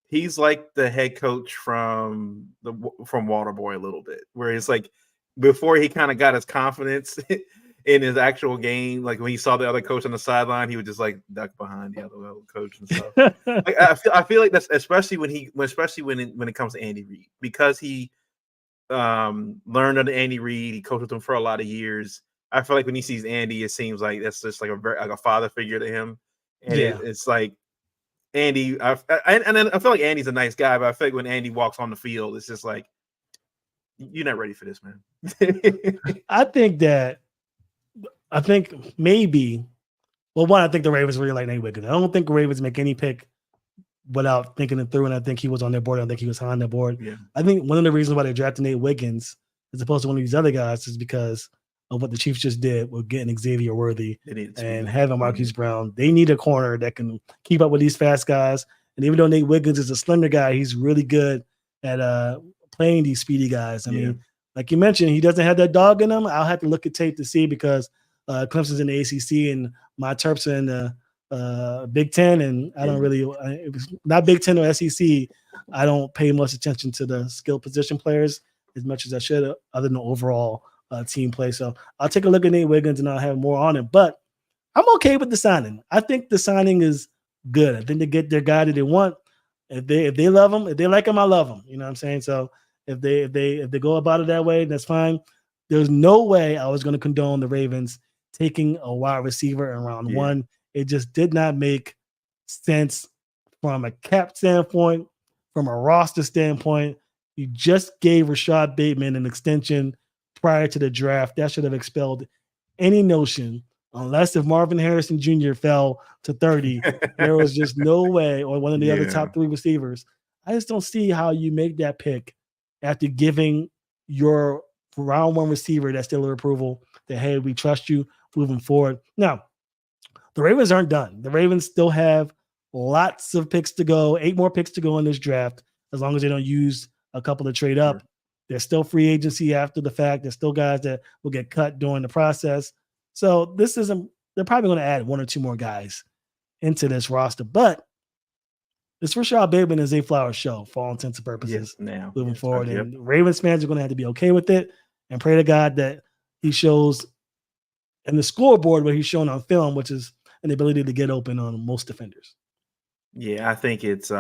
he's like the head coach from Waterboy a little bit, where it's like before he kind of got his confidence in his actual game, like when he saw the other coach on the sideline, he would just like duck behind the other coach and stuff. Like, I feel like that's especially when it comes to Andy Reid, because he learned under Andy Reid, he coached with him for a lot of years. I feel like when he sees Andy, it seems like that's just like a father figure to him, and it's like. Andy, I feel like Andy's a nice guy, but I feel like when Andy walks on the field, it's just like, you're not ready for this, man. I think maybe, I think the Ravens really like Nate Wiggins. I don't think the Ravens make any pick without thinking it through, and I think he was on their board. I think he was high on their board. Yeah. I think one of the reasons why they drafted Nate Wiggins as opposed to one of these other guys is because of what the Chiefs just did with getting Xavier Worthy and having Marquise Brown. They need a corner that can keep up with these fast guys. And even though Nate Wiggins is a slender guy, he's really good at playing these speedy guys. I mean, like you mentioned, he doesn't have that dog in him. I'll have to look at tape to see, because Clemson's in the ACC and my Terps are in the Big Ten, and I don't really it was not Big Ten or SEC. I don't pay much attention to the skill position players as much as I should, other than the overall team play. So I'll take a look at Nate Wiggins and I'll have more on it. But I'm okay with the signing. I think the signing is good. I think they get their guy that they want. If they love him, if they like him, I love him. You know what I'm saying? So if they go about it that way, that's fine. There's no way I was going to condone the Ravens taking a wide receiver in round one. It just did not make sense from a cap standpoint, from a roster standpoint. You just gave Rashad Bateman an extension prior to the draft. That should have expelled any notion, unless if Marvin Harrison Jr. fell to 30, there was just no way, or one of the other top 3 receivers. I just don't see how you make that pick after giving your round 1 receiver that still approval that, hey, we trust you moving forward. Now, the Ravens aren't done. The Ravens still have lots of picks to go, 8 more picks to go in this draft, as long as they don't use a couple to trade up. There's still free agency after the fact. There's still guys that will get cut during the process. So they're probably going to add 1 or 2 more guys into this roster. But this Rashad Bateman is a flower show for all intents and purposes moving forward. And Ravens fans are going to have to be okay with it and pray to God that he shows in the scoreboard what he's shown on film, which is an ability to get open on most defenders. Yeah, I think it's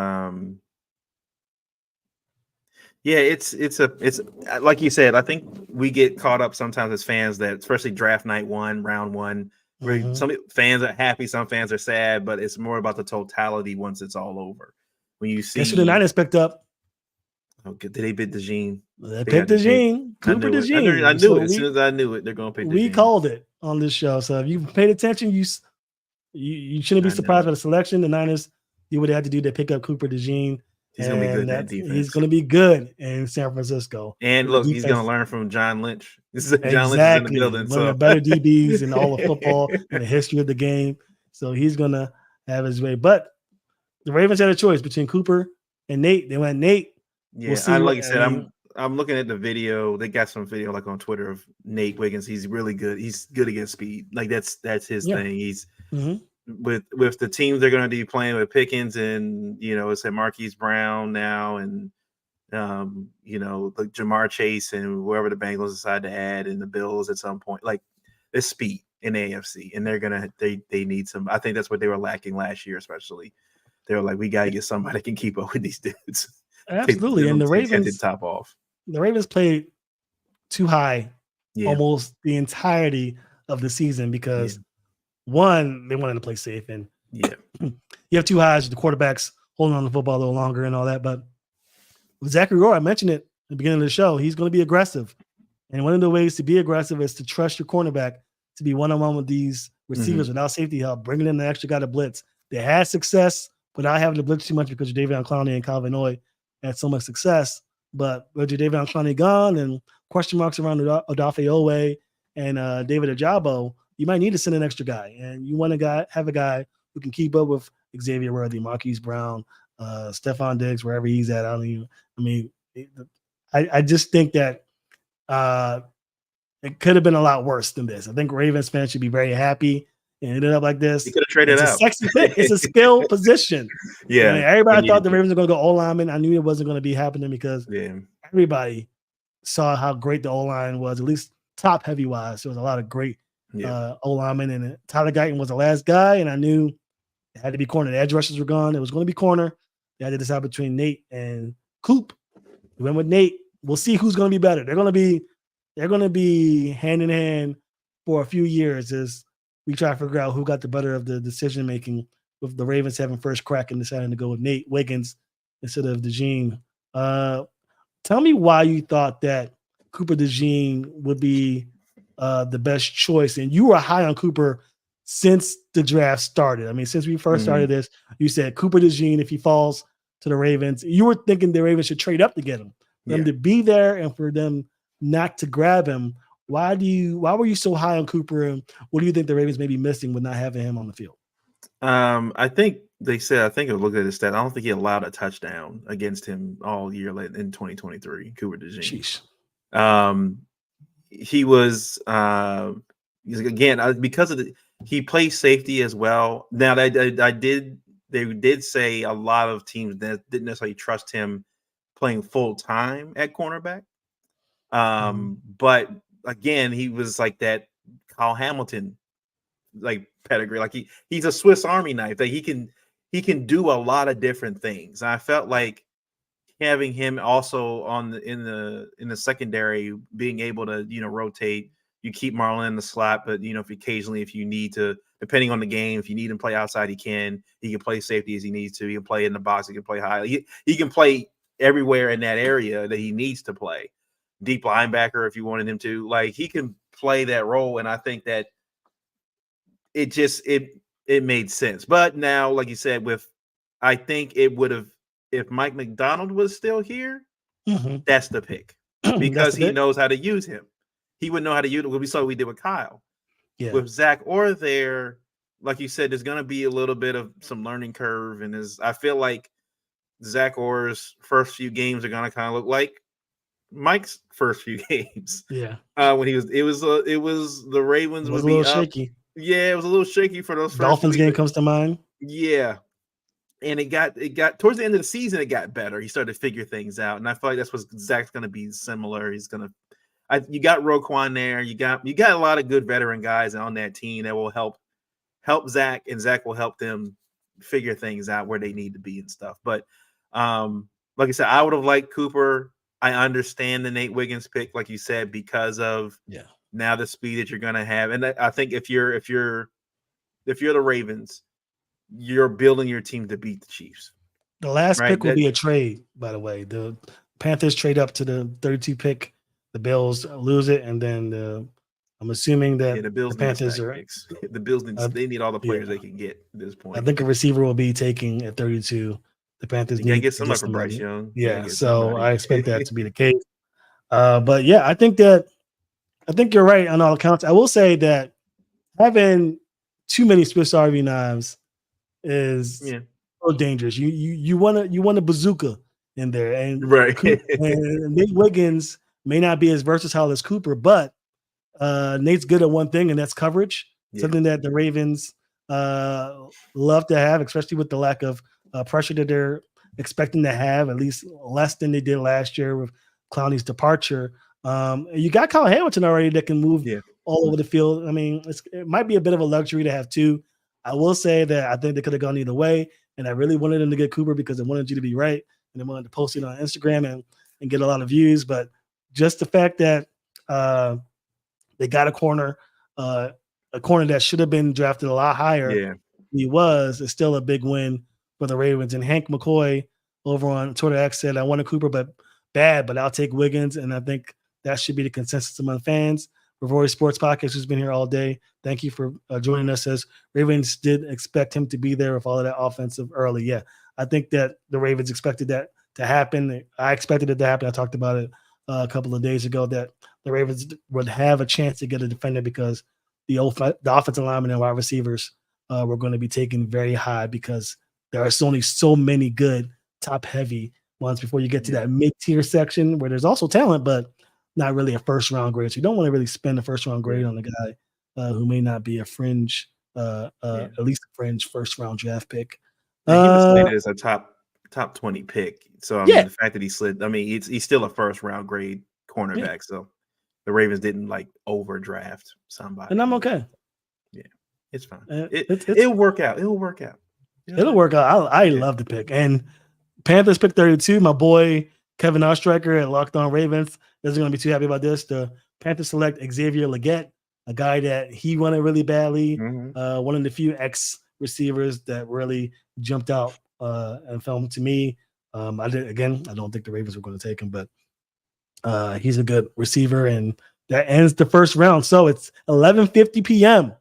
it's like you said, I think we get caught up sometimes as fans that, especially draft night 1, round 1, where some fans are happy, some fans are sad, but it's more about the totality once it's all over. When you see, guess who the Niners picked up? Okay, did they pick DeJean? They picked DeJean. Cooper DeJean. I knew it. As soon as I knew it, they're going to pick DeJean. We called it on this show. So if you paid attention, you shouldn't be surprised by the selection. The Niners, you would have to do to pick up Cooper DeJean. He's going to be good in that defense. He's going to be good in San Francisco. And look, he's going to learn from John Lynch. John Lynch is in the building. One of the better DBs in all of football and the history of the game. So he's going to have his way. But the Ravens had a choice between Cooper and Nate. They went Nate. Yeah, like I said, I'm looking at the video. They got some video like on Twitter of Nate Wiggins. He's really good. He's good against speed. Like that's his thing. He's with the teams they're going to be playing with Pickens and it's at Marquise Brown now and like Jamar Chase and whoever the Bengals decide to add and the Bills at some point. Like it's speed in the AFC, and they need some. I think that's what they were lacking last year, especially. They were like, we got to get somebody that can keep up with these dudes. Absolutely, and the Ravens top off. The Ravens played too high almost the entirety of the season because one, they wanted to play safe, and you have too highs, the quarterbacks holding on to the football a little longer and all that. But with Zachary Rohr, I mentioned it at the beginning of the show, he's going to be aggressive. And one of the ways to be aggressive is to trust your cornerback to be one-on-one with these receivers without safety help, bringing in an extra guy to blitz. They had success without having to blitz too much because Jadeveon Clowney and Calvin Oy had so much success. But with Jadeveon Clowney gone and question marks around Odafe Owe and David Ajabo, you might need to send an extra guy, and you want to have a guy who can keep up with Xavier Worthy, Marquise Brown, Stephon Diggs, wherever he's at. I just think that it could have been a lot worse than this. I think Ravens fans should be very happy and ended up like this. You could have traded It's out. a sexy pick. It's a skill position. Yeah. Everybody thought the Ravens were going to go O-lineman. I knew it wasn't going to be happening because everybody saw how great the O-line was, at least top heavy wise. There was a lot of great O-linemen, and Tyler Guyton was the last guy, and I knew it had to be corner. The edge rushers were gone. It was going to be corner. They had to decide between Nate and Coop. We went with Nate. We'll see who's going to be better. They're going to be hand in hand for a few years as we try to figure out who got the better of the decision making, with the Ravens having first crack and deciding to go with Nate Wiggins instead of DeJean. Tell me why you thought that Cooper DeJean would be the best choice. And you were high on Cooper since the draft started. I mean, since we first started this, you said Cooper DeJean, if he falls to the Ravens, you were thinking the Ravens should trade up to get him. For them to be there and for them not to grab him. Why were you so high on Cooper, and what do you think the Ravens may be missing with not having him on the field? I think they said, I think I looked at his stat. I don't think he allowed a touchdown against him all year in 2023. Cooper DeJean. Sheesh. He was again because of he plays safety as well. Now they did say a lot of teams that didn't necessarily trust him playing full time at cornerback. But again, he was like that Kyle Hamilton like pedigree. Like he's a Swiss Army knife. That he can do a lot of different things. And I felt like having him also in the secondary, being able to rotate. You keep Marlon in the slot, but if you need to, depending on the game, if you need him to play outside, he can. He can play safety as he needs to. He can play in the box. He can play high. He can play everywhere in that area that he needs to play. Deep linebacker, if you wanted him to, like he can play that role. And I think that it made sense. But now, like you said, I think it would have, if Mike McDonald was still here, that's the pick because he knows how to use him. He would know how to use it. We saw what we did with Kyle. Yeah. With Zach Orr there, like you said, there's going to be a little bit of some learning curve. And I feel like Zach Orr's first few games are going to kind of look like Mike's first few games. Yeah. When it was the Ravens was would a be little up. shaky. Yeah, it was a little shaky for those Dolphins game comes to mind. Yeah. And it got towards the end of the season, it got better. He started to figure things out. And I feel like that's what Zach's going to be similar. He's going to, you got Roquan there. You got a lot of good veteran guys on that team that will help Zach, and Zach will help them figure things out where they need to be and stuff. But like I said, I would have liked Cooper. I understand the Nate Wiggins pick, like you said, because of now the speed that you're going to have. And I think if you're the Ravens, you're building your team to beat the Chiefs. The last pick will be a trade, by the way. The Panthers trade up to the 32 pick. The Bills lose it, and then I'm assuming that the Panthers are picks. The Bills they need all the players they can get at this point. I think a receiver will be taking at 32. The Panthers need to get somebody from Bryce Young. Yeah, so I expect that to be the case. But yeah, I think you're right on all accounts. I will say that having too many Swiss Army knives is so dangerous. You want a bazooka in there, and and Nate Wiggins may not be as versatile as Cooper, but Nate's good at one thing, and that's coverage. Something that the Ravens love to have, especially with the lack of pressure that they're expecting to have, at least less than they did last year with Clowney's departure. You got Kyle Hamilton already that can move all over the field. I mean, it might be a bit of a luxury to have two. I will say that I think they could have gone either way, and I really wanted them to get Cooper because I wanted you to be right, and they wanted to post it on Instagram and get a lot of views. But just the fact that they got a corner that should have been drafted a lot higher than he was, is still a big win for the Ravens. And Hank McCoy over on Twitter X said, I wanted Cooper, but I'll take Wiggins. And I think that should be the consensus among fans. Rory Sports Podcast, who's been here all day, thank you for joining us. As Ravens did expect him to be there with all of that offensive early. Yeah, I think that the Ravens expected that to happen. I expected it to happen. I talked about it a couple of days ago that the Ravens would have a chance to get a defender because the offensive linemen and wide receivers were going to be taken very high because there are only so many good top-heavy ones before you get to that mid-tier section where there's also talent, but not really a first-round grade. So you don't want to really spend a first-round grade on a guy who may not be a fringe, at least a fringe first-round draft pick. He was slated as a top 20 pick. So I mean, the fact that he slid, I mean, he's still a first-round grade cornerback. So the Ravens didn't like overdraft somebody, and I'm okay. Yeah, it's fine. It'll work out. It'll work out. It'll work out. I love the pick. And Panthers pick 32. My boy Kevin Oestreicher at Locked On Ravens isn't going to be too happy about this. The Panthers select Xavier Legette, a guy that he wanted really badly. One of the few ex-receivers that really jumped out and fell to me. I don't think the Ravens were going to take him, but he's a good receiver, and that ends the first round. So it's 11:50 p.m.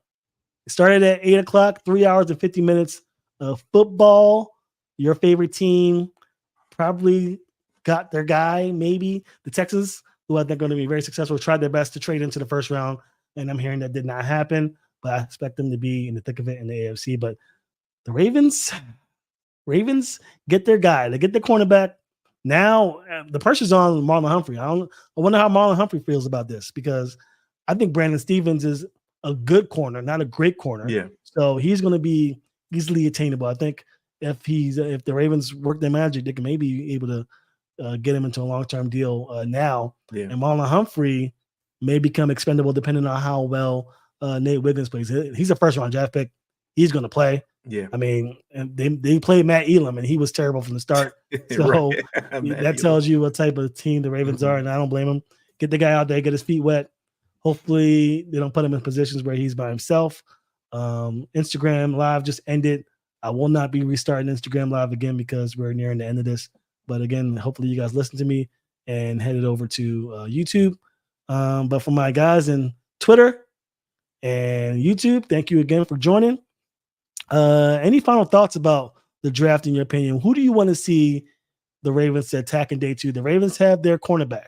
It started at 8 o'clock, 3 hours and 50 minutes of football. Your favorite team probably got their guy, maybe. The Texans, who I think are going to be very successful, tried their best to trade into the first round, and I'm hearing that did not happen, but I expect them to be in the thick of it in the AFC. But the Ravens get their guy. They get their cornerback. Now the pressure's on Marlon Humphrey. I wonder how Marlon Humphrey feels about this because I think Brandon Stevens is a good corner, not a great corner. Yeah. So he's going to be easily attainable. I think if the Ravens work their magic, they can maybe be able to get him into a long-term deal now. Yeah. And Marlon Humphrey may become expendable depending on how well Nate Wiggins plays. He's a first-round draft pick. He's going to play. Yeah. I mean, and they played Matt Elam, and he was terrible from the start. So that tells you what type of team the Ravens are, and I don't blame him. Get the guy out there, get his feet wet. Hopefully they don't put him in positions where he's by himself. Instagram Live just ended. I will not be restarting Instagram Live again because we're nearing the end of this. But again, hopefully you guys listen to me and headed over to YouTube. But for my guys in Twitter and YouTube, thank you again for joining. Any final thoughts about the draft in your opinion? Who do you want to see the Ravens attack in day 2? The Ravens have their cornerback.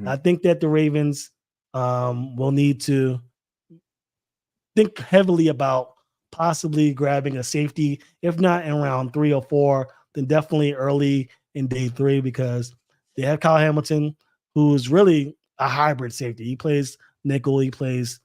I think that the Ravens will need to think heavily about possibly grabbing a safety, if not in round 3 or 4, then definitely early in day 3 because they have Kyle Hamilton, who is really a hybrid safety. He plays nickel, he plays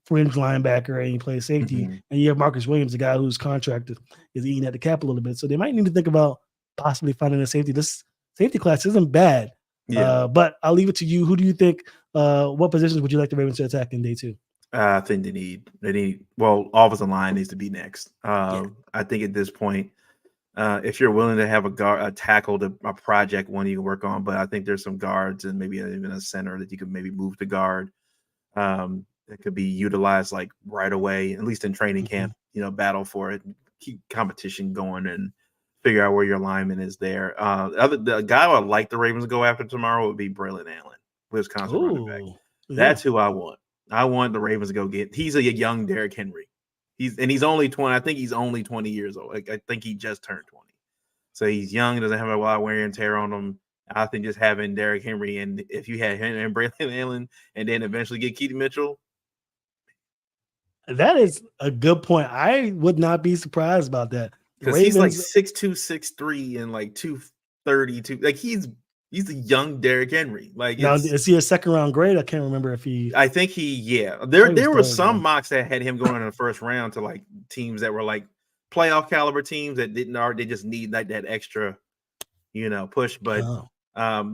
fringe linebacker, and he plays safety. And you have Marcus Williams, a guy whose contract is eating at the cap a little bit. So they might need to think about possibly finding a safety. This safety class isn't bad. But I'll leave it to you. Who do you think, what positions would you like the Ravens to attack in day 2? I think they need offensive line needs to be next. I think at this point, if you're willing to have a tackle, a project one you can work on, but I think there's some guards and maybe even a center that you could maybe move to guard. That could be utilized like right away, at least in training camp, battle for it, keep competition going and figure out where your lineman is there. The guy I would like the Ravens to go after tomorrow would be Braylon Allen, Wisconsin running back. That's who I want. I want the Ravens to go get. He's a young Derrick Henry. He's only 20. I think he's only 20 years old. I think he just turned 20. So he's young. He doesn't have a lot of wear and tear on him. I think just having Derrick Henry, and if you had him and Braylon Allen and then eventually get Keaton Mitchell. That is a good point. I would not be surprised about that. Because he's like 6'2", 6'3", and like 232. Like he's a young Derrick Henry. Like now, is he a second round grade? I can't remember if he. I think there were some mocks that had him going in the first round to like teams that were like playoff caliber teams that they just need like that extra, push. But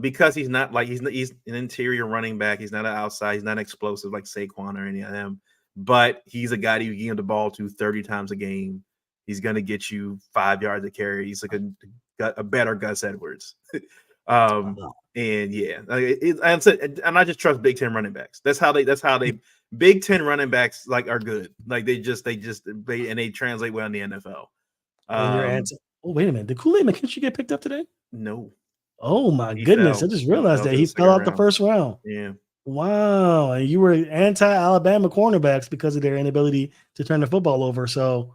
because he's not like he's an interior running back, he's not an outside, he's not explosive like Saquon or any of them. But he's a guy that you can give the ball to 30 times a game. He's going to get you 5 yards of carry. He's like a better Gus Edwards. And I just trust Big Ten running backs. That's how they Big Ten running backs like are good. Like they translate well in the NFL. Wait a minute. Did Kool-Aid McKinstry get picked up today? No. Oh my goodness. I just realized that he fell out the first round. Yeah. Wow. And you were anti-Alabama cornerbacks because of their inability to turn the football over. So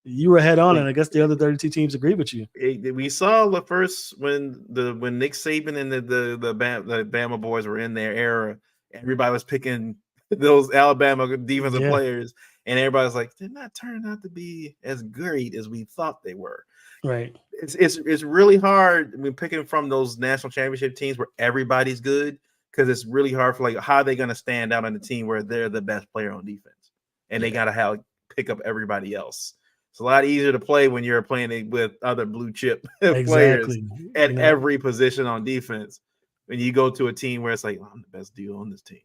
you were head on, and I guess the other 32 teams agree with you. We saw the first when Nick Saban and the Bama boys were in their era, everybody was picking those Alabama defensive players, and everybody was like, they're not turning out to be as great as we thought they were. Right. It's really hard when picking from those national championship teams where everybody's good, because it's really hard for like how are they going to stand out on the team where they're the best player on defense, and they got to pick up everybody else. It's a lot easier to play when you're playing with other blue chip players at every position on defense. When you go to a team where it's like, I'm the best dude on this team,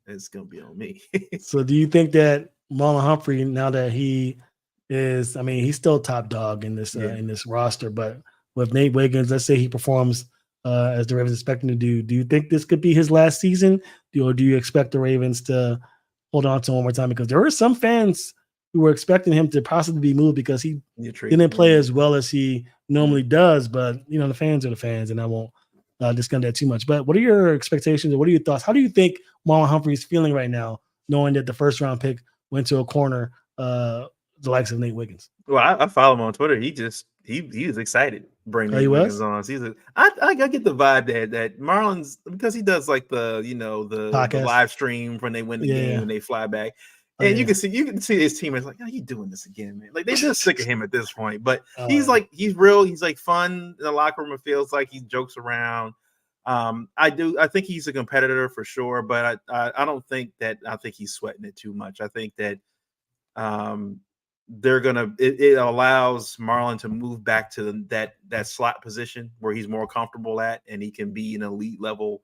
it's going to be on me. So do you think that Marlon Humphrey, now that he is, I mean, he's still top dog in this roster, but with Nate Wiggins, let's say he performs as the Ravens expecting to do you think this could be his last season? Or do you expect the Ravens to hold on to him one more time? Because there were some fans who were expecting him to possibly be moved because he didn't play as well as he normally does. But, the fans are the fans, and I won't discuss that too much. But what are your expectations, or what are your thoughts? How do you think Marlon Humphrey is feeling right now, knowing that the first-round pick went to a corner, the likes of Nate Wiggins? Well, I follow him on Twitter. He was excited bringing Nate Wiggins on. I get the vibe that Marlon's, because he does like the live stream when they win the game and they fly back. And you can see his teammates like, you doing this again, man. Like, they're just sick of him at this point. But he's real. He's like fun in the locker room. It feels like he jokes around. I think he's a competitor for sure, but I don't think that he's sweating it too much. I think that it allows Marlon to move back to that slot position where he's more comfortable at, and he can be an elite level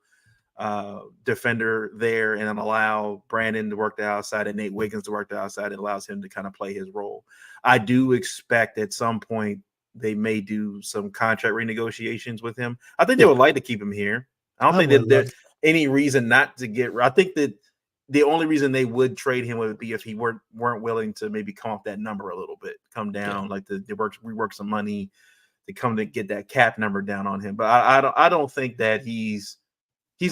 defender there, and allow Brandon to work the outside and Nate Wiggins to work the outside. It allows him to kind of play his role. I do expect at some point they may do some contract renegotiations with him. I think they would like to keep him here. I don't think that there's any reason not to get. I think that the only reason they would trade him would be if he weren't willing to maybe come off that number a little bit, come down, like rework some money to come to get that cap number down on him. But I don't think that he's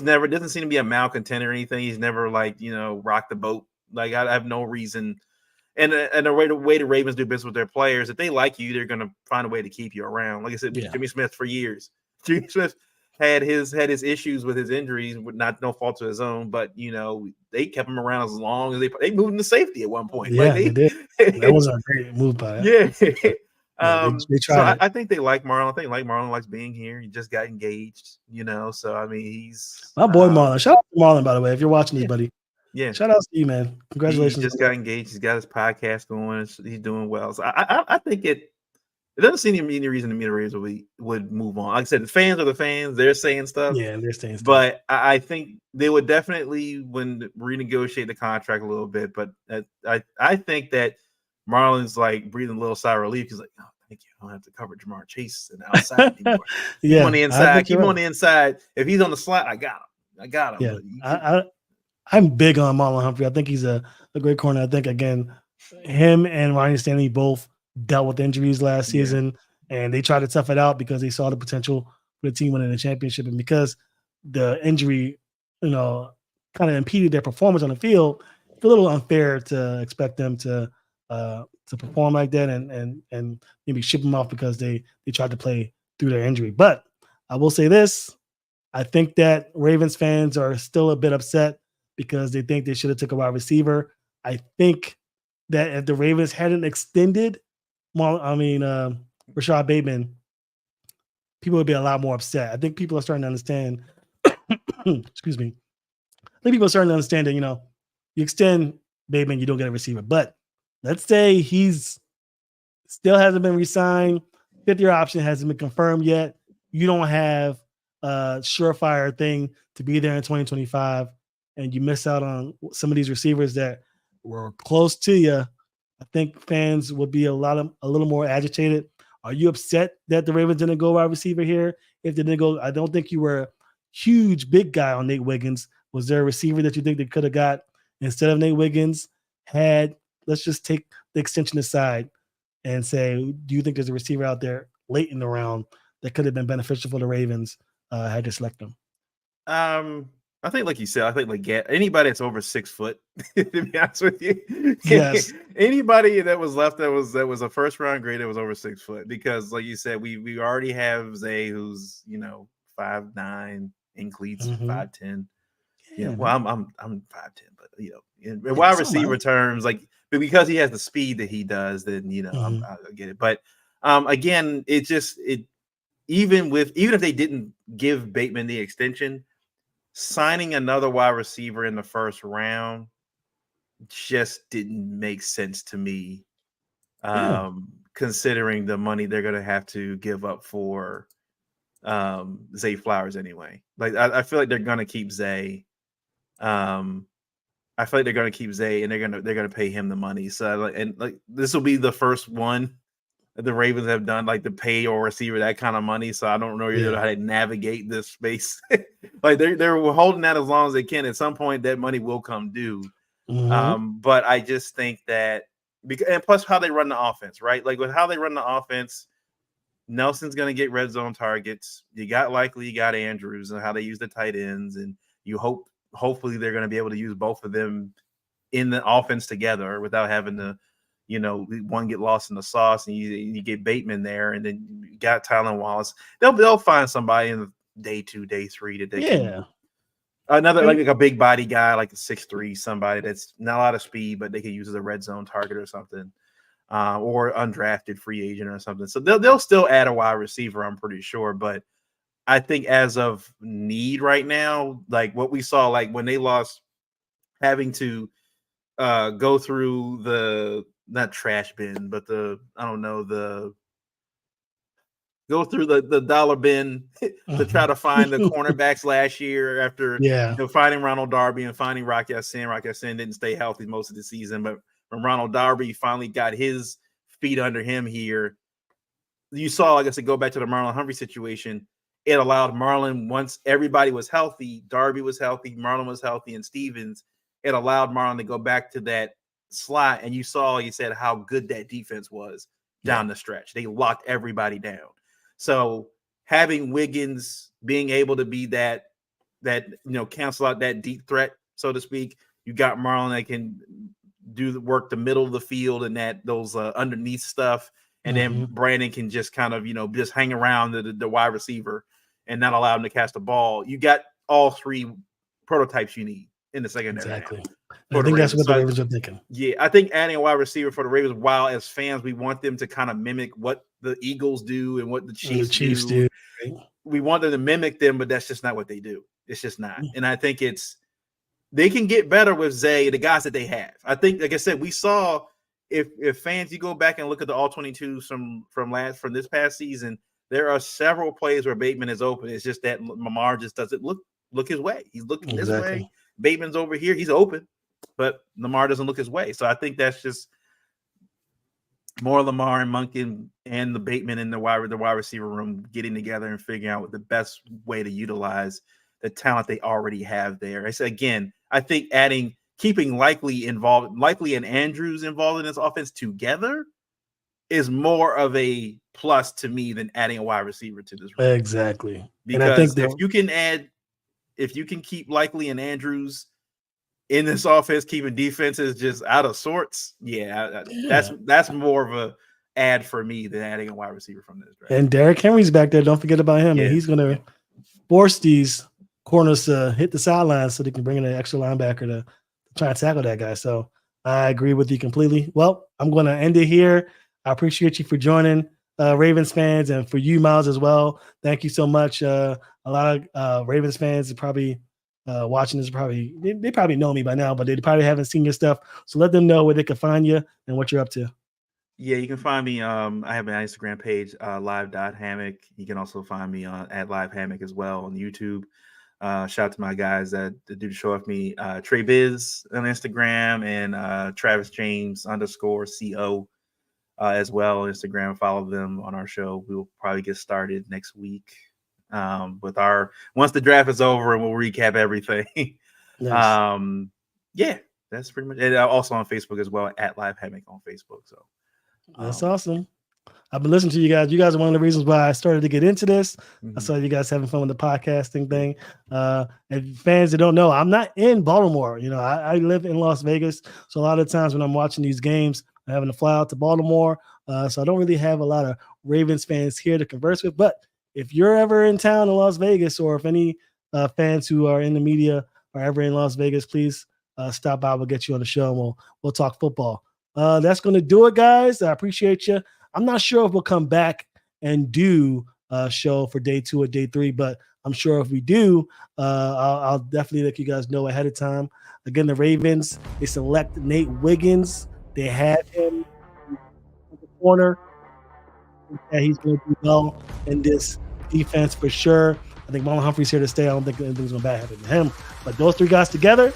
never, doesn't seem to be a malcontent or anything. He's never rocked the boat. Like, I have no reason. And the way the Ravens do business with their players, if they like you, they're going to find a way to keep you around. Like I said, Jimmy Smith for years. Jimmy Smith had his issues with his injuries, with no fault of his own, but they kept him around as long as they moved him to safety at one point. Yeah, they did. That was a great move by him. Yeah. They tried. I think they like Marlon. I think Marlon likes being here. He just got engaged, So I mean, he's my boy Marlon. Shout out to Marlon, by the way, if you're watching this, buddy. Yeah. Shout out to you, man. Congratulations. He just got engaged. He's got his podcast going. He's doing well. So I think it doesn't seem any reason to me the Ravens would move on. Like I said, the fans are the fans. They're saying stuff. Yeah, they're saying stuff. But I think they would definitely renegotiate the contract a little bit. But I think that Marlon's like breathing a little sigh of relief. He's like, oh, thank you. I don't have to cover Jamar Chase and outside anymore. Keep on the inside. Keep on the inside. If he's on the slot, I got him. Yeah, I'm big on Marlon Humphrey. I think he's a great corner. I think, again, him and Ryan Stanley both dealt with injuries last season, and they tried to tough it out because they saw the potential for the team winning the championship. And because the injury, kind of impeded their performance on the field, it's a little unfair to expect them to perform like that and maybe ship them off because they tried to play through their injury. But I will say this. I think that Ravens fans are still a bit upset because they think they should have took a wide receiver. I think that if the Ravens hadn't extended Rashad Bateman, people would be a lot more upset. I think people are starting to understand. Excuse me. I think people are starting to understand that, you extend Bateman, you don't get a receiver. But let's say he's still hasn't been re-signed. Fifth-year option hasn't been confirmed yet. You don't have a surefire thing to be there in 2025, and you miss out on some of these receivers that were close to you. I think fans would be a little more agitated. Are you upset that the Ravens didn't go wide receiver here? If they didn't go, I don't think you were a huge big guy on Nate Wiggins. Was there a receiver that you think they could have got instead of Nate Wiggins? Let's just take the extension aside and say, do you think there's a receiver out there late in the round that could have been beneficial for the Ravens had to select them? I think, like you said, anybody that's over 6 foot, to be honest with you, yes, Anybody that was left that was a first round grade that was over 6 foot, because like you said, we already have Zay, who's 5'9", in cleats, 5'10". Yeah, Well, I'm 5'10", but in wide receiver terms, like, but because he has the speed that he does, then I get it. But again, even if they didn't give Bateman the extension, signing another wide receiver in the first round just didn't make sense to me, considering the money they're going to have to give up for Zay Flowers anyway. Like, I feel like they're going to keep Zay. I feel like they're going to keep Zay, and they're going to pay him the money. So this will be the first one that the Ravens have done, like, to pay or receiver that kind of money. So I don't know how to navigate this space. Like, they're holding that as long as they can. At some point, that money will come due. But I just think that and plus how they run the offense, right? Like, with how they run the offense, Nelson's going to get red zone targets. You got Likely, you got Andrews, and how they use the tight ends, and hopefully they're going to be able to use both of them in the offense together without having to, one get lost in the sauce, and you get Bateman there, and then you got Tylan Wallace. They'll find somebody in day 2, day 3 that they can. Another like a big body guy, like a 6'3", somebody that's not a lot of speed, but they could use as a red zone target or something, or undrafted free agent or something. So they'll still add a wide receiver, I'm pretty sure. But I think as of need right now, like what we saw, like when they lost, having to go through the not trash bin, but go through the dollar bin to try to find the cornerbacks last year after finding Ronald Darby and finding Rock Ya-Sin. Rock Ya-Sin didn't stay healthy most of the season, but when Ronald Darby finally got his feet under him here, you saw, like I said, go back to the Marlon Humphrey situation. It allowed Marlon, once everybody was healthy, Darby was healthy, Marlon was healthy, and Stevens, it allowed Marlon to go back to that slot. And you saw, you said, how good that defense was down the stretch. They locked everybody down. So having Wiggins being able to be that cancel out that deep threat, so to speak, you got Marlon that can do the work the middle of the field and those underneath stuff, and then Brandon can just kind of just hang around the wide receiver and not allow him to catch the ball. You got all three prototypes you need in the secondary. Exactly. I think that's what the Ravens are thinking. Yeah, I think adding a wide receiver for the Ravens, while as fans we want them to kind of mimic what the Eagles do and what the Chiefs do. Right? We want them to mimic them, but that's just not what they do. It's just not. And I think they can get better with Zay, the guys that they have. I think, like I said, we saw if fans, you go back and look at the all 22s from this past season, there are several plays where Bateman is open. It's just that Lamar just doesn't look his way. He's looking this way. Bateman's over here. He's open, but Lamar doesn't look his way. So I think that's just more Lamar and Monken and the Bateman in the wide receiver room getting together and figuring out what the best way to utilize the talent they already have there. I said, again, I think keeping Likely and Andrews involved in this offense together is more of a plus to me than adding a wide receiver to this room. Exactly. Because and I think if you can keep Likely and Andrews in this offense, keeping defenses just out of sorts, that's more of a add for me than adding a wide receiver from this draft. And Derrick Henry's back there. Don't forget about him. Yeah. And he's going to force these corners to hit the sidelines so they can bring in an extra linebacker to try and tackle that guy. So I agree with you completely. Well, I'm going to end it here. I appreciate you for joining, Ravens fans, and for you, Miles, as well. Thank you so much. A lot of Ravens fans are probably watching this. They probably know me by now, but they probably haven't seen your stuff. So let them know where they can find you and what you're up to. Yeah, you can find me. I have an Instagram page, live.hammock. You can also find me at Live Hammock as well on YouTube. Shout out to my guys that do the show with me, Trey Biz on Instagram and Travis James _CO as well on Instagram. Follow them on our show. We'll probably get started next week with once the draft is over, and we'll recap everything. Nice. That's pretty much it. Also on Facebook as well, at Live Hammock on Facebook. So that's awesome. I've been listening to you guys. You guys are one of the reasons why I started to get into this. I saw you guys having fun with the podcasting thing. And fans that don't know, I'm not in Baltimore. You know, I live in Las Vegas. So a lot of times when I'm watching these games, I'm having to fly out to Baltimore. So I don't really have a lot of Ravens fans here to converse with. But if you're ever in town in Las Vegas, or if any fans who are in the media are ever in Las Vegas, please stop by. We'll get you on the show and we'll talk football. That's going to do it, guys. I appreciate you. I'm not sure if we'll come back and do a show for day 2 or day 3, but I'm sure if we do, I'll definitely let you guys know ahead of time. Again, the Ravens, they select Nate Wiggins. They have him in the corner. Yeah, he's going to do well in this defense for sure. I think Marlon Humphrey's here to stay. I don't think anything's going to bad happen to him. But those 3 guys together,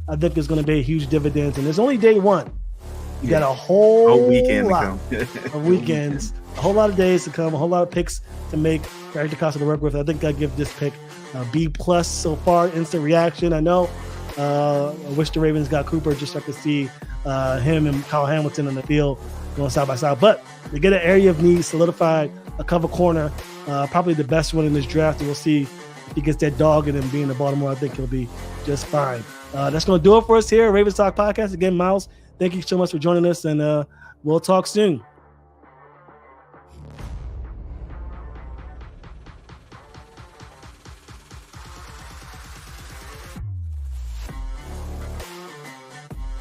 I think it's going to be a huge dividends. And it's only day 1. You got a whole weekend lot of weekends, a whole lot of days to come, a whole lot of picks to make for Hector Costa to work with. I think I give this pick a B+ so far. Instant reaction. I know. I wish the Ravens got Cooper just so I could see him and Kyle Hamilton on the field going side by side. But they get an area of need, solidified a cover corner, probably the best one in this draft. And we'll see if he gets that dog in him being in Baltimore. I think he'll be just fine. That's going to do it for us here, Ravens Talk Podcast. Again, Miles, thank you so much for joining us, and we'll talk soon.